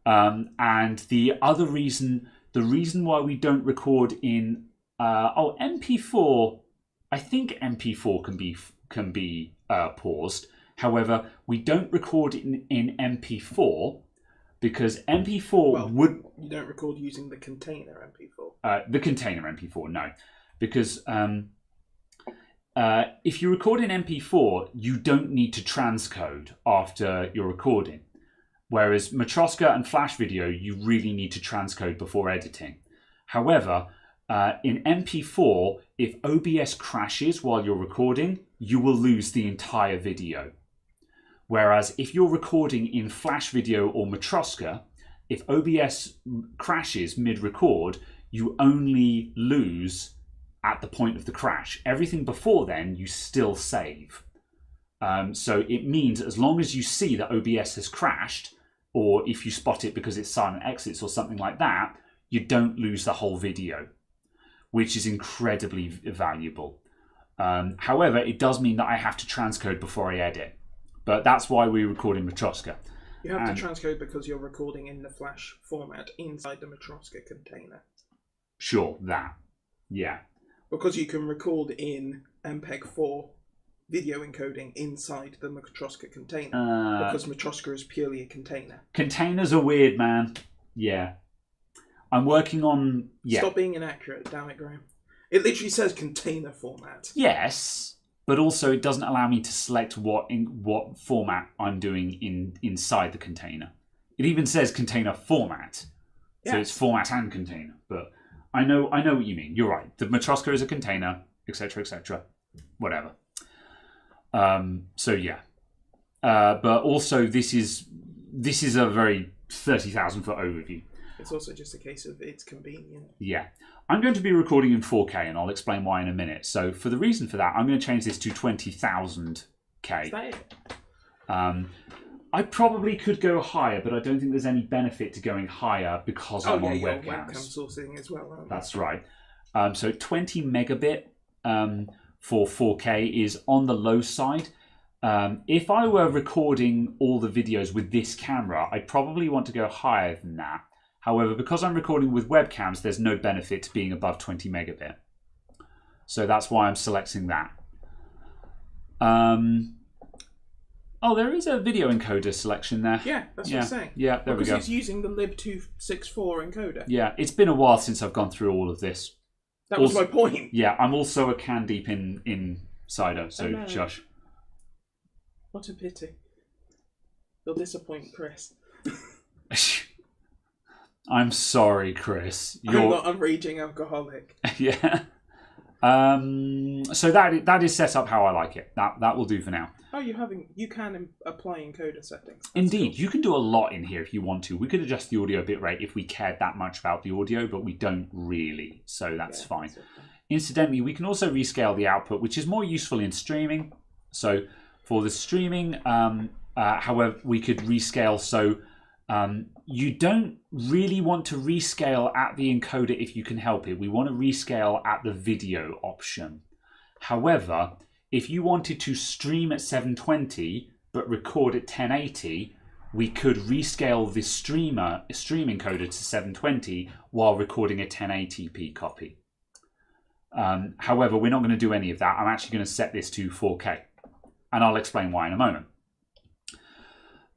And the reason why we don't record in MP4, I think MP4 can be paused. However, we don't record in MP4 because MP4 you don't record using the container MP4. The container MP4, no, because if you record in MP4, you don't need to transcode after your recording. Whereas Matroska and Flash video, you really need to transcode before editing. However, in MP4, if OBS crashes while you're recording, you will lose the entire video. Whereas if you're recording in Flash video or Matroska, if OBS crashes mid-record, you only lose at the point of the crash. Everything before then, you still save. So it means as long as you see that OBS has crashed, or if you spot it because it's silent exits or something like that, you don't lose the whole video, which is incredibly valuable. However, it does mean that I have to transcode before I edit. But that's why we record in Matroska. You have to transcode because you're recording in the Flash format inside the Matroska container. Sure, that. Yeah. Because you can record in MPEG-4 video encoding inside the Matroska container. Because Matroska is purely a container. Containers are weird, man. Yeah. I'm working on... Yeah. Stop being inaccurate, damn it, Graham. It literally says container format. Yes. But also it doesn't allow me to select what format I'm doing inside the container. It even says container format. So it's format and container. But I know what you mean. You're right. The Matroska is a container, etc., etc. Whatever. So yeah. But also this is a very 30,000 foot overview. It's also just a case of it's convenient. Yeah. I'm going to be recording in 4K and I'll explain why in a minute. So for the reason for that, I'm going to change this to 20,000K. Is that it? I probably could go higher, but I don't think there's any benefit to going higher because I'm on webcams. Webcam sourcing as well, aren't That's right. So 20 megabit for 4K is on the low side. If I were recording all the videos with this camera, I'd probably want to go higher than that. However, because I'm recording with webcams, there's no benefit to being above 20 megabit. So that's why I'm selecting that. Oh, there is a video encoder selection there. Yeah, that's what I'm saying. Yeah, there we go. Because it's using the lib264 encoder. Yeah, it's been a while since I've gone through all of this. That was my point. Yeah, I'm also a can deep in Cider, so shush. What a pity. You'll disappoint Chris. I'm sorry, Chris. I'm not a raging alcoholic. Yeah. So that is set up how I like it. That will do for now. Oh, you can apply encoder settings. That's Indeed, cool. you can do a lot in here if you want to. We could adjust the audio bitrate if we cared that much about the audio, but we don't really, so that's fine. That's okay. Incidentally, we can also rescale the output, which is more useful in streaming. So for the streaming, however, we could rescale so you don't really want to rescale at the encoder if you can help it. We want to rescale at the video option. However, if you wanted to stream at 720 but record at 1080, we could rescale the stream encoder to 720 while recording a 1080p copy. However, we're not going to do any of that. I'm actually going to set this to 4K, and I'll explain why in a moment.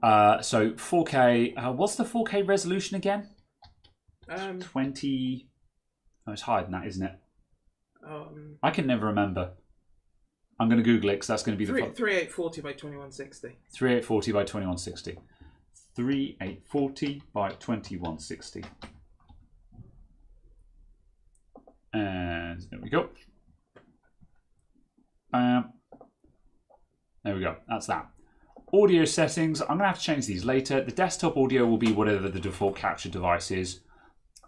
So 4K, what's the 4K resolution again? 20, oh, it's higher than that, isn't it? I can never remember. I'm going to Google it because that's going to be the 3840 by 2160. 3840 by 2160. 3840 by 2160. And there we go. There we go. That's that. audio settings, I'm going to have to change these later. The desktop audio will be whatever the default capture device is.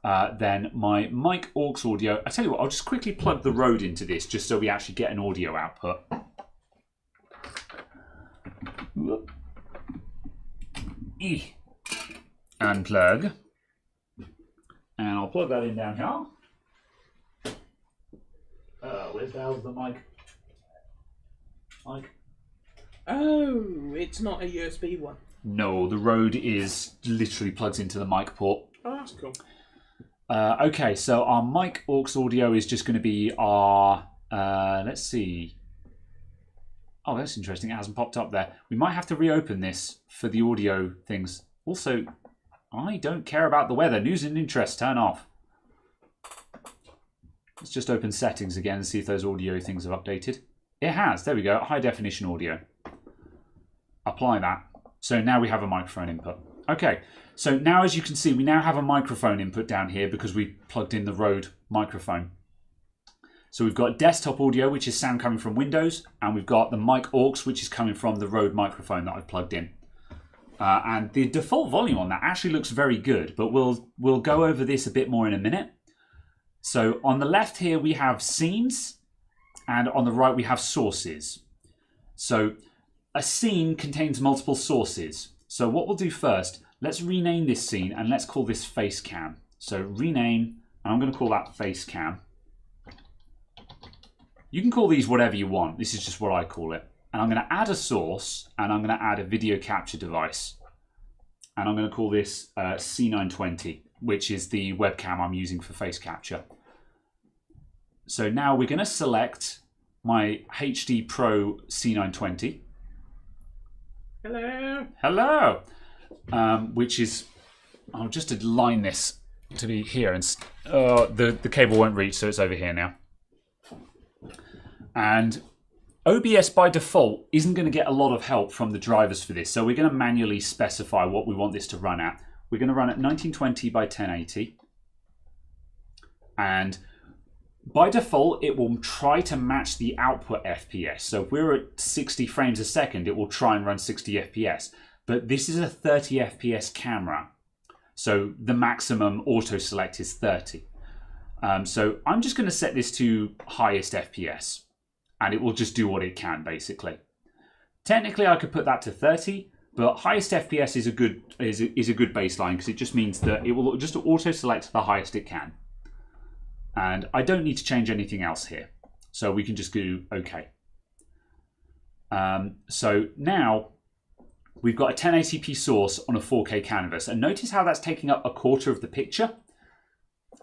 Then my mic aux audio, I tell you what, I'll just quickly plug the Rode into this just so we actually get an audio output. Unplug. And I'll plug that in down here. Where's the hell's the mic? Oh, it's not a USB one. No, the Rode is literally plugs into the mic port. Oh, that's cool. Okay, so our mic aux audio is just going to be our, let's see. Oh, that's interesting. It hasn't popped up there. We might have to reopen this for the audio things. Also, I don't care about the weather. News and interest, turn off. Let's just open settings again and see if those audio things have updated. It has. There we go. High definition audio. Apply that. So now we have a microphone input. Okay. So now, as you can see, we now have a microphone input down here because we plugged in the Rode microphone. So we've got desktop audio, which is sound coming from Windows, and we've got the mic aux, which is coming from the Rode microphone that I've plugged in. And the default volume on that actually looks very good, but we'll go over this a bit more in a minute. So on the left here, we have scenes. And on the right, we have sources. So a scene contains multiple sources. So what we'll do first, let's rename this scene and let's call this face cam. So rename, and I'm going to call that face cam. You can call these whatever you want. This is just what I call it. And I'm going to add a source and I'm going to add a video capture device. And I'm going to call this C920, which is the webcam I'm using for face capture. So now we're going to select my HD Pro C920. Hello. Hello. Which is, I'll just align this to be here. And the cable won't reach, so it's over here now. And OBS by default isn't going to get a lot of help from the drivers for this. So we're going to manually specify what we want this to run at. We're going to run at 1920 by 1080. And by default, it will try to match the output FPS. So if we're at 60 frames a second, it will try and run 60 FPS. But this is a 30 FPS camera. So the maximum auto select is 30. So I'm just going to set this to highest FPS. And it will just do what it can, basically. Technically, I could put that to 30. But highest FPS is a good baseline because it just means that it will just auto select the highest it can. And I don't need to change anything else here. So we can just do OK. So now we've got a 1080p source on a 4K canvas. And notice how that's taking up a quarter of the picture.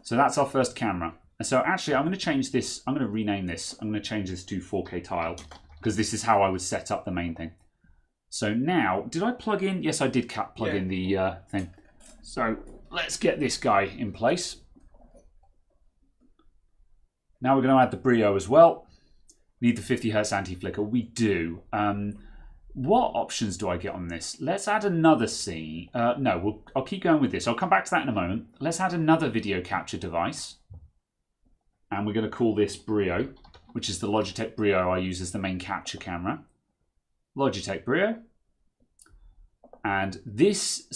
So that's our first camera. And so actually I'm going to change this. I'm going to rename this. I'm going to change this to 4K tile because this is how I would set up the main thing. So now, did I plug in? Yes, I did plug in the thing. So let's get this guy in place. Now we're going to add the Brio as well. We need the 50 Hz anti-flicker. We do. What options do I get on this? Let's add another scene. No, I'll keep going with this. I'll come back to that in a moment. Let's add another video capture device. And we're going to call this Brio, which is the Logitech Brio I use as the main capture camera. Logitech Brio. And this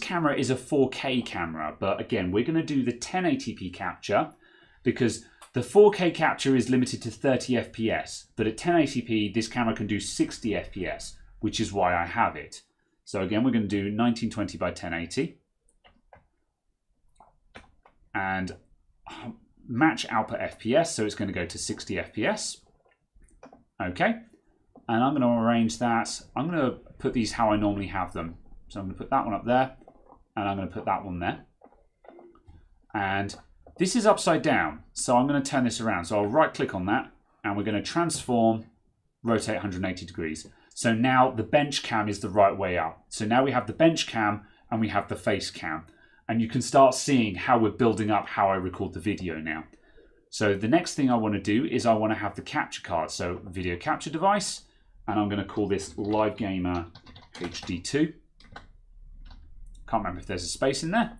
camera is a 4K camera. But again, we're going to do the 1080p capture because the 4K capture is limited to 30 FPS, but at 1080p, this camera can do 60 FPS, which is why I have it. So again, we're going to do 1920 by 1080. And match output FPS, so it's going to go to 60 FPS. Okay. And I'm going to arrange that. I'm going to put these how I normally have them. So I'm going to put that one up there, and I'm going to put that one there. And this is upside down, so I'm going to turn this around. So I'll right click on that and we're going to transform, rotate 180 degrees. So now the bench cam is the right way up. So now we have the bench cam and we have the face cam. And you can start seeing how we're building up how I record the video now. So the next thing I want to do is I want to have the capture card. So video capture device, and I'm going to call this Live Gamer HD2. Can't remember if there's a space in there.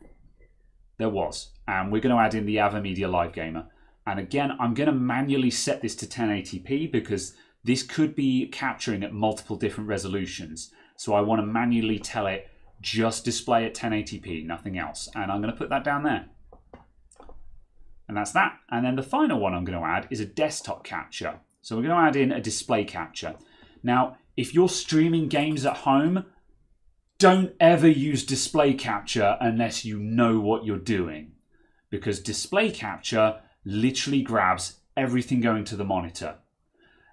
There was. And we're going to add in the AverMedia Live Gamer. And again, I'm going to manually set this to 1080p because this could be capturing at multiple different resolutions. So I want to manually tell it, just display at 1080p, nothing else. And I'm going to put that down there. And that's that. And then the final one I'm going to add is a desktop capture. So we're going to add in a display capture. Now, if you're streaming games at home, don't ever use display capture unless you know what you're doing. Because display capture literally grabs everything going to the monitor.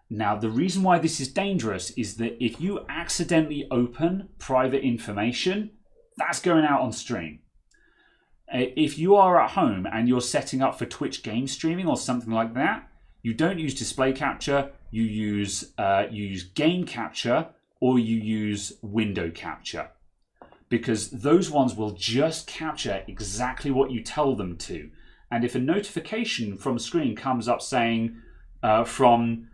Now, the reason why this is dangerous is that if you accidentally open private information, that's going out on stream. If you are at home and you're setting up for Twitch game streaming or something like that, you don't use display capture, you use game capture, or you use window capture. Because those ones will just capture exactly what you tell them to. And if a notification from a screen comes up saying from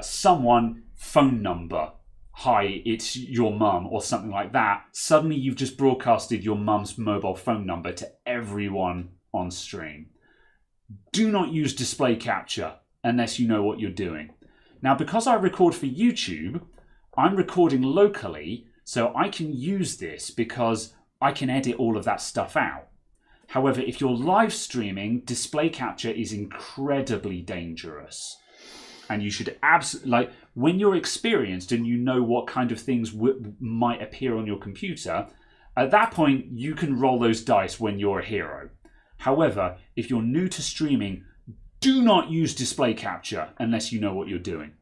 someone, phone number, hi, it's your mum, or something like that, suddenly you've just broadcasted your mum's mobile phone number to everyone on stream. Do not use display capture unless you know what you're doing. Now, because I record for YouTube, I'm recording locally, so I can use this because I can edit all of that stuff out. However, if you're live streaming, display capture is incredibly dangerous. And you should absolutely, like, when you're experienced and you know what kind of things might appear on your computer, at that point, you can roll those dice when you're a hero. However, if you're new to streaming, do not use display capture unless you know what you're doing.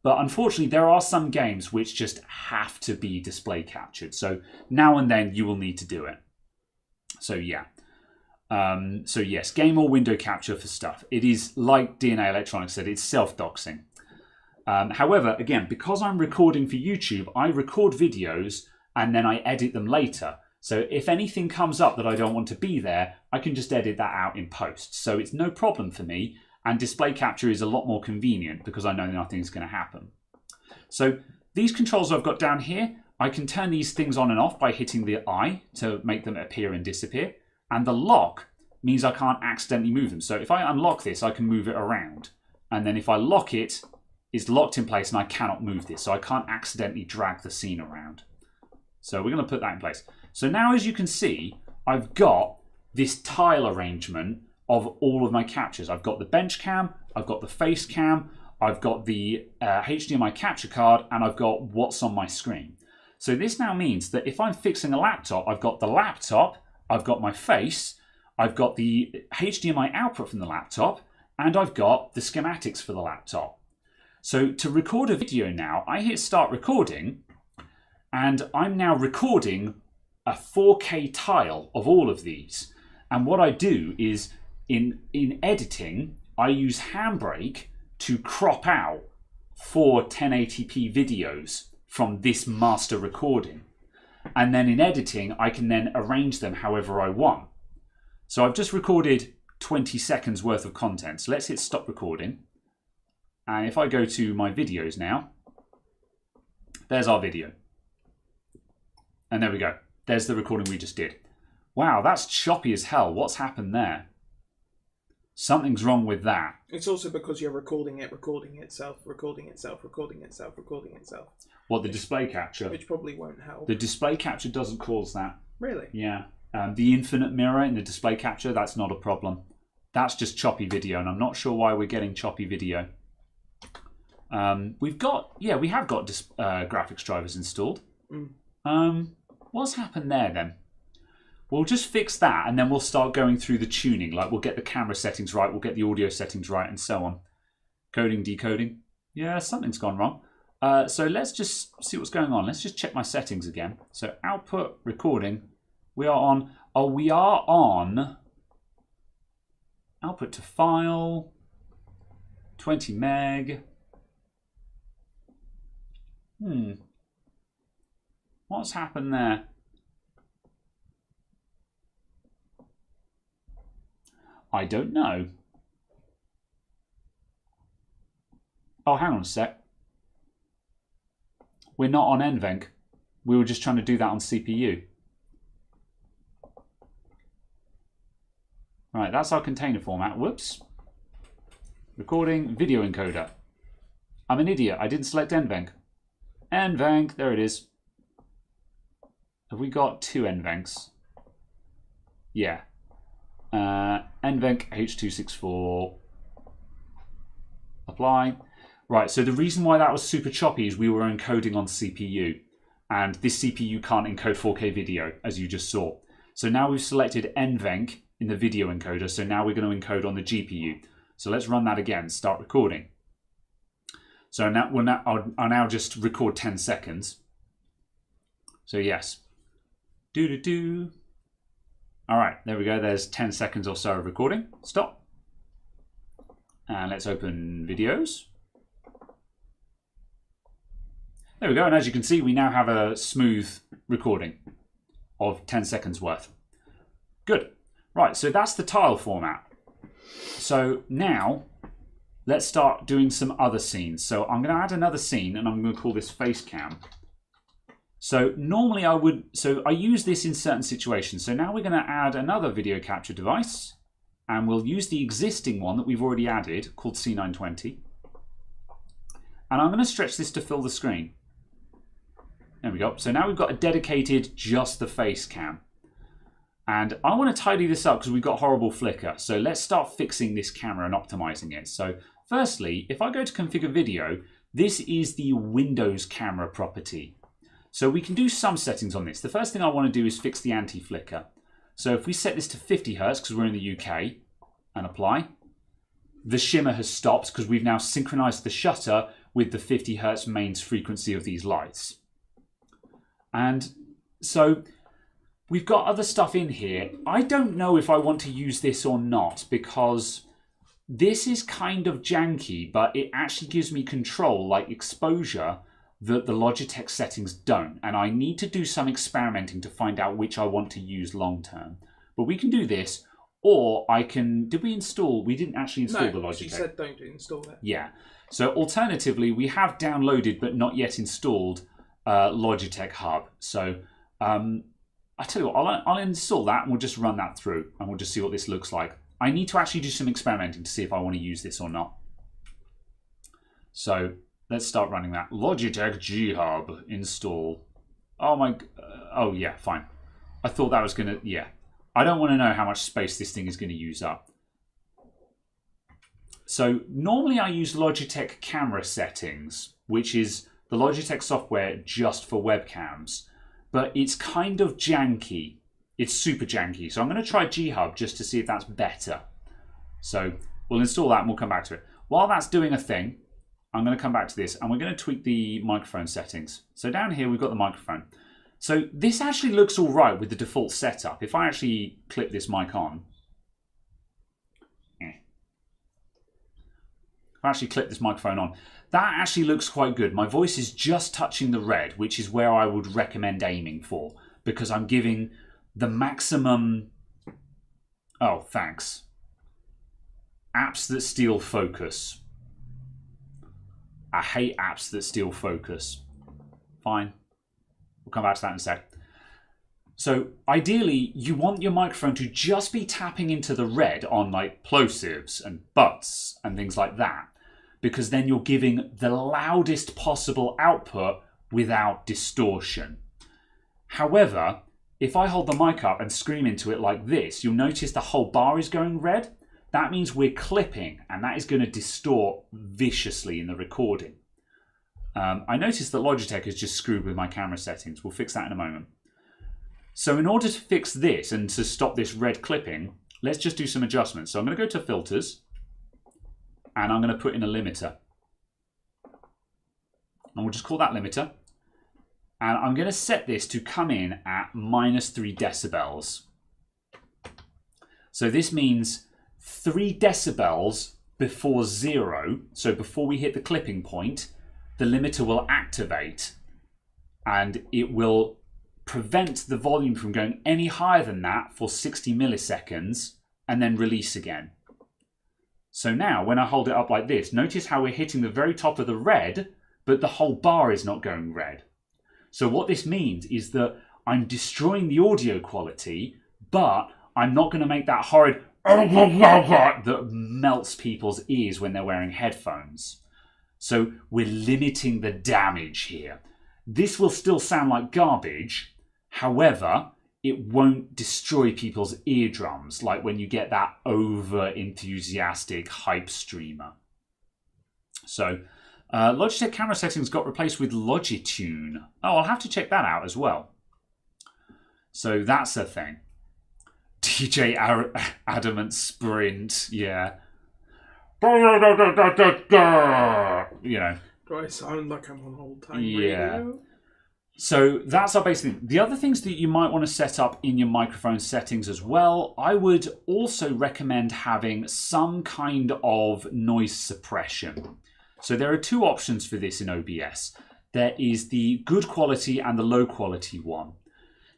But unfortunately, there are some games which just have to be display captured. So now and then you will need to do it. So yeah. So yes, game or window capture for stuff. It is like DNA Electronics said, it's self-doxing. However, again, because I'm recording for YouTube, I record videos and then I edit them later. So if anything comes up that I don't want to be there, I can just edit that out in post. So it's no problem for me. And display capture is a lot more convenient because I know nothing's going to happen. So these controls I've got down here, I can turn these things on and off by hitting the I to make them appear and disappear. And the lock means I can't accidentally move them. So if I unlock this, I can move it around. And then if I lock it, it's locked in place and I cannot move this. So I can't accidentally drag the scene around. So we're going to put that in place. So now, as you can see, I've got this tile arrangement of all of my captures. I've got the bench cam, I've got the face cam, I've got the HDMI capture card, and I've got what's on my screen. So this now means that if I'm fixing a laptop, I've got the laptop, I've got my face, I've got the HDMI output from the laptop, and I've got the schematics for the laptop. So to record a video now, I hit start recording, and I'm now recording a 4K tile of all of these. And what I do is, in editing, I use Handbrake to crop out 4 1080p videos from this master recording. And then in editing, I can then arrange them however I want. So I've just recorded 20 seconds worth of content. So let's hit stop recording. And if I go to my videos now, there's our video. And there we go. There's the recording we just did. Wow, that's choppy as hell. What's happened there? Something's wrong with that. It's also because you're recording itself, recording itself. What, the display capture? Which probably won't help. The display capture doesn't cause that. Really? Yeah. The infinite mirror in the display capture, that's not a problem. That's just choppy video, and I'm not sure why we're getting choppy video. We have got graphics drivers installed. What's happened there then? We'll just fix that, and then we'll start going through the tuning. Like, we'll get the camera settings right, we'll get the audio settings right, and so on. Coding, decoding. Yeah, something's gone wrong. So let's just see what's going on. Let's just check my settings again. So output, recording. We are on... Oh, we are on... Output to file. 20 meg. What's happened there? I don't know. Oh, hang on a sec. We're not on NVENC. We were just trying to do that on CPU. Right, that's our container format. Whoops. Recording video encoder. I'm an idiot. I didn't select NVENC. NVENC, there it is. Have we got 2 NVENCs? Yeah. NVENC H264. Apply. Right, so the reason why that was super choppy is we were encoding on CPU. And this CPU can't encode 4K video, as you just saw. So now we've selected NVENC in the video encoder, so now we're going to encode on the GPU. So let's run that again, start recording. So I'll now just record 10 seconds. So yes. Do-do-do. All right, there we go. There's 10 seconds or so of recording. Stop. And let's open videos. There we go. And as you can see, we now have a smooth recording of 10 seconds worth. Good. Right, so that's the tile format. So now let's start doing some other scenes. So I'm going to add another scene and I'm going to call this face cam. So normally I use this in certain situations. So now we're going to add another video capture device and we'll use the existing one that we've already added called C920. And I'm going to stretch this to fill the screen. There we go. So now we've got a dedicated just the face cam. And I want to tidy this up because we've got horrible flicker. So let's start fixing this camera and optimizing it. So firstly, if I go to configure video, this is the Windows camera property. So we can do some settings on this. The first thing I want to do is fix the anti-flicker. So if we set this to 50 Hz because we're in the UK and apply, the shimmer has stopped because we've now synchronized the shutter with the 50 Hz mains frequency of these lights. And so we've got other stuff in here. I don't know if I want to use this or not because this is kind of janky, but it actually gives me control, like exposure, that the Logitech settings don't. And I need to do some experimenting to find out which I want to use long term. But we can do this, or I can... Did we install? We didn't actually install the Logitech. She said don't install it. Yeah. So alternatively, we have downloaded but not yet installed Logitech Hub. So I tell you what, I'll install that and we'll just run that through and we'll just see what this looks like. I need to actually do some experimenting to see if I want to use this or not. So let's start running that. Logitech G Hub install. Oh my, oh yeah, fine. I thought that was gonna, yeah. I don't want to know how much space this thing is going to use up. So normally I use Logitech camera settings, which is the Logitech software just for webcams, but it's kind of janky. It's super janky. So I'm going to try G Hub just to see if that's better. So we'll install that and we'll come back to it. While that's doing a thing, I'm going to come back to this and we're going to tweak the microphone settings. So down here, we've got the microphone. So this actually looks all right with the default setup. If I actually clip this mic on, if I actually clip this microphone on, that actually looks quite good. My voice is just touching the red, which is where I would recommend aiming for, because I'm giving the maximum... Oh, thanks. Apps that steal focus. I hate apps that steal focus. Fine. We'll come back to that in a sec. So ideally, you want your microphone to just be tapping into the red on like plosives and butts and things like that, because then you're giving the loudest possible output without distortion. However, if I hold the mic up and scream into it like this, you'll notice the whole bar is going red. That means we're clipping, and that is going to distort viciously in the recording. I noticed that Logitech has just screwed with my camera settings. We'll fix that in a moment. So in order to fix this and to stop this red clipping, let's just do some adjustments. So I'm going to go to Filters, and I'm going to put in a limiter. And we'll just call that limiter. And I'm going to set this to come in at -3 decibels. So this means 3 decibels before 0. So before we hit the clipping point, the limiter will activate. And it will prevent the volume from going any higher than that for 60 milliseconds and then release again. So now when I hold it up like this, notice how we're hitting the very top of the red, but the whole bar is not going red. So what this means is that I'm destroying the audio quality, but I'm not going to make that horrid that melts people's ears when they're wearing headphones. So we're limiting the damage here. This will still sound like garbage. However, it won't destroy people's eardrums like when you get that over-enthusiastic hype streamer. So, Logitech camera settings got replaced with Logitune. Oh, I'll have to check that out as well. So that's a thing. DJ Adamant Sprint, yeah. You know. Do I sound like I'm on old-time radio? So that's our basic thing. The other things that you might want to set up in your microphone settings as well, I would also recommend having some kind of noise suppression. So there are two options for this in OBS. There is the good quality and the low quality one.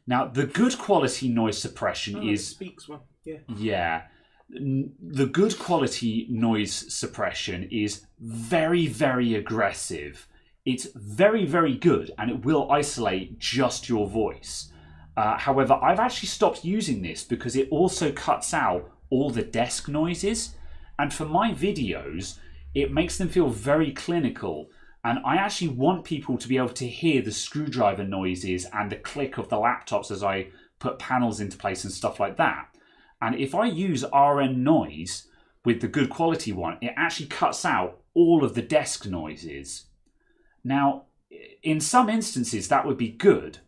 Now, the good quality noise suppression is... Speaks one, yeah. Yeah. The good quality noise suppression is very, very aggressive. It's very, very good, and it will isolate just your voice. However, I've actually stopped using this because it also cuts out all the desk noises. And for my videos, it makes them feel very clinical. And I actually want people to be able to hear the screwdriver noises and the click of the laptops as I put panels into place and stuff like that. And if I use RN noise with the good quality one, it actually cuts out all of the desk noises. Now, in some instances, that would be good.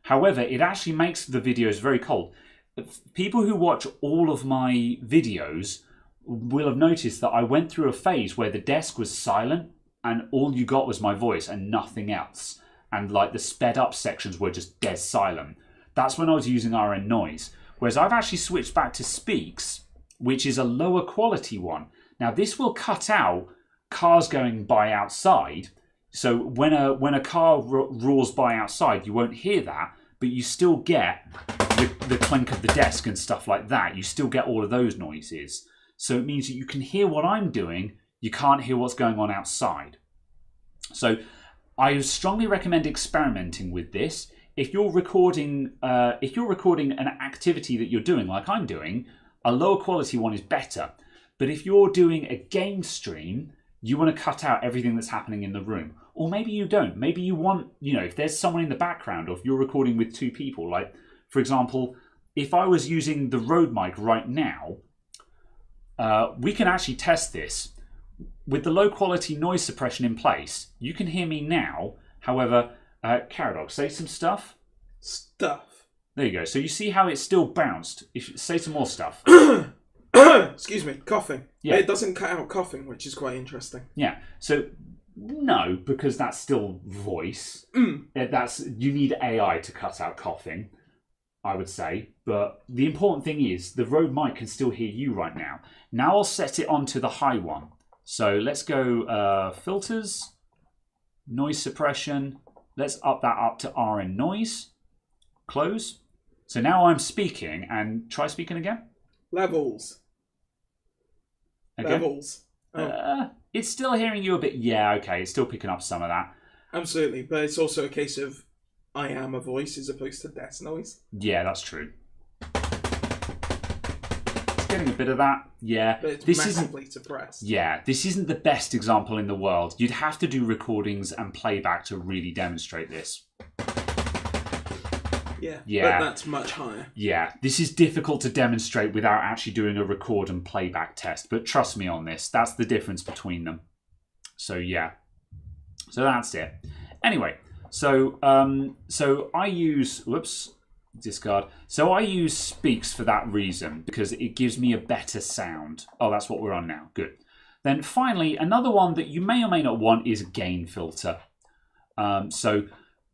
However, it actually makes the videos very cold. People who watch all of my videos will have noticed that I went through a phase where the desk was silent and all you got was my voice and nothing else. And like the sped up sections were just dead silent. That's when I was using RN noise. Whereas I've actually switched back to Speaks, which is a lower quality one. Now this will cut out cars going by outside. So when a car roars by outside, you won't hear that, but you still get the clink of the desk and stuff like that. You still get all of those noises. So it means that you can hear what I'm doing, you can't hear what's going on outside. So I strongly recommend experimenting with this. If you're recording an activity that you're doing, like I'm doing, a lower quality one is better. But if you're doing a game stream, you want to cut out everything that's happening in the room. Or maybe you don't. Maybe you want, if there's someone in the background, or if you're recording with two people, like, for example, if I was using the Rode mic right now, we can actually test this. With the low quality noise suppression in place, you can hear me now. However, Caradog, say some stuff. Stuff. There you go. So you see how it's still bounced. Say some more stuff. Excuse me, coughing. Yeah. It doesn't cut out coughing, which is quite interesting. Yeah. So no, because that's still voice. You need AI to cut out coughing, I would say. But the important thing is the Rode mic can still hear you right now. Now I'll set it onto the high one. So let's go filters, noise suppression. Let's up that up to RN noise. Close. So now I'm speaking, and try speaking again. Levels. Again? Levels. Oh. It's still hearing you a bit. Yeah, okay. It's still picking up some of that. Absolutely, but it's also a case of I am a voice as opposed to desk noise. Yeah, that's true. It's getting a bit of that. Yeah. But it's massively suppressed. Yeah, this isn't the best example in the world. You'd have to do recordings and playback to really demonstrate this. Yeah, but that's much higher. Yeah, this is difficult to demonstrate without actually doing a record and playback test. But trust me on this, that's the difference between them. So yeah, so that's it. Anyway, so I use, discard. So I use Speaks for that reason, because it gives me a better sound. Oh, that's what we're on now. Good. Then finally, another one that you may or may not want is gain filter.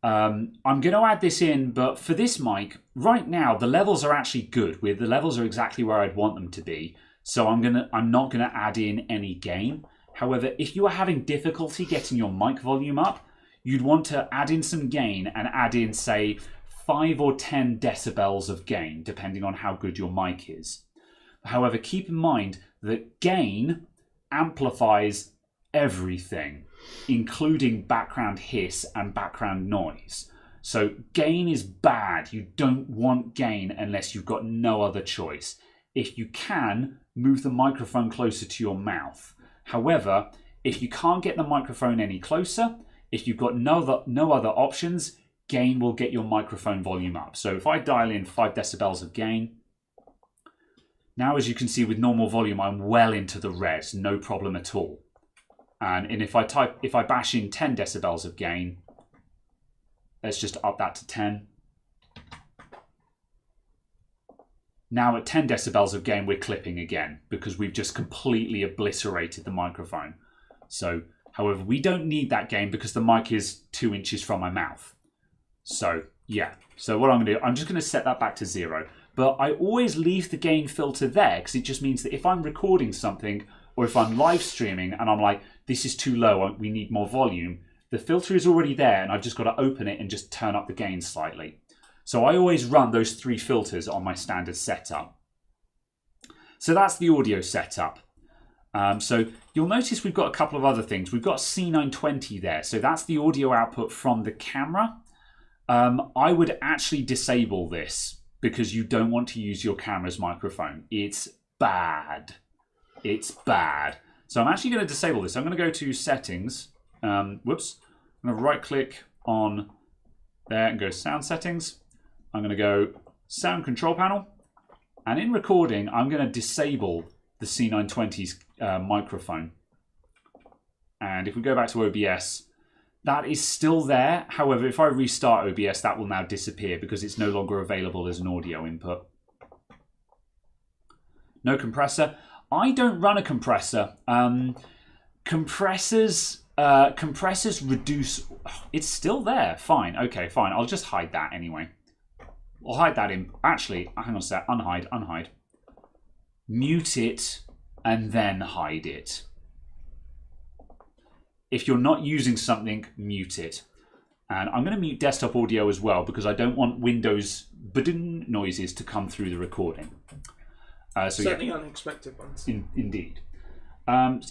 I'm going to add this in, but for this mic, right now, the levels are actually good. The levels are exactly where I'd want them to be. So I'm not going to add in any gain. However, if you are having difficulty getting your mic volume up, you'd want to add in some gain and add in, say, 5 or 10 decibels of gain, depending on how good your mic is. However, keep in mind that gain amplifies everything, including background hiss and background noise. So gain is bad. You don't want gain unless you've got no other choice. If you can, move the microphone closer to your mouth. However, if you can't get the microphone any closer, if you've got no other options, gain will get your microphone volume up. So if I dial in 5 decibels of gain, now as you can see with normal volume, I'm well into the red, no problem at all. And if I bash in 10 decibels of gain, let's just up that to 10. Now at 10 decibels of gain, we're clipping again because we've just completely obliterated the microphone. So, however, we don't need that gain because the mic is 2 inches from my mouth. So, yeah. So what I'm going to do, I'm just going to set that back to 0. But I always leave the gain filter there because it just means that if I'm recording something or if I'm live streaming and I'm like, this is too low, we need more volume, the filter is already there and I've just got to open it and just turn up the gain slightly. So I always run those 3 filters on my standard setup. So that's the audio setup. So you'll notice we've got a couple of other things. We've got C920 there. So that's the audio output from the camera. I would actually disable this because you don't want to use your camera's microphone. It's bad. It's bad. So I'm actually going to disable this. I'm going to go to settings. Whoops. I'm going to right click on there and go sound settings. I'm going to go sound control panel. And in recording, I'm going to disable the C920's microphone. And if we go back to OBS, that is still there. However, if I restart OBS, that will now disappear because it's no longer available as an audio input. No compressor. I don't run a compressor. Compressors reduce... It's still there. Fine. Okay, fine. I'll just hide that anyway. I'll hide that in... Actually, hang on a sec. Unhide. Mute it and then hide it. If you're not using something, mute it. And I'm going to mute desktop audio as well because I don't want Windows ba-ding noises to come through the recording. So certainly yeah. Unexpected ones. Indeed.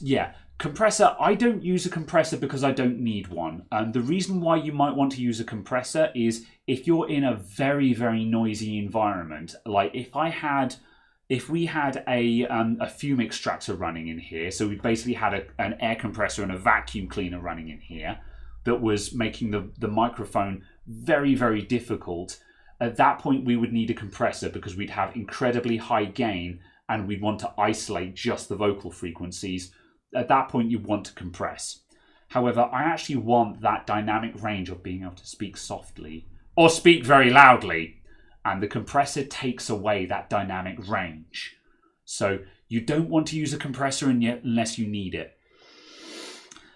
Yeah, compressor. I don't use a compressor because I don't need one. And the reason why you might want to use a compressor is if you're in a very, very noisy environment. Like if we had a fume extractor running in here, so we basically had an air compressor and a vacuum cleaner running in here that was making the microphone very, very difficult. At that point, we would need a compressor because we'd have incredibly high gain and we'd want to isolate just the vocal frequencies. At that point, you want to compress. However, I actually want that dynamic range of being able to speak softly or speak very loudly. And the compressor takes away that dynamic range. So you don't want to use a compressor unless you need it.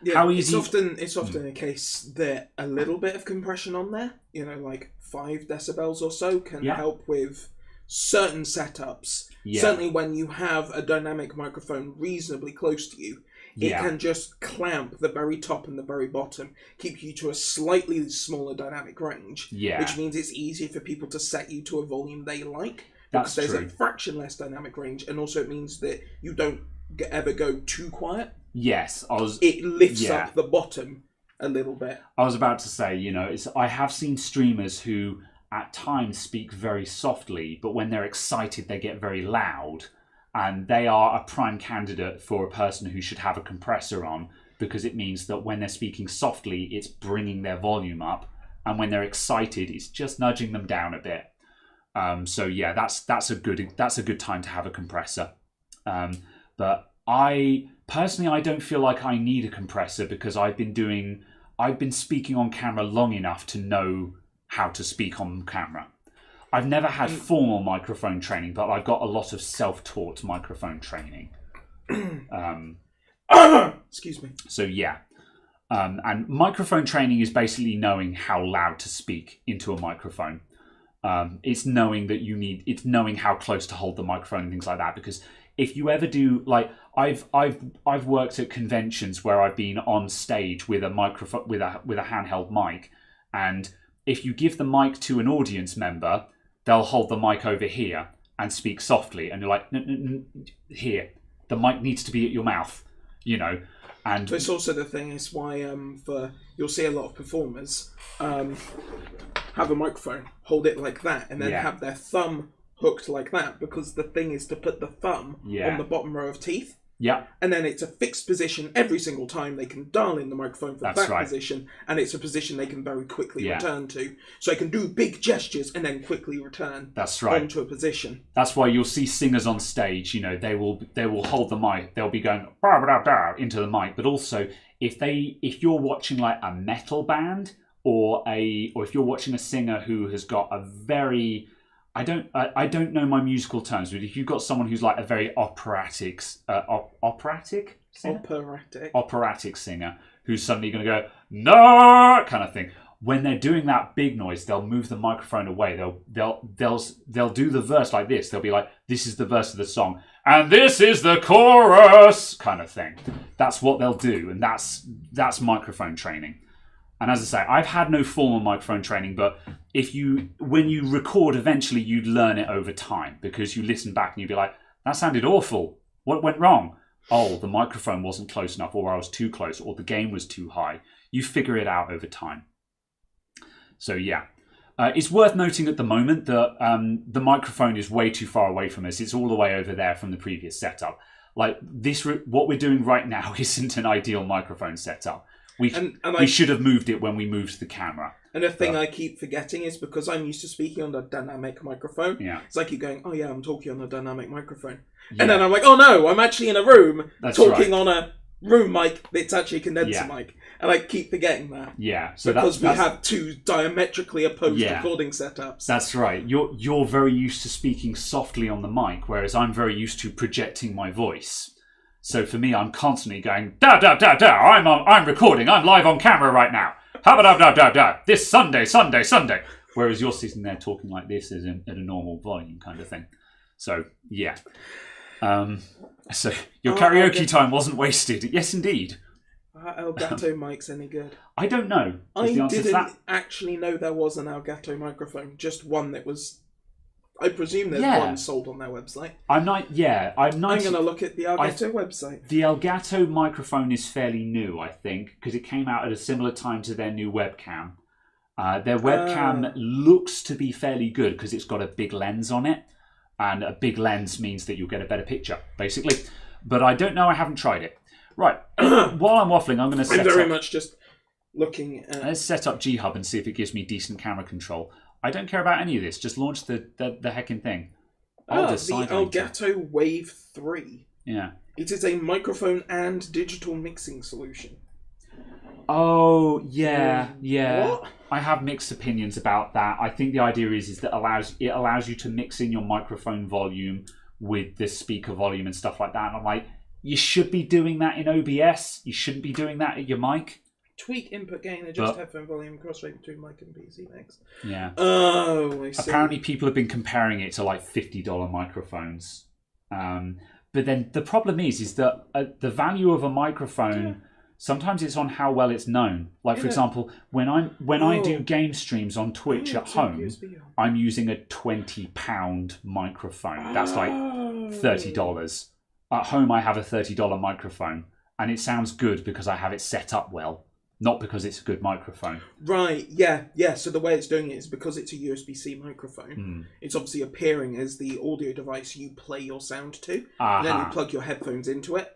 Yeah, how easy? It's often a case that a little bit of compression on there, like 5 decibels or so, can help with certain setups. Yeah. Certainly when you have a dynamic microphone reasonably close to you, it can just clamp the very top and the very bottom, keep you to a slightly smaller dynamic range, which means it's easier for people to set you to a volume they like, because there's a fraction less dynamic range, and also it means that you don't ever go too quiet. Yes, it lifts up the bottom a little bit. I was about to say, I have seen streamers who at times speak very softly, but when they're excited, they get very loud. And they are a prime candidate for a person who should have a compressor on because it means that when they're speaking softly, it's bringing their volume up. And when they're excited, it's just nudging them down a bit. So yeah, that's a good time to have a compressor. But I don't feel like I need a compressor because I've been speaking on camera long enough to know how to speak on camera. I've never had formal microphone training, but I've got a lot of self-taught microphone training. Excuse me. So yeah. And microphone training is basically knowing how loud to speak into a microphone. It's knowing how close to hold the microphone and things like that. Because if you ever do, like I've worked at conventions where I've been on stage with a microphone with a handheld mic, and if you give the mic to an audience member, they'll hold the mic over here and speak softly, and you're like, here, the mic needs to be at your mouth, And so it's also the thing is why you'll see a lot of performers have a microphone, hold it like that, and then have their thumb hooked like that, because the thing is to put the thumb on the bottom row of teeth. Yeah. And then it's a fixed position every single time. They can dial in the microphone for that position, and it's a position they can very quickly return to. So they can do big gestures and then quickly return onto a position. That's why you'll see singers on stage, you know, they will hold the mic, they'll be going bah, bah, bah, into the mic, but also if you're watching like a metal band or if you're watching a singer who has got a very I don't know my musical terms, but if you've got someone who's like a very operatic singer who's suddenly going to go no kind of thing, when they're doing that big noise, they'll move the microphone away. They'll do the verse like this. They'll be like, "This is the verse of the song, and this is the chorus," kind of thing. That's what they'll do, and that's microphone training. And as I say, I've had no formal microphone training, but when you record, eventually you'd learn it over time because you listen back and you'd be like, that sounded awful. What went wrong? Oh, the microphone wasn't close enough, or I was too close, or the gain was too high. You figure it out over time. So yeah, it's worth noting at the moment that the microphone is way too far away from us. It's all the way over there from the previous setup. Like this, what we're doing right now isn't an ideal microphone setup. We should have moved it when we moved the camera. And the thing I keep forgetting is because I'm used to speaking on the dynamic microphone. Yeah. It's like you going, oh yeah, I'm talking on a dynamic microphone. Yeah. And then I'm like, oh no, I'm actually in a room talking on a room mic that's actually a condenser mic. And I keep forgetting that. Yeah. So because we have two diametrically opposed recording setups. That's right. You're very used to speaking softly on the mic, whereas I'm very used to projecting my voice. So for me, I'm constantly going, da da da da. I'm recording. I'm live on camera right now. Ha da da da da. This Sunday. Whereas you're sitting there talking like this at a normal volume kind of thing. So yeah. So your karaoke time wasn't wasted. Yes, indeed. Elgato mic's any good? I don't know. I didn't actually know there was an Elgato microphone. Just one that was. I presume there's one sold on their website. I'm going to look at the Elgato website. The Elgato microphone is fairly new, I think, because it came out at a similar time to their new webcam. Their webcam looks to be fairly good because it's got a big lens on it. And a big lens means that you'll get a better picture, basically. But I don't know. I haven't tried it. Right. While I'm waffling, I'm going to set up... I'm very much just looking at... Let's set up G-Hub and see if it gives me decent camera control. I don't care about any of this. Just launch the heckin' thing. The Elgato Wave 3. Yeah. It is a microphone and digital mixing solution. Oh, yeah. What? I have mixed opinions about that. I think the idea is that it allows you to mix in your microphone volume with the speaker volume and stuff like that. And I'm like, you should be doing that in OBS. You shouldn't be doing that at your mic. Tweak input gain, adjust headphone volume, cross rate between mic and PC mix. Yeah. Oh, I see. Apparently people have been comparing it to like $50 microphones. But then the problem is that the value of a microphone, sometimes it's on how well it's known. Like, for example, when I do game streams on Twitch at home, I'm using a £20 microphone. That's like $30. At home, I have a $30 microphone, and it sounds good because I have it set up well. Not because it's a good microphone. Right, yeah. So the way it's doing it is because it's a USB-C microphone. It's obviously appearing as the audio device you play your sound to. And then you plug your headphones into it.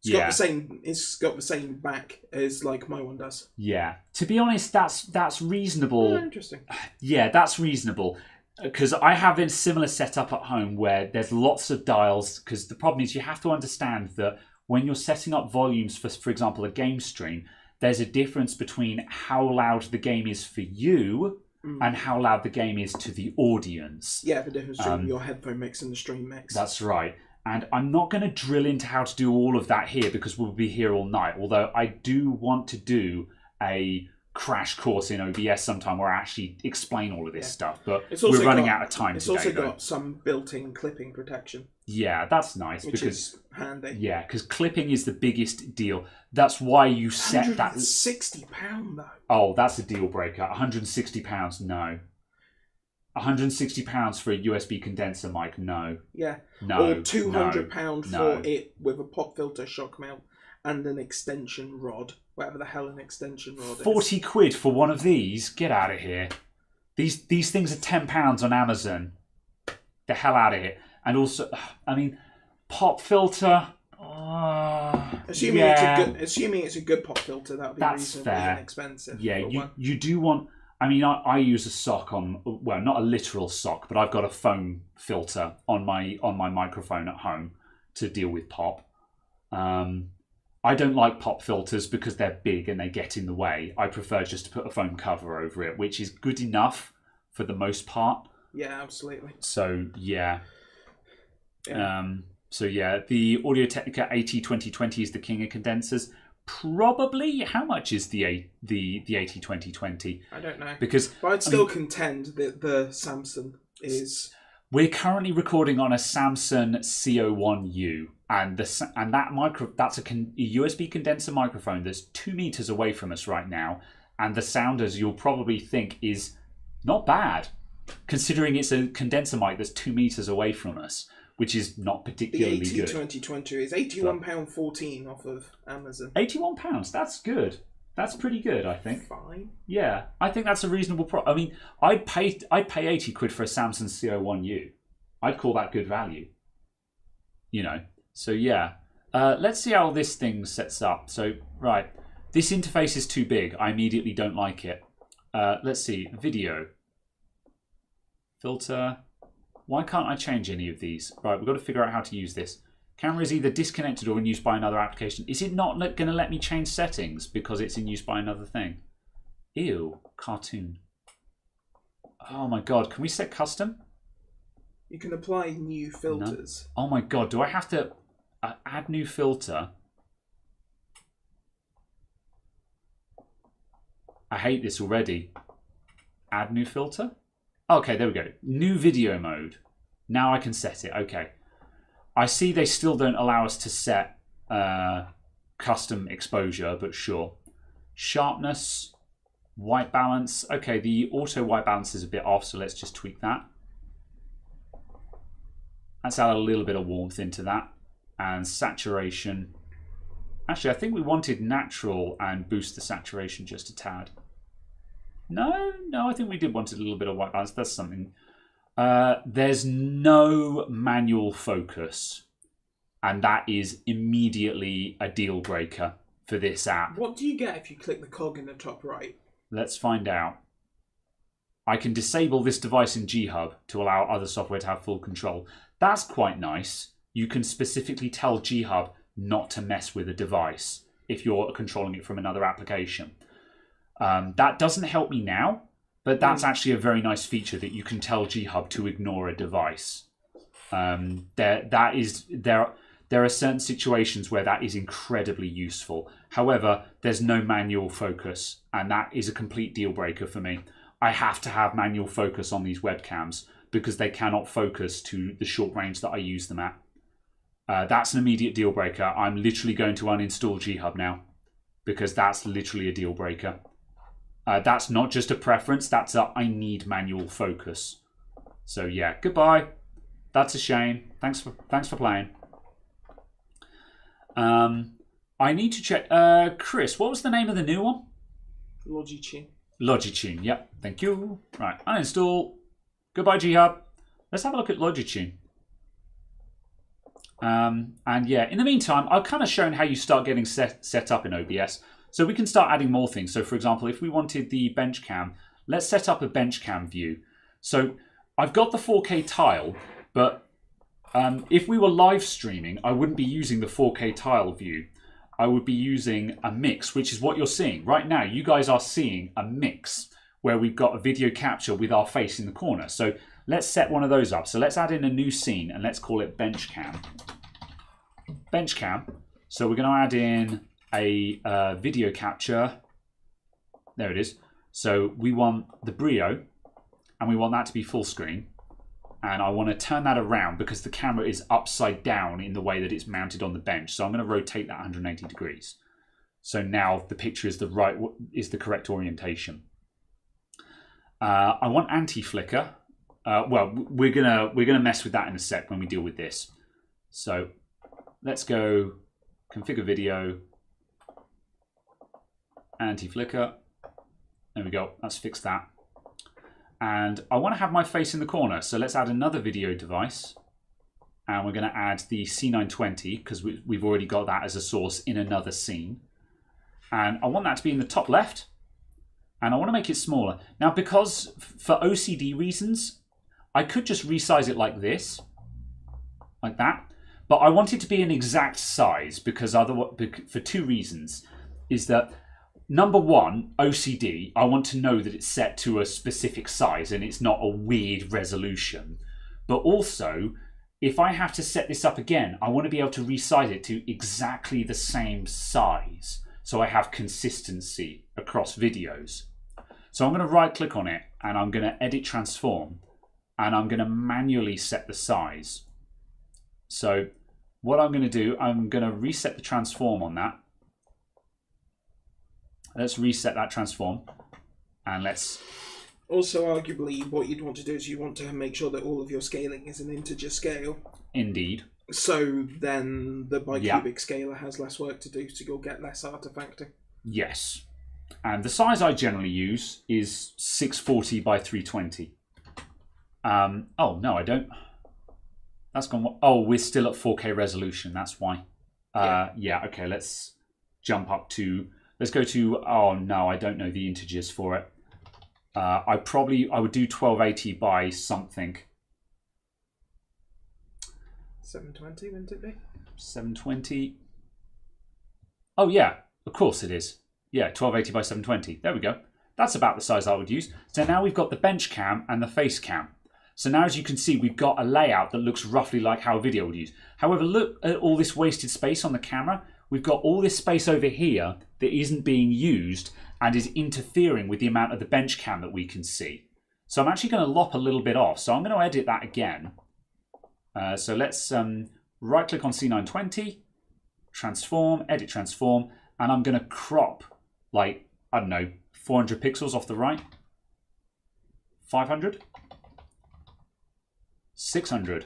It's got the same back as like my one does. Yeah. To be honest, that's reasonable. Oh, interesting. Yeah, that's reasonable. Because I have a similar setup at home where there's lots of dials. Because the problem is you have to understand that when you're setting up volumes for example, a game stream, there's a difference between how loud the game is for you and how loud the game is to the audience. Yeah, the difference between your headphone mix and the stream mix. That's right. And I'm not going to drill into how to do all of that here because we'll be here all night. Although I do want to do a crash course in OBS sometime where I actually explain all of this stuff. But we're running out of time today. It's also got some built-in clipping protection. Yeah, that's nice. Which is handy. Yeah, because clipping is the biggest deal. That's why you set that... £160 though. Oh, that's a deal breaker. £160, no. £160 for a USB condenser mic, no. Yeah. No. Or £200 for it with a pop filter, shock mount, and an extension rod. Whatever the hell an extension rod is. 40 quid for one of these? Get out of here. These things are £10 on Amazon. The hell out of here. And also, I mean, pop filter, Assuming it's a good pop filter, that would be That's reasonably fair. inexpensive. Yeah, you do want. I mean, I use a sock on, well, not a literal sock, but I've got a foam filter on my microphone at home to deal with pop. I don't like pop filters because they're big and they get in the way. I prefer just to put a foam cover over it, which is good enough for the most part. Yeah, absolutely. So yeah. The Audio-Technica AT2020 is the king of condensers. Probably. How much is the AT2020? I don't know. But I'd still contend that the Samsung is. We're currently recording on a Samsung CO1U, and that's a USB condenser microphone that's 2 meters away from us right now, and the sound, as you'll probably think, is not bad, considering it's a condenser mic that's 2 meters away from us, which is not particularly good. The AT2020 is £81.14 off of Amazon. £81, that's good. That's pretty good, I think. Fine. Yeah, I think that's a reasonable price. I mean, I'd pay 80 quid for a Samsung CO1U. I'd call that good value. You know, so yeah. Let's see how this thing sets up. So, right, this interface is too big. I immediately don't like it. Let's see, video. Filter. Why can't I change any of these? Right, we've got to figure out how to use this. Camera is either disconnected or in use by another application. Is it not going to let me change settings because it's in use by another thing? Ew, cartoon. Oh my god, can we set custom? You can apply new filters. No. Oh my god, do I have to add new filter? I hate this already. Add new filter? Okay, there we go. New video mode. Now I can set it. Okay. I see they still don't allow us to set custom exposure, but sure. Sharpness, white balance. Okay, the auto white balance is a bit off, so let's just tweak that. Let's add a little bit of warmth into that. And saturation. Actually, I think we wanted natural and boost the saturation just a tad. No, I think we did want a little bit of white balance. That's something. There's no manual focus, and that is immediately a deal breaker for this app. What do you get if you click the cog in the top right? Let's find out. I can disable this device in G-Hub to allow other software to have full control. That's quite nice. You can specifically tell G-Hub not to mess with a device if you're controlling it from another application. That doesn't help me now, but that's actually a very nice feature that you can tell G-Hub to ignore a device. There are certain situations where that is incredibly useful. However, there's no manual focus, and that is a complete deal breaker for me. I have to have manual focus on these webcams because they cannot focus to the short range that I use them at. That's an immediate deal breaker. I'm literally going to uninstall G-Hub now because that's literally a deal breaker. That's not just a preference, that's a I need manual focus. So yeah, goodbye. That's a shame. Thanks for playing. I need to check. Chris, what was the name of the new one? Logichin. Logichin, yep. Thank you. Right, uninstall. Goodbye, G-Hub. Let's have a look at Logichin. And yeah, in the meantime, I've kind of shown how you start getting set up in OBS. So we can start adding more things. So for example, if we wanted the bench cam, let's set up a bench cam view. So I've got the 4K tile, but if we were live streaming, I wouldn't be using the 4K tile view. I would be using a mix, which is what you're seeing. Right now, you guys are seeing a mix where we've got a video capture with our face in the corner. So let's set one of those up. So let's add in a new scene and let's call it bench cam. Bench cam. So we're going to add in a video capture. There it is. So we want the Brio and we want that to be full screen. And I want to turn that around because the camera is upside down in the way that it's mounted on the bench. So I'm going to rotate that 180 degrees. So now the picture is the correct orientation. I want anti-flicker. Well, we're gonna mess with that in a sec when we deal with this. So let's go configure video, anti-flicker. There we go. Let's fix that. And I want to have my face in the corner. So let's add another video device. and we're going to add the C920 because we've already got that as a source in another scene. And I want that to be in the top left, and I want to make it smaller. Now, because for OCD reasons, I could just resize it like this, like that. But I want it to be an exact size because for two reasons. Is that, number one, OCD, I want to know that it's set to a specific size and it's not a weird resolution. But also, if I have to set this up again, I want to be able to resize it to exactly the same size so I have consistency across videos. So I'm going to right click on it and I'm going to edit transform and I'm going to manually set the size. So what I'm going to do, I'm going to reset the transform on that. Let's reset that transform and let's... Also, arguably, what you'd want to do is you want to make sure that all of your scaling is an integer scale. Indeed. So then the bicubic scaler has less work to do, so you'll get less artifacting. Yes. And the size I generally use is 640 by 320. Oh, no, I don't. That's gone. Oh, we're still at 4K resolution. That's why. Yeah, okay, let's jump up to... Let's go to... Oh, no, I don't know the integers for it. I would do 1280 by something. 720, wouldn't it be? 720. Oh, yeah, of course it is. Yeah, 1280 by 720. There we go. That's about the size I would use. So now we've got the bench cam and the face cam. So now, as you can see, we've got a layout that looks roughly like how a video would use. However, look at all this wasted space on the camera. We've got all this space over here that isn't being used and is interfering with the amount of the bench cam that we can see. So I'm actually going to lop a little bit off. So I'm going to edit that again. So let's right click on C920, transform, edit transform, and I'm going to crop like, I don't know, 400 pixels off the right, 500, 600.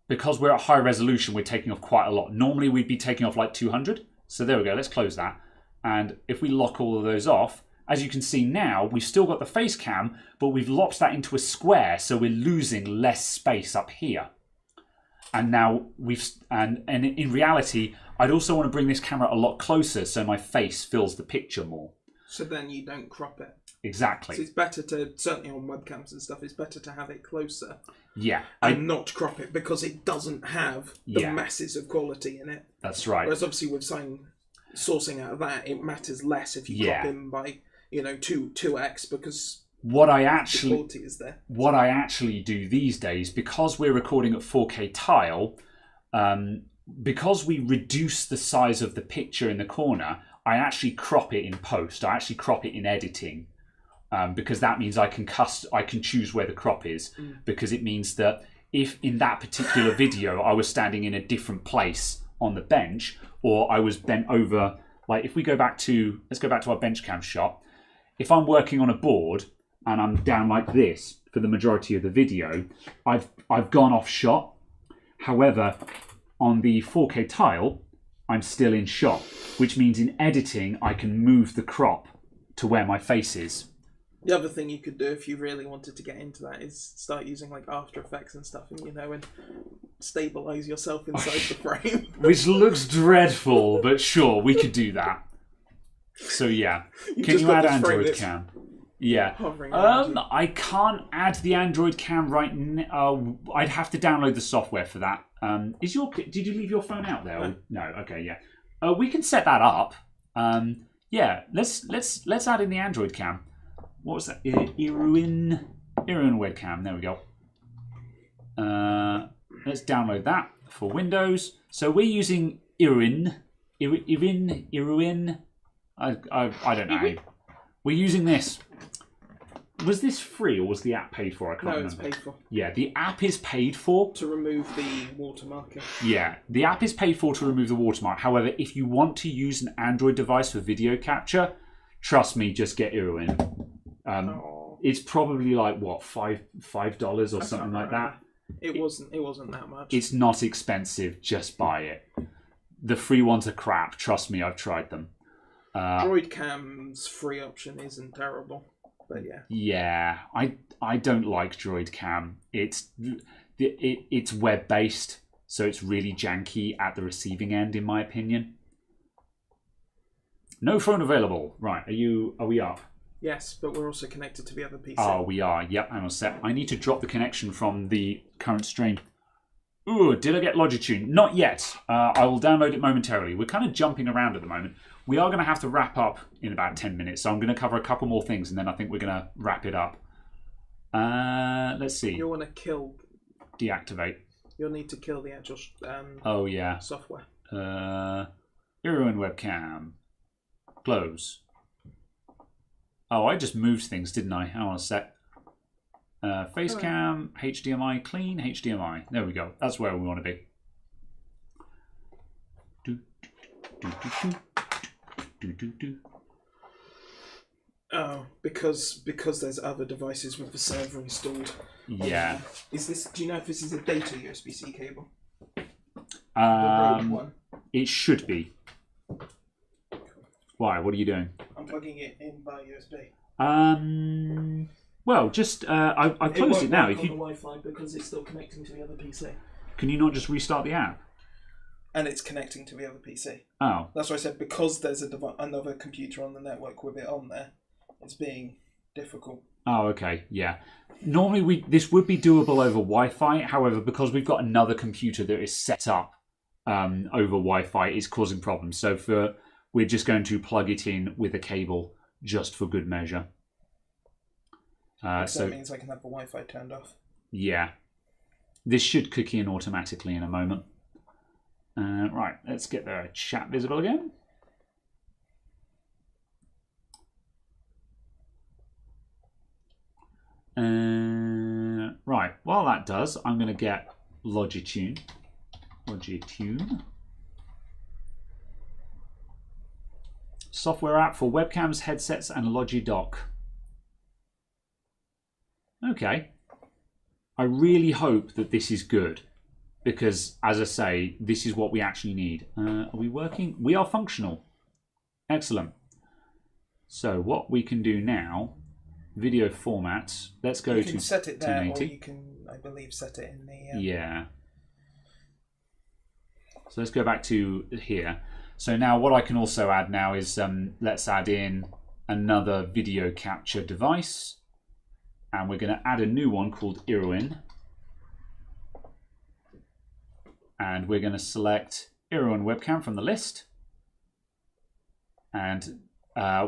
Because we're at high resolution, we're taking off quite a lot. Normally we'd be taking off like 200. So there we go, let's close that. And if we lock all of those off, as you can see now, we've still got the face cam, but we've lopped that into a square, so we're losing less space up here. And now and in reality, I'd also want to bring this camera a lot closer so my face fills the picture more. So then you don't crop it. Exactly. So it's better to, certainly on webcams and stuff, it's better to have it closer. Yeah. And not crop it because it doesn't have the masses of quality in it. That's right. Whereas obviously with sourcing out of that, it matters less if you crop in by, 2x because the quality is there. What I actually do these days, because we're recording at 4K tile, because we reduce the size of the picture in the corner, I actually crop it in post. I actually crop it in editing. Because that means I can choose where the crop is, because it means that if in that particular video I was standing in a different place on the bench, or I was bent over, like if we go back to, let's go back to our bench cam shot. If I'm working on a board and I'm down like this for the majority of the video, I've gone off shot. However, on the 4K tile, I'm still in shot, which means in editing I can move the crop to where my face is. The other thing you could do if you really wanted to get into that is start using like After Effects and stuff, and stabilize yourself inside the frame. Which looks dreadful, but sure, we could do that. So yeah, can you add Android cam? Yeah, I can't add the Android cam right now. I'd have to download the software for that. Did you leave your phone out there? No. Okay, yeah. We can set that up. Yeah, let's add in the Android cam. What was that? Irwin webcam. There we go. Let's download that for Windows. So we're using Irwin. I don't know. We're using this. Was this free or was the app paid for? I can't remember. No, it's paid for. Yeah, the app is paid for. To remove the watermark. Yeah, the app is paid for to remove the watermark. However, if you want to use an Android device for video capture, trust me, just get Irwin. It's probably like what, $5 or something like that. It wasn't that much. It's not expensive. Just buy it. The free ones are crap. Trust me, I've tried them. DroidCam's free option isn't terrible, but yeah. Yeah, I don't like DroidCam. it's web-based, so it's really janky at the receiving end, in my opinion. No phone available. Right, are we up? Yes, but we're also connected to the other PC. Oh, we are. Yep, hang on a sec. I need to drop the connection from the current stream. Ooh, did I get Logitune? Not yet. I will download it momentarily. We're kind of jumping around at the moment. We are going to have to wrap up in about 10 minutes, so I'm going to cover a couple more things, and then I think we're going to wrap it up. Let's see. You'll want to kill... Deactivate. You'll need to kill the actual oh, yeah. software. Eero and webcam. Close. Oh, I just moved things, didn't I? Hang on a sec. Facecam, HDMI, clean, HDMI. There we go. That's where we want to be. Oh, because there's other devices with the server installed. Yeah. Is this? Do you know if this is a data USB-C cable? One. It should be. Why? What are you doing? I'm plugging it in by USB. Well, just I've closed it now. If you on the Wi-Fi because it's still connecting to the other PC. Can you not just restart the app? And it's connecting to the other PC. Oh. That's why I said because there's another computer on the network with it on there, it's being difficult. Oh, okay, yeah. Normally this would be doable over Wi-Fi. However, because we've got another computer that is set up over Wi-Fi, it's causing problems. So we're just going to plug it in with a cable just for good measure. So that means I can have the Wi-Fi turned off. Yeah. This should kick in automatically in a moment. Right, let's get the chat visible again. Right, while that does, I'm going to get Logitune. Software app for webcams, headsets, and Logidock. Okay. I really hope that this is good. Because, as I say, this is what we actually need. Are we working? We are functional. Excellent. So what we can do now, video formats. Let's go to 1080. You can set it there, or you can, I believe, set it in the... Yeah. So let's go back to here. So now what I can also add now is, let's add in another video capture device. And we're going to add a new one called Eero. And we're going to select Eero webcam from the list. And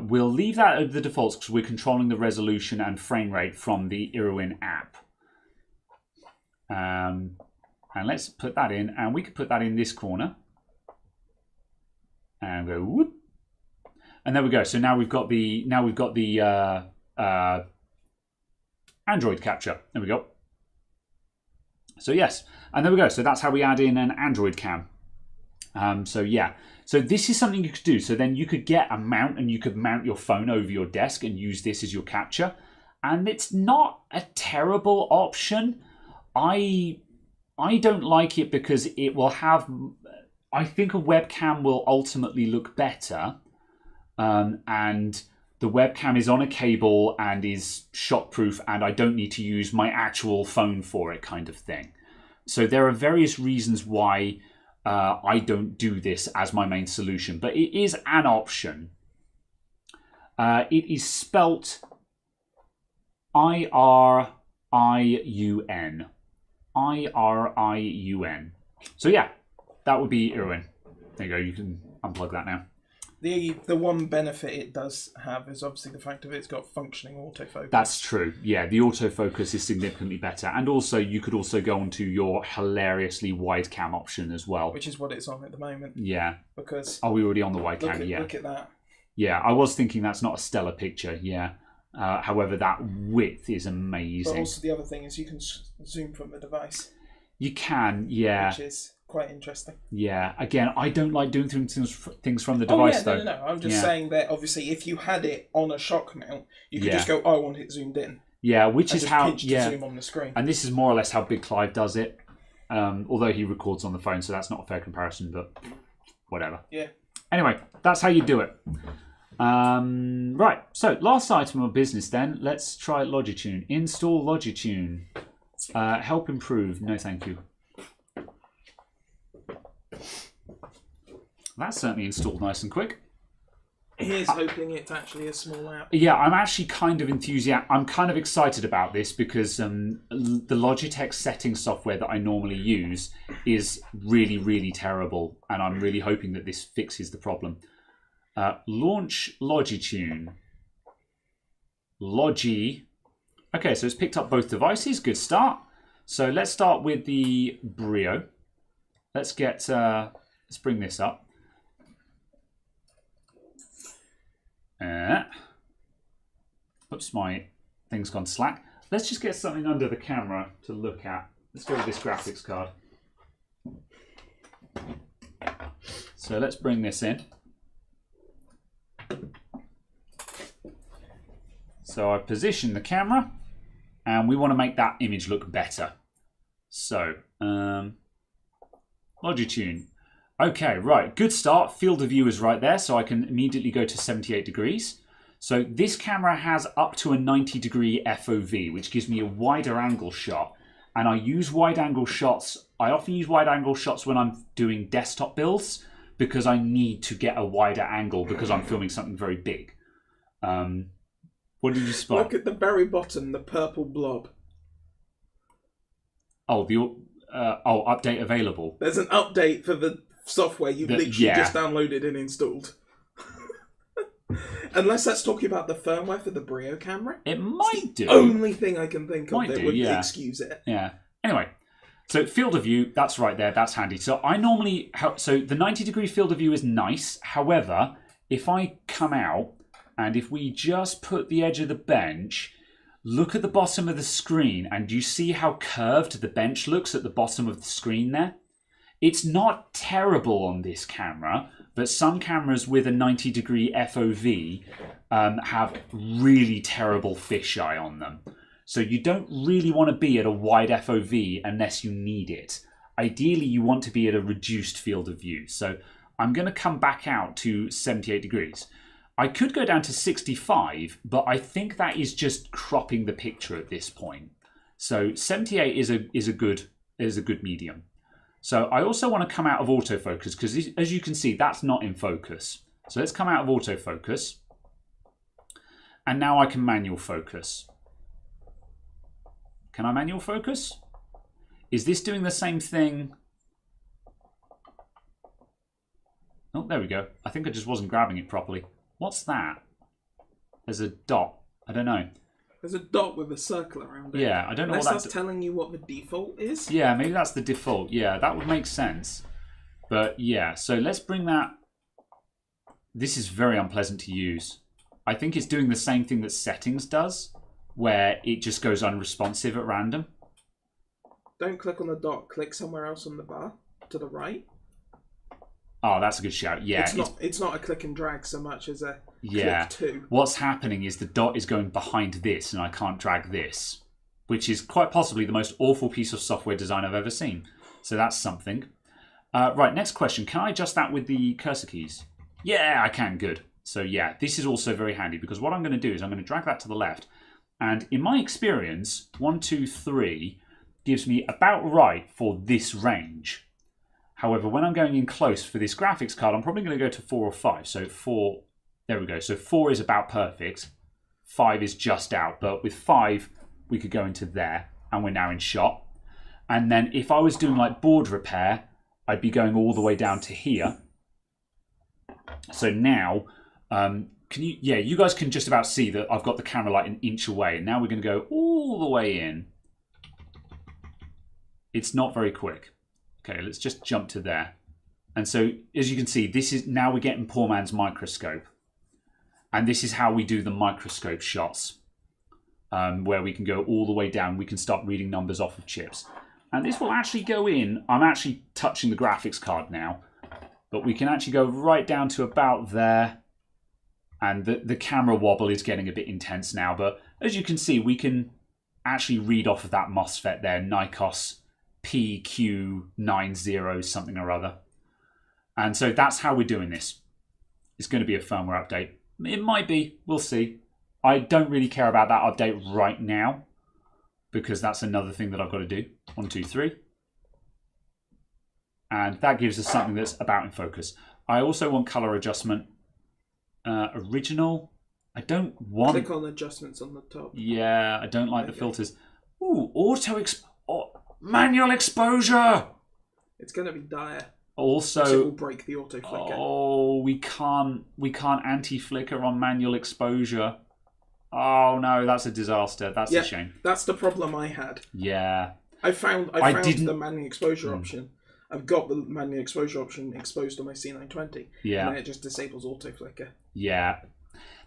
we'll leave that at the defaults because we're controlling the resolution and frame rate from the Eero app. And let's put that in. And we could put that in this corner. And go whoop. And there we go. So now we've got the Android capture. There we go. So yes, and there we go. So that's how we add in an Android cam. So yeah, so this is something you could do. So then you could get a mount and you could mount your phone over your desk and use this as your capture. And it's not a terrible option. I don't like it because it will have, I think a webcam will ultimately look better. And the webcam is on a cable and is shockproof, and I don't need to use my actual phone for it, kind of thing. So there are various reasons why I don't do this as my main solution, but it is an option. It is spelt I-R-I-U-N. I-R-I-U-N. So yeah, that would be Eero. There you go, you can unplug that now. The one benefit it does have is obviously the fact that it's got functioning autofocus. That's true. Yeah, the autofocus is significantly better. And also, you could also go onto your hilariously wide cam option as well. Which is what it's on at the moment. Yeah. Because... Are we already on the wide cam? Yeah. Look at that. Yeah, I was thinking that's not a stellar picture. Yeah. However, that width is amazing. But also the other thing is you can zoom from the device. You can, yeah. Which is quite interesting. Yeah. Again, I don't like doing things from the device, though. No. I'm just saying that obviously if you had it on a shock mount, you could just go, I want it zoomed in. Yeah, which is how... Yeah. Zoom on the screen. And this is more or less how Big Clive does it. Although he records on the phone, so that's not a fair comparison, but whatever. Yeah. Anyway, that's how you do it. Right, so last item of business then. Let's try Logitune. Install Logitune. Help improve. No, thank you. That's certainly installed nice and quick. Here's hoping it's actually a small app. Yeah, I'm actually kind of enthusiastic. I'm kind of excited about this because the Logitech settings software that I normally use is really, really terrible. And I'm really hoping that this fixes the problem. Launch Logitune. Logi. Okay, so it's picked up both devices. Good start. So let's start with the Brio. Let's bring this up. Oops, my thing's gone slack. Let's just get something under the camera to look at. Let's go with this graphics card. So let's bring this in. So I've positioned the camera and we want to make that image look better. So, Logitune. Okay, right, good start. Field of view is right there, so I can immediately go to 78 degrees. So this camera has up to a 90-degree FOV, which gives me a wider angle shot. And I use wide angle shots. I often use wide angle shots when I'm doing desktop builds because I need to get a wider angle because I'm filming something very big. What did you spot? Look at the very bottom, the purple blob. Oh, update available. There's an update for the software you've literally just downloaded and installed. Unless that's talking about the firmware for the Brio camera. It might do. Only thing I can think of that would excuse it. Yeah. Anyway, so field of view, that's right there. That's handy. So I normally... So the 90-degree field of view is nice. However, if I come out and if we just put the edge of the bench... Look at the bottom of the screen and you see how curved the bench looks at the bottom of the screen there? It's not terrible on this camera, but some cameras with a 90-degree FOV have really terrible fisheye on them. So you don't really want to be at a wide FOV unless you need it. Ideally, you want to be at a reduced field of view. So I'm going to come back out to 78 degrees. I could go down to 65, but I think that is just cropping the picture at this point. So 78 is a good medium. So I also want to come out of autofocus because as you can see, that's not in focus. So let's come out of autofocus. And now I can manual focus. Can I manual focus? Is this doing the same thing? Oh, there we go. I think I just wasn't grabbing it properly. What's that? There's a dot. I don't know. There's a dot with a circle around it. Yeah, I don't know Unless what that's telling you what the default is. Yeah, maybe that's the default. Yeah, that would make sense. But yeah, so let's bring that. This is very unpleasant to use. I think it's doing the same thing that settings does, where it just goes unresponsive at random. Don't click on the dot. Click somewhere else on the bar to the right. Oh, that's a good shout. Yeah, it's not a click and drag so much as a click to. What's happening is the dot is going behind this and I can't drag this, which is quite possibly the most awful piece of software design I've ever seen. So that's something. Right, next question. Can I adjust that with the cursor keys? Yeah, I can. Good. So yeah, this is also very handy because what I'm going to do is I'm going to drag that to the left. And in my experience, 1, 2, 3 gives me about right for this range. However, when I'm going in close for this graphics card, I'm probably going to go to 4 or 5. So 4, there we go. So 4 is about perfect. 5 is just out. But with 5, we could go into there. And we're now in shot. And then if I was doing like board repair, I'd be going all the way down to here. So now, you guys can just about see that I've got the camera like an inch away. And now we're going to go all the way in. It's not very quick. Okay, let's just jump to there. And so, as you can see, this is now we're getting poor man's microscope. And this is how we do the microscope shots, where we can go all the way down. We can start reading numbers off of chips. And this will actually go in. I'm actually touching the graphics card now. But we can actually go right down to about there. And the camera wobble is getting a bit intense now. But as you can see, we can actually read off of that MOSFET there, Nikos PQ90 something or other. And so that's how we're doing this. It's going to be a firmware update. It might be. We'll see. I don't really care about that update right now because that's another thing that I've got to do. 1, 2, 3. And that gives us something that's about in focus. I also want color adjustment. Original. I don't want... Click on adjustments on the top. Yeah, I don't like the filters. Ooh, manual exposure! It's going to be dire. Also, it will break the auto flicker. Oh, we can't anti-flicker on manual exposure. Oh no, that's a disaster. That's a shame. That's the problem I had. Yeah. I found the manual exposure option. I've got the manual exposure option exposed on my C920. Yeah. And then it just disables auto flicker. Yeah.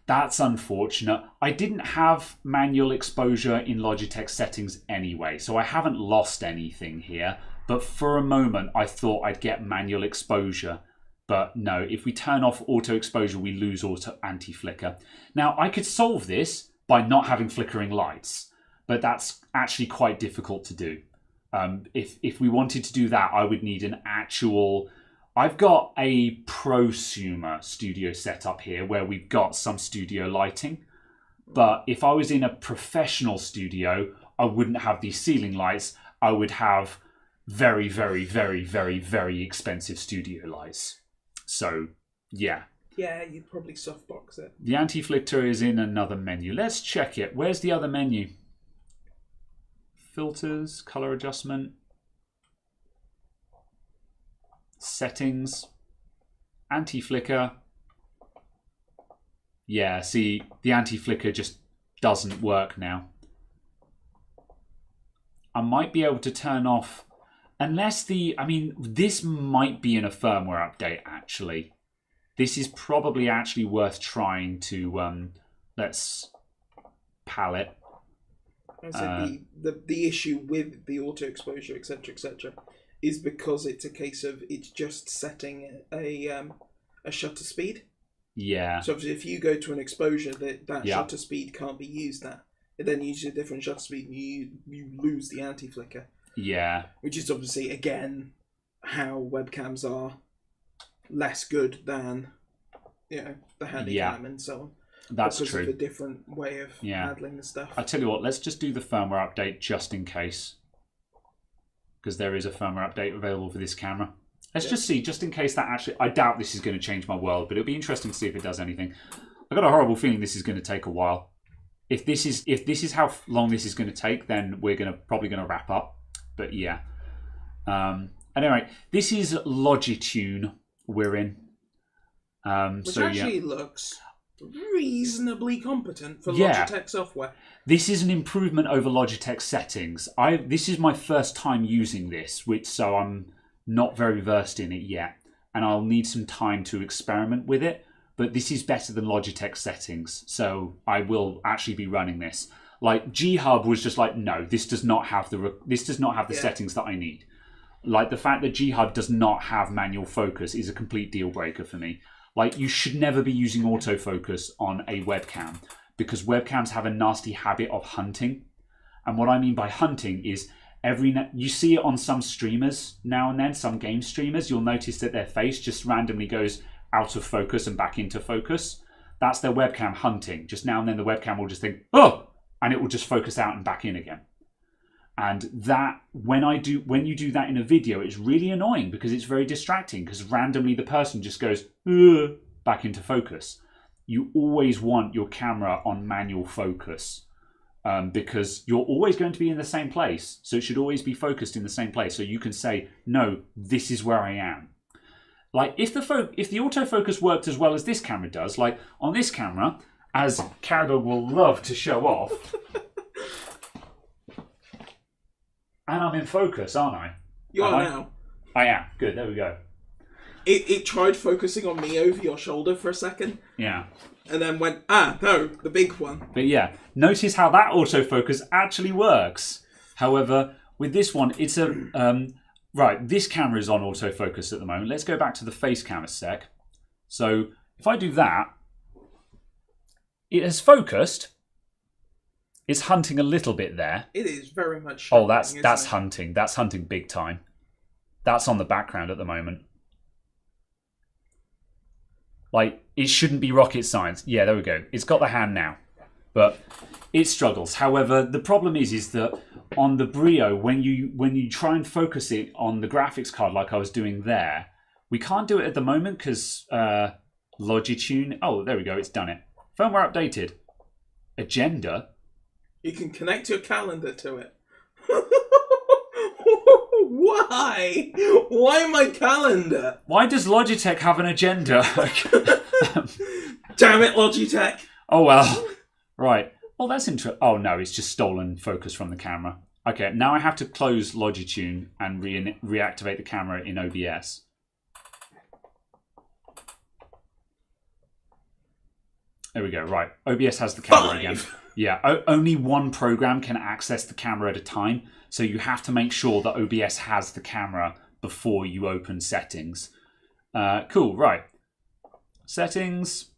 That's unfortunate. I didn't have manual exposure in Logitech settings anyway, so I haven't lost anything here. But for a moment, I thought I'd get manual exposure. But no, if we turn off auto exposure, we lose auto anti-flicker. Now, I could solve this by not having flickering lights, but that's actually quite difficult to do. If we wanted to do that, I would need an actual... I've got a prosumer studio setup here where we've got some studio lighting. But if I was in a professional studio, I wouldn't have these ceiling lights. I would have very, very, very, very, very expensive studio lights. So, yeah. Yeah, you'd probably softbox it. The anti-flicker is in another menu. Let's check it. Where's the other menu? Filters, color adjustment, settings, anti-flicker. Yeah, see, the anti-flicker just doesn't work now. I might be able to turn off, unless this might be in a firmware update, actually. This is probably actually worth trying to, let's palette. I said the issue with the auto exposure, etc., is because it's a case of it's just setting a shutter speed. Yeah. So if you go to an exposure that shutter speed can't be used at, it then uses a different shutter speed and you lose the anti-flicker. Yeah. Which is obviously, again, how webcams are less good than, the Handycam and so on. That's because true. Of a different way of handling the stuff. I tell you what, let's just do the firmware update just in case. Because there is a firmware update available for this camera. Let's just see, just in case that actually... I doubt this is going to change my world, but it'll be interesting to see if it does anything. I've got a horrible feeling this is going to take a while. If this is how long this is going to take, then we're probably going to wrap up. But yeah. Anyway, this is Logitune we're in. Which actually looks reasonably competent for Logitech software. This is an improvement over Logitech settings. This is my first time using this, so I'm not very versed in it yet, and I'll need some time to experiment with it. But this is better than Logitech settings, so I will actually be running this. Like G-Hub was just like, no, this does not have the settings that I need. Like the fact that G-Hub does not have manual focus is a complete deal breaker for me. Like you should never be using autofocus on a webcam because webcams have a nasty habit of hunting. And what I mean by hunting is you see it on some streamers now and then, some game streamers, you'll notice that their face just randomly goes out of focus and back into focus. That's their webcam hunting. Just now and then the webcam will just think, oh, and it will just focus out and back in again. And that, when you do that in a video, it's really annoying because it's very distracting because randomly the person just goes back into focus. You always want your camera on manual focus because you're always going to be in the same place. So it should always be focused in the same place. So you can say, no, this is where I am. Like if the autofocus worked as well as this camera does, like on this camera, as Cowdog will love to show off, and I'm in focus, aren't I? You are now. I am. Good, there we go. It tried focusing on me over your shoulder for a second. Yeah. And then went, no, the big one. But yeah, notice how that autofocus actually works. However, with this one, it's a... right, this camera is on autofocus at the moment. Let's go back to the face cam a sec. So if I do that, it has focused. It's hunting a little bit there. It is very much hunting. Oh, that's hunting. That's hunting big time. That's on the background at the moment. Like, it shouldn't be rocket science. Yeah, there we go. It's got the hand now. but it struggles. However, the problem is that on the Brio, when you try and focus it on the graphics card like I was doing there, we can't do it at the moment because Logitune. Oh, there we go. It's done it. Firmware updated. Agenda. You can connect your calendar to it. Why? Why my calendar? Why does Logitech have an agenda? Damn it, Logitech. Oh, well. Right. Well, that's interesting. Oh, no, it's just stolen focus from the camera. Okay, now I have to close Logitune and reactivate the camera in OBS. There we go. Right. OBS has the camera again. Yeah, only one program can access the camera at a time. So you have to make sure that OBS has the camera before you open settings. Cool, right. Settings.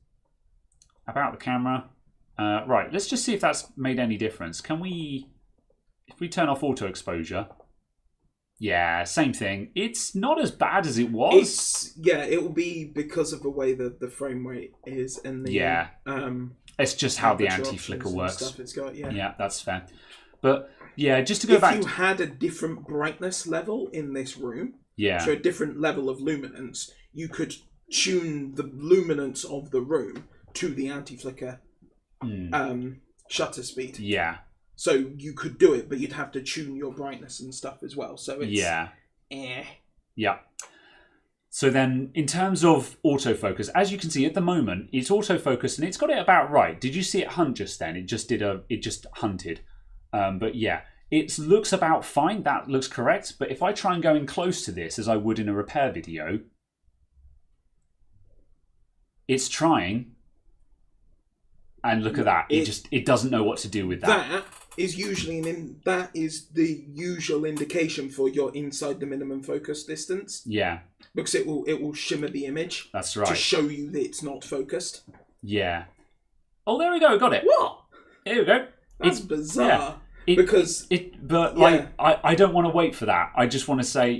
About the camera. Right, let's just see if that's made any difference. Can we... If we turn off auto exposure... Yeah, same thing. It's not as bad as it was. It will be because of the way that the frame rate is and the it's just how the anti-flicker works. Stuff it's got, yeah, that's fair. But yeah, just to go back. If you had a different brightness level in this room, so a different level of luminance, you could tune the luminance of the room to the anti-flicker shutter speed. Yeah. So you could do it, but you'd have to tune your brightness and stuff as well. So it's Yeah. So then, in terms of autofocus, as you can see at the moment, it's autofocus and it's got it about right. Did you see it hunt just then? It just hunted. But yeah, it looks about fine. That looks correct. But if I try and go in close to this, as I would in a repair video, it's trying. And look at that. It doesn't know what to do with that. That is usually that is the usual indication for you're inside the minimum focus distance. Yeah. Because it will shimmer the image. That's right. To show you that it's not focused. Yeah. Oh, there we go. Got it. What? Here we go. That's bizarre. Yeah. I don't want to wait for that. I just want to say,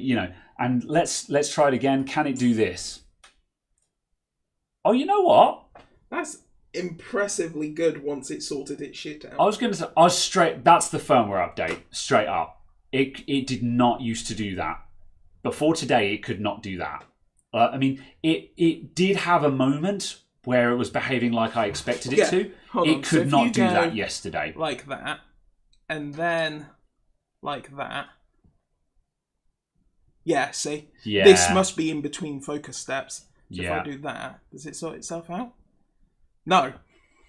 and let's try it again. Can it do this? Oh, you know what? That's impressively good once it sorted its shit out. I was going to say, that's the firmware update, straight up. It did not used to do that. Before today, it could not do that. I mean, it did have a moment where it was behaving like I expected it to. It could not do that yesterday. Like that, and then like that. Yeah, see? Yeah. This must be in between focus steps. So yeah. if I do that, does it sort itself out? No.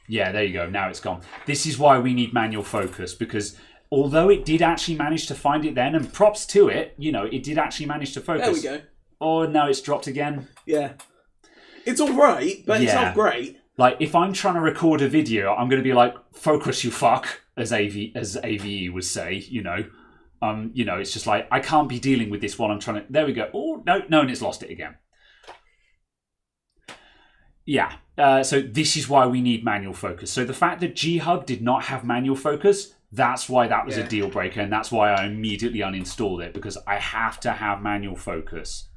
Yeah, there you go. Now it's gone. This is why we need manual focus, because although it did actually manage to find it then, and props to it, it did actually manage to focus. There we go. Oh, now it's dropped again. Yeah. It's all right, but it's not great. Like, if I'm trying to record a video, I'm going to be like, focus, you fuck, as AVE would say, it's just like, I can't be dealing with this while I'm trying to... There we go. Oh, no, and it's lost it again. Yeah, so this is why we need manual focus. So the fact that G-Hub did not have manual focus, that's why that was a deal breaker, and that's why I immediately uninstalled it, because I have to have manual focus.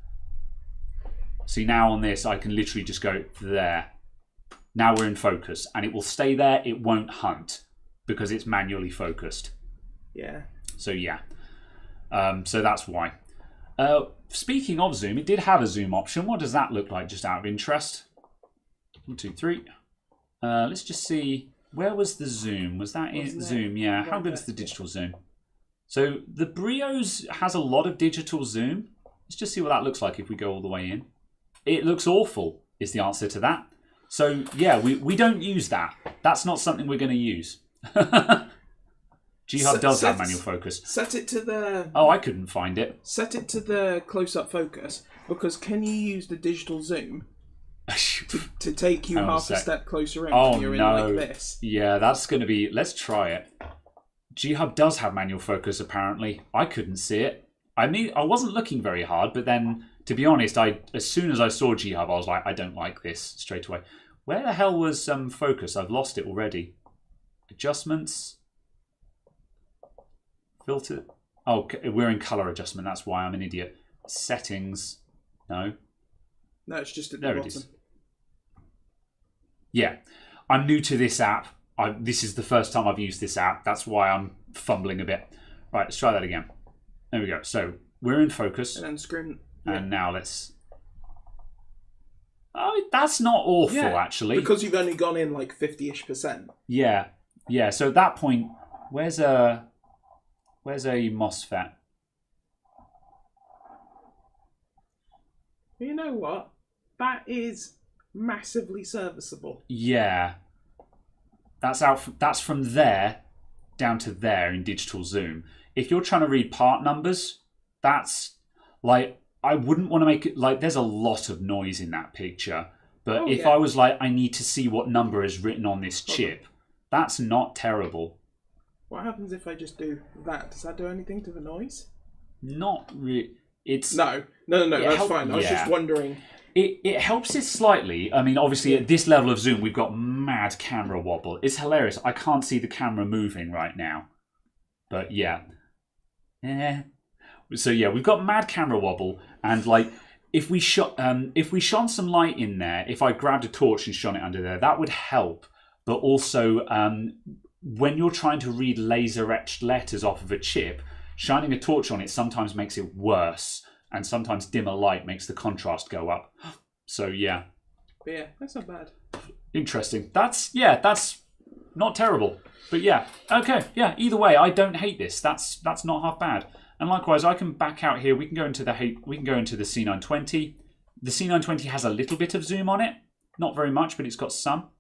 See, now on this, I can literally just go there. Now we're in focus, and it will stay there. It won't hunt, because it's manually focused. Yeah. So yeah, so that's why. Speaking of zoom, it did have a zoom option. What does that look like, just out of interest? 1, 2, 3. Let's just see. Where was the zoom? Was that in zoom? Yeah. How good is the digital zoom? So the Brios has a lot of digital zoom. Let's just see what that looks like if we go all the way in. It looks awful, is the answer to that. So yeah, we don't use that. That's not something we're going to use. G-Hub does have manual focus. Set it to the... Oh, I couldn't find it. Set it to the close-up focus, because can you use the digital zoom to take you half a step closer in when you're in like this? Yeah, that's going to be... Let's try it. G-Hub does have manual focus, apparently. I couldn't see it. I mean, I wasn't looking very hard, but then, to be honest, as soon as I saw G-Hub, I was like, I don't like this straight away. Where the hell was focus? I've lost it already. Adjustments. Filter. Oh, we're in color adjustment. That's why I'm an idiot. Settings. No. No, it's just at the bottom. It is. Yeah. I'm new to this app. This is the first time I've used this app. That's why I'm fumbling a bit. Right, let's try that again. There we go. So we're in focus. And then screen. And now let's... Oh, that's not awful, actually. Because you've only gone in like 50-ish%. Yeah. Yeah, so at that point, where's a MOSFET? You know what? That is massively serviceable. Yeah. That's from there down to there in digital zoom. If you're trying to read part numbers, that's like, I wouldn't want to make it like, there's a lot of noise in that picture. But if I was like, I need to see what number is written on this chip, that's not terrible. What happens if I just do that? Does that do anything to the noise? Not really. It's No, that's fine. I was just wondering. It helps it slightly. I mean, obviously, at this level of zoom, we've got mad camera wobble. It's hilarious. I can't see the camera moving right now. But yeah. So yeah, we've got mad camera wobble. And like, if we shone some light in there, if I grabbed a torch and shone it under there, that would help. But also, when you're trying to read laser-etched letters off of a chip, shining a torch on it sometimes makes it worse. And sometimes dimmer light makes the contrast go up. So yeah. But yeah, that's not bad. Interesting. That's not terrible. But yeah, okay, yeah. Either way, I don't hate this. That's not half bad. And likewise, I can back out here. We can go into the C920. The C920 has a little bit of zoom on it, not very much, but it's got some.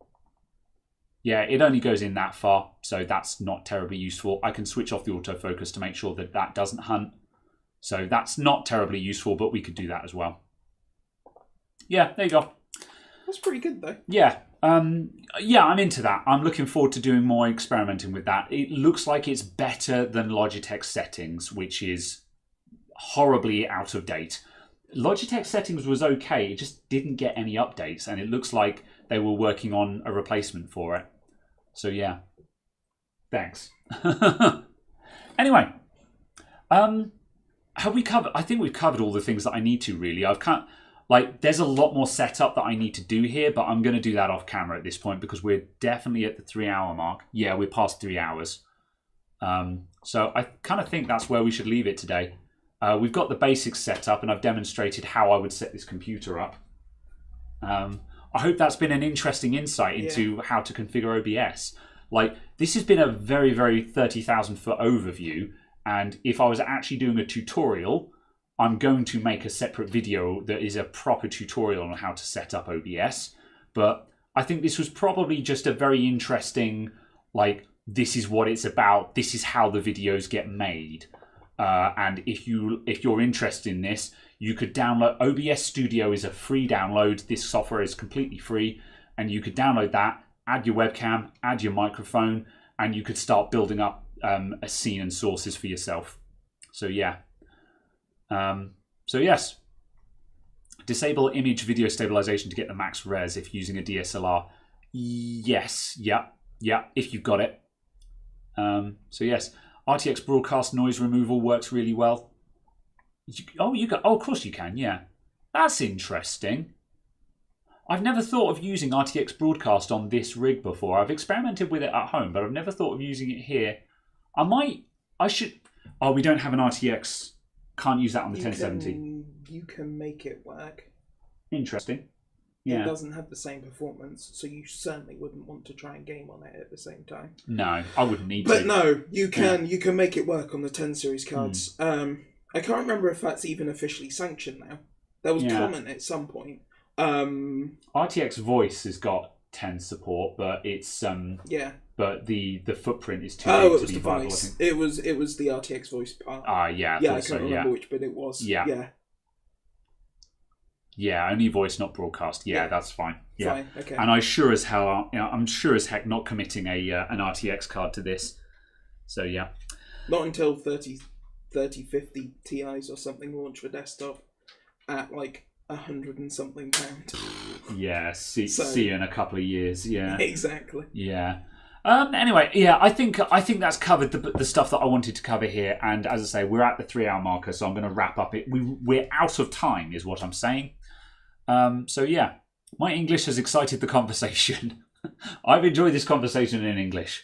Yeah, it only goes in that far, so that's not terribly useful. I can switch off the autofocus to make sure that that doesn't hunt. So that's not terribly useful, but we could do that as well. Yeah, there you go. That's pretty good, though. Yeah. Yeah, I'm into that. I'm looking forward to doing more experimenting with that. It looks like it's better than Logitech settings, which is horribly out of date. Logitech settings was okay. It just didn't get any updates, and it looks like they were working on a replacement for it. So yeah. Thanks. Anyway. Have we covered? I think we've covered all the things that I need to, really. There's a lot more setup that I need to do here, but I'm going to do that off camera at this point because we're definitely at the 3-hour mark. Yeah, we're past 3 hours. So I kind of think that's where we should leave it today. We've got the basics set up, and I've demonstrated how I would set this computer up. I hope that's been an interesting insight into how to configure OBS. Like, this has been a very, very 30,000-foot overview. And if I was actually doing a tutorial, I'm going to make a separate video that is a proper tutorial on how to set up OBS. But I think this was probably just a very interesting, like, this is what it's about. This is how the videos get made. And if you're interested in this, you could download. OBS Studio is a free download. This software is completely free. And you could download that, add your webcam, add your microphone, and you could start building up a scene and sources for yourself. So yeah. So yes. Disable image video stabilization to get the max res if using a DSLR. Yes. Yeah. If you've got it. So yes. RTX broadcast noise removal works really well. Of course you can. Yeah. That's interesting. I've never thought of using RTX broadcast on this rig before. I've experimented with it at home, but I've never thought of using it here. I should. Oh, we don't have an RTX. Can't use that on the 1070. You can make it work. Interesting. Yeah. It doesn't have the same performance, so you certainly wouldn't want to try and game on it at the same time. No, I wouldn't need to. But no, you can. Yeah. You can make it work on the 10 series cards. I can't remember if that's even officially sanctioned now. There was comment at some point. RTX Voice has got 10 support, but it's But the footprint is too big to be viable. It was the RTX Voice part. Yeah. I can't remember which bit it was. Yeah. Yeah, only voice, not broadcast. Yeah, that's fine. Yeah. Fine. Okay. And I'm sure as heck not committing an RTX card to this. So yeah. Not until 3050 Ti's or something launch for desktop at like £100 and something. Yeah, see you in a couple of years. Yeah. Exactly. Yeah. Anyway, yeah, I think that's covered the stuff that I wanted to cover here. And as I say, we're at the 3-hour marker, so I'm going to wrap up it. We're out of time, is what I'm saying. So yeah, my English has excited the conversation. I've enjoyed this conversation in English.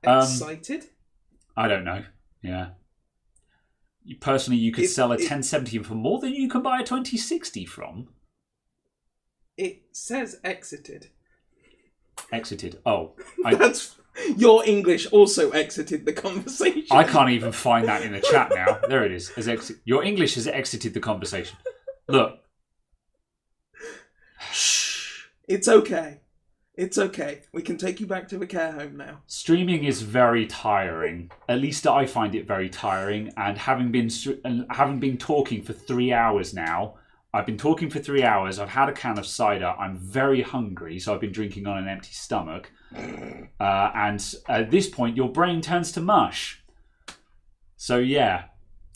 Excited? I don't know. Yeah. Personally, you could sell a 1070 for more than you can buy a 2060 from. It says exited. Exited. Oh. That's your English also exited the conversation. I can't even find that in the chat now. There it is. Your English has exited the conversation. Look. Shh. It's okay. It's okay. We can take you back to the care home now. Streaming is very tiring. At least I find it very tiring. And having been talking for 3 hours now, I've been talking for 3 hours. I've had a can of cider. I'm very hungry, so I've been drinking on an empty stomach. And at this point, your brain turns to mush. So yeah,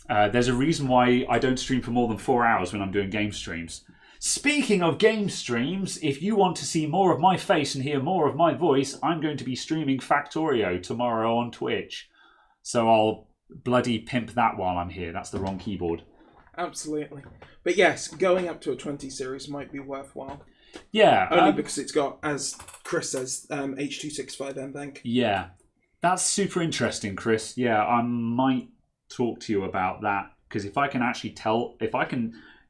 there's a reason why I don't stream for more than 4 hours when I'm doing game streams. Speaking of game streams, if you want to see more of my face and hear more of my voice, I'm going to be streaming Factorio tomorrow on Twitch. So I'll bloody pimp that while I'm here. That's the wrong keyboard. Absolutely. But yes, going up to a 20 series might be worthwhile. Yeah. Only because it's got, as Chris says, H.265 MBank. Yeah. That's super interesting, Chris. Yeah, I might talk to you about that. Because if I can actually tell...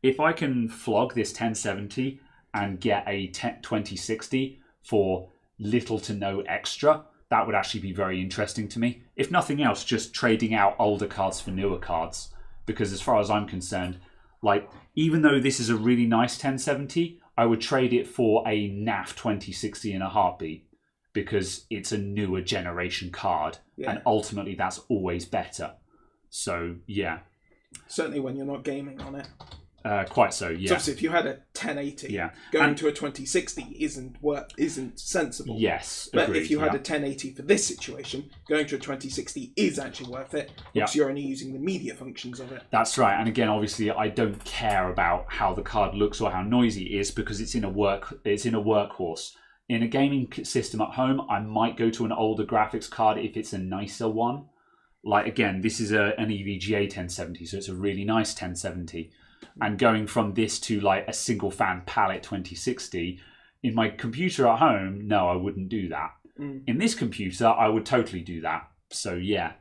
If I can flog this 1070 and get a 2060 for little to no extra, that would actually be very interesting to me. If nothing else, just trading out older cards for newer cards. Because as far as I'm concerned, like, even though this is a really nice 1070, I would trade it for a NAF 2060 in a heartbeat. Because it's a newer generation card. Yeah. And ultimately, that's always better. So, yeah. Certainly when you're not gaming on it. Quite so, yeah. So obviously if you had a 1080, going to a 2060 isn't sensible. Yes, but agreed, if you had a 1080 for this situation, going to a 2060 is actually worth it because you're only using the media functions of it. That's right. And again, obviously, I don't care about how the card looks or how noisy it is because it's in a workhorse. In a gaming system at home, I might go to an older graphics card if it's a nicer one. Like again, this is an EVGA 1070, so it's a really nice 1070. And going from this to like a single fan palette 2060 in my computer at home, no, I wouldn't do that. In this computer, I would totally do that. So yeah.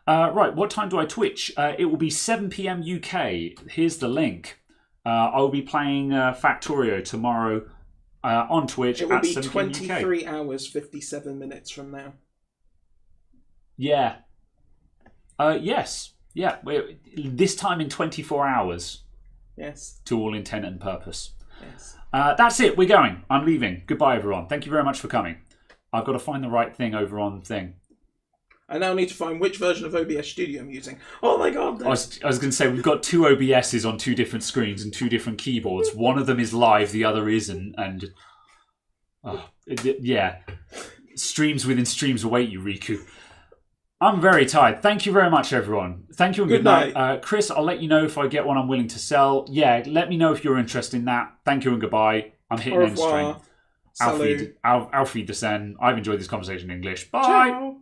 Right, what time do I Twitch? It will be 7 p.m. UK. Here's the link. I'll be playing Factorio tomorrow on Twitch. It will be 23 hours 57 minutes from now. Yeah. Yes. Yeah. This time in 24 hours. Yes. To all intent and purpose. Yes. That's it. We're going. I'm leaving. Goodbye, everyone. Thank you very much for coming. I've got to find the right thing over on thing. I now need to find which version of OBS Studio I'm using. Oh my god. I was going to say, we've got 2 OBSs on 2 different screens and 2 different keyboards. One of them is live, the other isn't. And yeah. Streams within streams await you, Riku. I'm very tired. Thank you very much, everyone. Thank you and good night. Chris, I'll let you know if I get one I'm willing to sell. Yeah, let me know if you're interested in that. Thank you and goodbye. I'm hitting end stream. Auf Wiedersehen. I've enjoyed this conversation in English. Bye. Ciao.